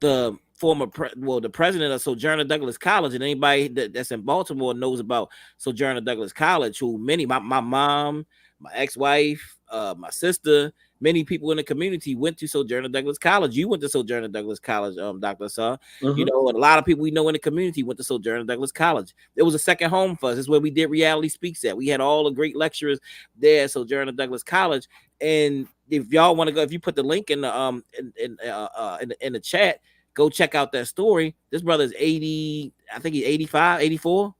the the president of Sojourner Douglas College, and anybody that's in Baltimore knows about Sojourner Douglas College, who my mom, my ex-wife, my sister, many people in the community went to Sojourner Douglas College. You went to Sojourner Douglas College, Dr. Sa. You know, and a lot of people we know in the community went to Sojourner Douglas College. It was a second home for us. It's where we did Reality Speaks at. We had all the great lecturers there at Sojourner Douglas College. And if y'all want to go, if you put the link in the in the chat, go check out that story. This brother's 80, I think he's 85, 84,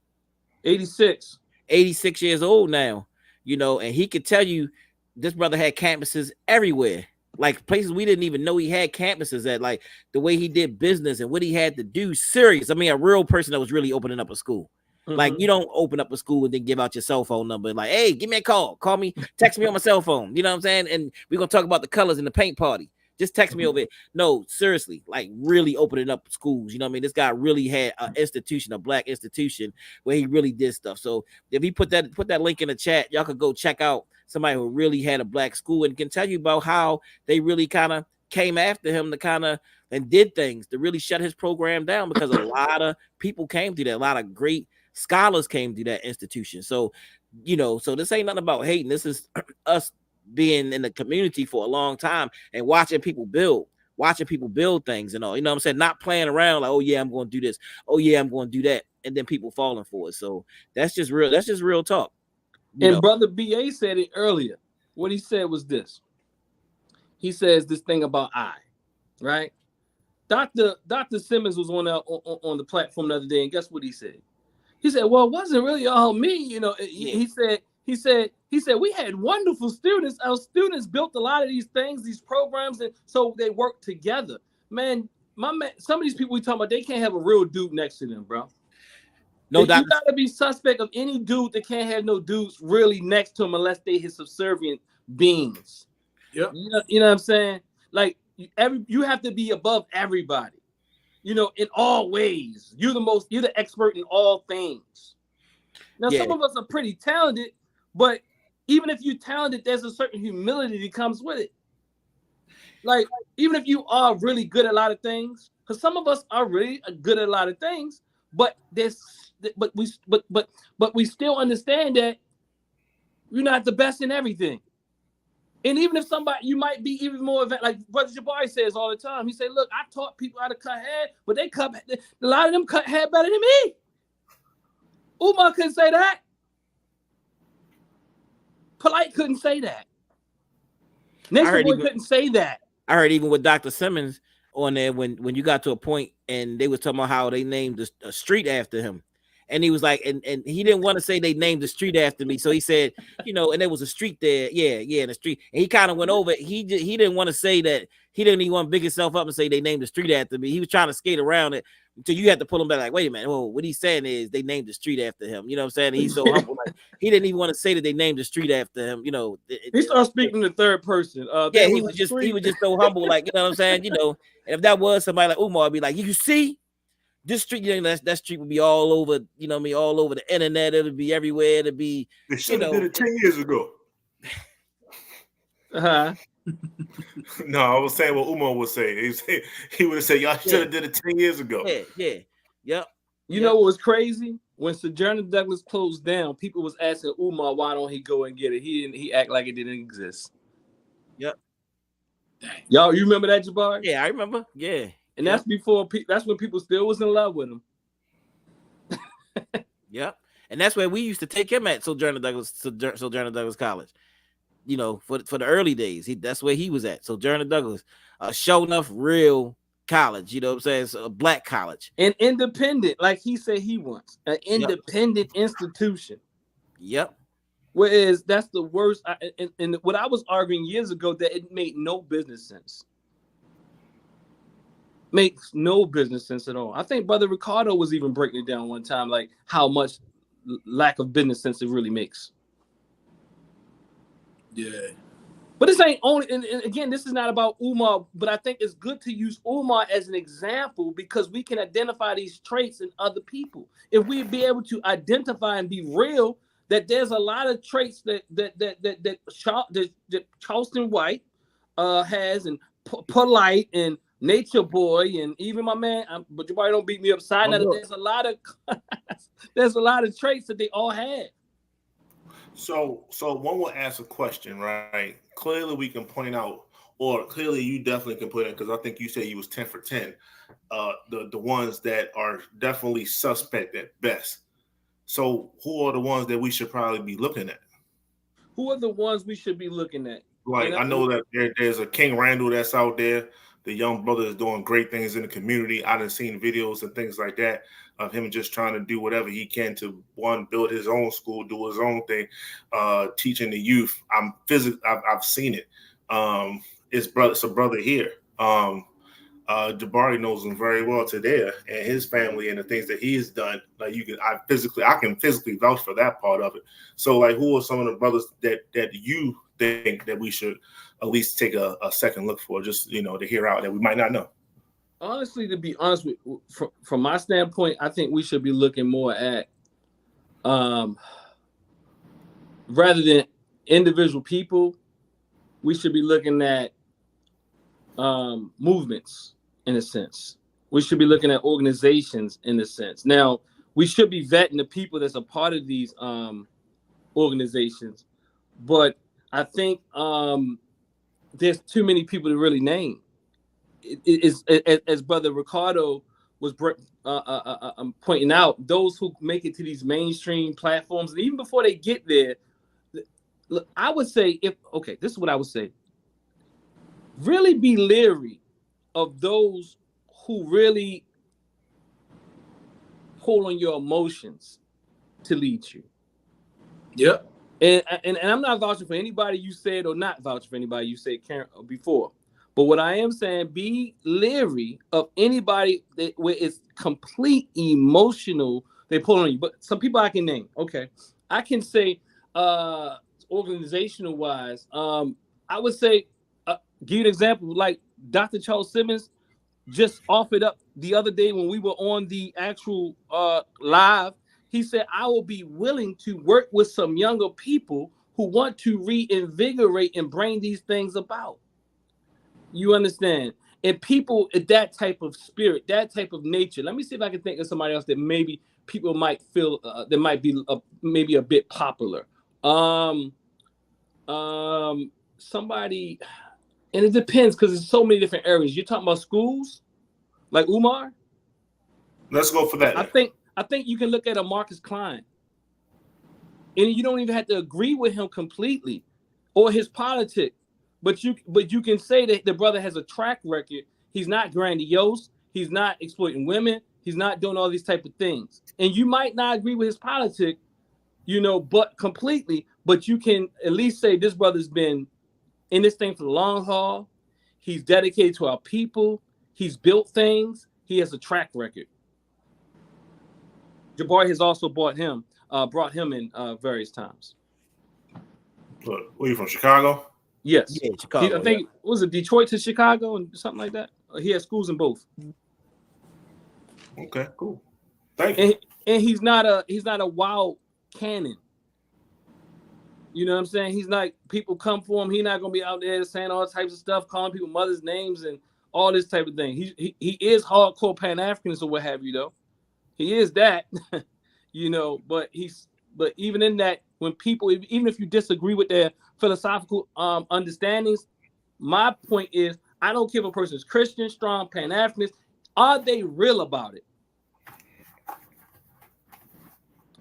86 years old now, you know, and he could tell you this brother had campuses everywhere, like places we didn't even know he had campuses at, like the way he did business and what he had to do. Serious. I mean, a real person that was really opening up a school. Like, you don't open up a school and then give out your cell phone number like, hey, give me a call me, text me on my cell phone, you know what I'm saying? And we're gonna talk about the colors in the paint party. Just text me over it. No, seriously, like really opening up schools. You know what I mean? This guy really had an institution, a black institution, where he really did stuff. So if he put that link in the chat, y'all could go check out somebody who really had a black school and can tell you about how they really kind of came after him and did things to really shut his program down, because a lot of people came through that. A lot of great scholars came through that institution. So, you know, so this ain't nothing about hating. This is us being in the community for a long time and watching people build things and all, you know what I'm saying? Not playing around like, oh yeah, I'm going to do this. Oh yeah, I'm going to do that. And then people falling for it. So that's just real talk. And Brother BA said it earlier. What he said was this. He says this thing about I, right? Dr. Simmons was on the platform the other day, and guess what he said? He said, well, it wasn't really all me, you know. He said we had wonderful students. Our students built a lot of these things, these programs, and so they work together. Man, some of these people we talking about, they can't have a real dude next to them, bro. No, you gotta be suspect of any dude that can't have no dudes really next to him unless they his subservient beings. Yep. You know what I'm saying? Like you have to be above everybody. You know, in all ways. You're the expert in all things. Now, some of us are pretty talented, but even if you're talented, there's a certain humility that comes with it. Like, even if you are really good at a lot of things, because some of us are really good at a lot of things, but we still understand that you're not the best in everything. And even if you might be even more like Brother Jabari says all the time. He said, look, I taught people how to cut hair, but a lot of them cut hair better than me. Umar couldn't say that. Polite couldn't say that. Nation Boy couldn't say that. I heard even with Dr. Simmons, on there when you got to a point and they was talking about how they named a street after him. And he was like, and he didn't want to say they named the street after me. So he said, and there was a street there. Yeah, in the street. And he kind of went over it. He didn't want to say that. He didn't even want to big himself up and say they named the street after me. He was trying to skate around it until you had to pull him back. Like, wait a minute. Oh, what he's saying is they named the street after him. You know what I'm saying? He's so humble. Like, he didn't even want to say that they named the street after him. He started speaking in the third person. Yeah, he was just so humble. Like, you know what I'm saying? And if that was somebody like Umar, I'd be like, you see? This street, that street would be all over, all over the internet. It'll be everywhere. It'll be, They should have did it 10 years ago. Uh-huh. No, I was saying what Umar was saying. He would have said, y'all should have did it 10 years ago. Yeah. Yep. You know what was crazy? When Sojourner Douglas closed down, people was asking Umar, why don't he go and get it? He act like it didn't exist. Yep. Y'all, you remember that, Jabari? Yeah, I remember. Yeah. And that's that's when people still was in love with him. Yep. And that's where we used to take him at Sojourner Douglas College. For the early days. That's where he was at. Sojourner Douglas. Show enough real college, you know what I'm saying? It's a black college. And independent, like he said he wants. An independent institution. Yep. Whereas that's the worst. And what I was arguing years ago, that it made no business sense. Makes no business sense at all. I think Brother Ricardo was even breaking it down one time, like how much lack of business sense it really makes. Yeah. But this ain't only, and again, this is not about Umar, but I think it's good to use Umar as an example because we can identify these traits in other people. If we be able to identify and be real, that there's a lot of traits that Charleston White has, and polite and nature boy, and even my man, but you probably don't beat me upside. Now there's a lot of traits that they all have. So one will ask a question, right? Clearly we can point out, or clearly you definitely can put in, because I think you said you was 10 for 10. The ones that are definitely suspect at best. So who are the ones that we should probably be looking at? Who are the ones we should be looking at? Like, I know that there's a King Randall that's out there. The young brother is doing great things in the community. I done seen videos and things like that of him just trying to do whatever he can to, one, build his own school, do his own thing, teaching the youth. I've seen it. It's a brother here. Jabari knows him very well today, and his family and the things that he's done. Like, I can physically vouch for that part of it. So, like, who are some of the brothers that you think that we should at least take a second look for, just to hear out that we might not know? Honestly, to be honest with, from my standpoint, I think we should be looking more at, rather than individual people, we should be looking at movements in a sense. We should be looking at organizations in a sense. Now, we should be vetting the people that's a part of these organizations, but I think there's too many people to really name. As Brother Ricardo was pointing out, those who make it to these mainstream platforms, and even before they get there, look, I would say, this is what I would say. Really be leery of those who really pull on your emotions to lead you. Yep. And I'm not vouching for anybody you said, or not vouching for anybody you said before. But what I am saying, be leery of anybody where it's complete emotional, they pull on you. But some people I can name. Okay. I can say organizational wise, I would say, give you an example, like Dr. Charles Simmons just offered up the other day when we were on the actual live. He said, I will be willing to work with some younger people who want to reinvigorate and bring these things about. You understand? And people, that type of spirit, that type of nature. Let me see if I can think of somebody else that maybe people might feel that might be maybe a bit popular. Somebody, and it depends because there's so many different areas. You're talking about schools, like Umar? Let's go for that. I think you can look at a Marcus Klein, and you don't even have to agree with him completely or his politics, but you can say that the brother has a track record He's not grandiose. He's not exploiting women. He's not doing all these type of things. And you might not agree with his politics, but completely. But you can at least say this brother's been in this thing for the long haul. He's dedicated to our people. He's built things. He has a track record. Jabari has also brought him in various times. What are you from, Chicago? Yes. Yeah, Chicago. I think was it Detroit to Chicago and something like that. He has schools in both. Okay, cool. Thank you. And he's not a wild cannon. You know what I'm saying? He's not, people come for him. He's not gonna be out there saying all types of stuff, calling people mothers' names and all this type of thing. He is hardcore Pan-Africanist or what have you, though. He is that, but even in that, when people, even if you disagree with their philosophical understandings, my point is, I don't care if a person is Christian, strong, Pan-Africanist. Are they real about it?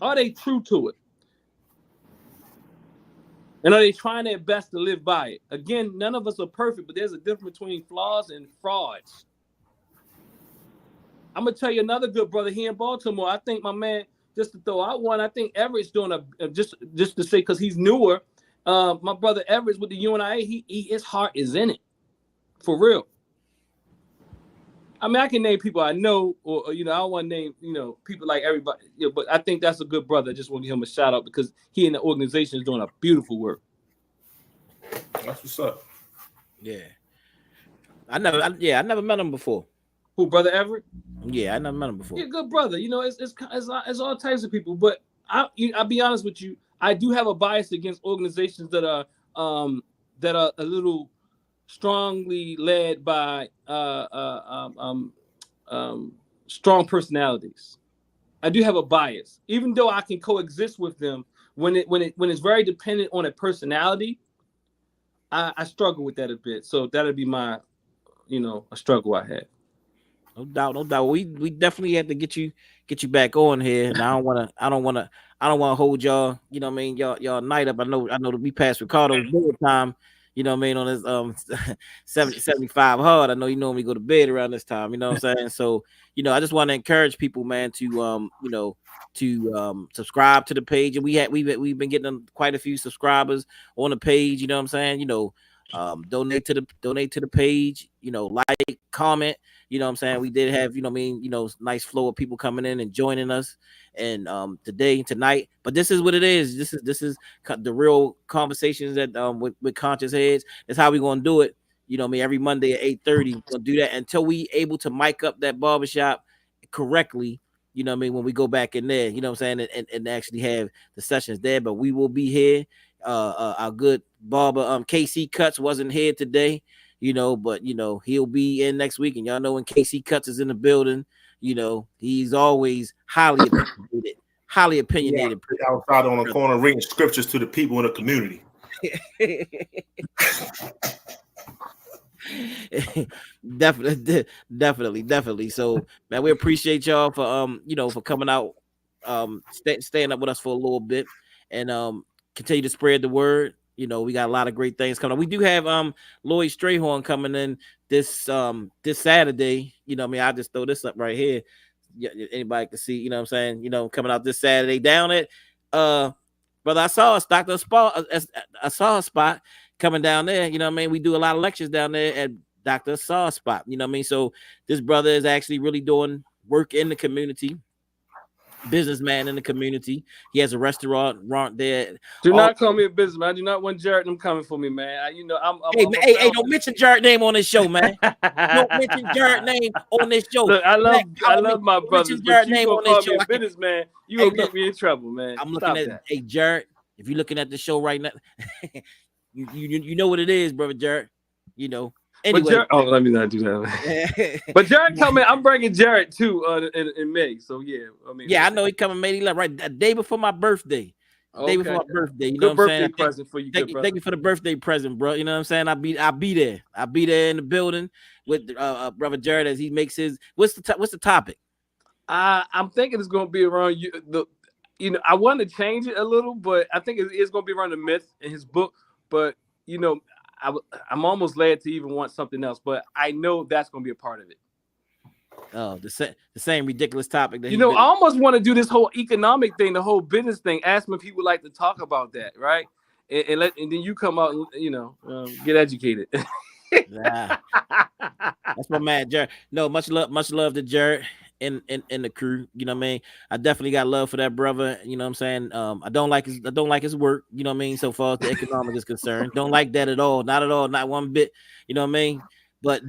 Are they true to it? And are they trying their best to live by it? Again, none of us are perfect, but there's a difference between flaws and frauds. I'm going to tell you another good brother here in Baltimore. I think my man, just to throw out one, I think Everett's doing just to say, because he's newer, my brother Everett's with the UNIA, his heart is in it. For real. I mean, I can name people I know, or I don't want to name, people like everybody, but I think that's a good brother. I just want to give him a shout out because he and the organization is doing a beautiful work. That's what's up. Yeah. I never met him before. Who, Brother Everett? Yeah, I never met him before. Yeah, good brother. It's all types of people, but I'll be honest with you. I do have a bias against organizations that are a little strongly led by strong personalities. I do have a bias, even though I can coexist with them when it's very dependent on a personality. I struggle with that a bit, so that'll be my, a struggle I have. No doubt. We definitely have to get you back on here, and I don't want to hold y'all. You know what I mean? Y'all night up. I know that we passed Ricardo's bedtime. You know what I mean, on his 75 hard. I know you normally go to bed around this time, you know what I'm saying? So, I just want to encourage people, man, to subscribe to the page. And we've been getting quite a few subscribers on the page, you know what I'm saying? Donate to the page, like, comment, you know what I'm saying? We did have, nice flow of people coming in and joining us and tonight. But this is what it is. This is the real conversations that with conscious heads. That's how we're gonna do it. Every Monday at 8:30. We're gonna do that until we able to mic up that barbershop correctly. When we go back in there, you know what I'm saying, and actually have the sessions there. But we will be here. Our good barber KC Cuts wasn't here today, but he'll be in next week. And y'all know when KC Cuts is in the building, he's always highly opinionated. Yeah, outside on the corner reading scriptures to the people in the community. Definitely. So, man, we appreciate y'all for coming out, staying up with us for a little bit, and continue to spread the word. We got a lot of great things coming up. We do have Lloyd Strayhorn coming in this Saturday. I just throw this up right here. Anybody can see, what I'm saying, coming out this Saturday down at brother, I saw a spot coming down there. We do a lot of lectures down there at Dr. Saw spot. So this brother is actually really doing work in the community. Businessman in the community. He has a restaurant there. Do not call me a businessman. I do not want Jared them coming for me, man. Hey, don't mention Jared name on this show, man. Don't mention Jared name on this show. Look, I love my brothers, but you gonna call me a businessman, you gonna get me in trouble, man. I'm looking at hey Jared. If you're looking at the show right now, you know what it is, brother Jared. Anyway, let me not do that. But Jared coming, I'm bringing Jared too in May. So yeah, I know he coming May 11th, right? The day before my birthday. Okay. Day before my birthday. You good know what I'm birthday saying? present for you. Thank you for the birthday present, bro. You know what I'm saying? I'll be there. I'll be there in the building with brother Jared as he makes his. What's the topic? I'm thinking it's gonna be around I want to change it a little, but I think it's gonna be around the myth in his book. But I'm almost led to even want something else, but I know that's gonna be a part of it. Oh, the same ridiculous topic that I almost want to do this whole economic thing, the whole business thing. Ask me if people like to talk about that, right? And then you come out and get educated. Nah. That's my man, Jared. No, much love to Jared and the crew. You know what I mean? I definitely got love for that brother. You know what I'm saying? I don't like his work. You know what I mean? So far as the economic is concerned, don't like that at all. Not at all. Not one bit. You know what I mean? But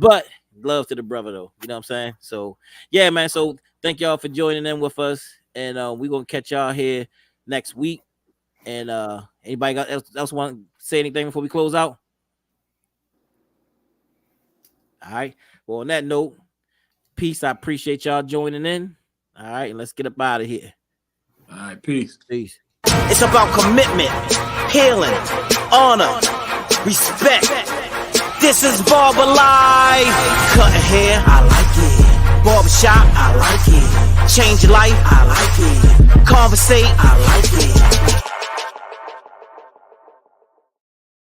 love to the brother though. You know what I'm saying? So yeah, man. So thank y'all for joining in with us, and we're gonna catch y'all here next week. And anybody else want to say anything before we close out? All right. Well, on that note, peace. I appreciate y'all joining in. All right, and let's get up out of here. All right, peace. Peace. It's about commitment, healing, honor, respect. This is Barber Life. Cutting hair, I like it. Barbershop, I like it. Change your life, I like it. Conversate, I like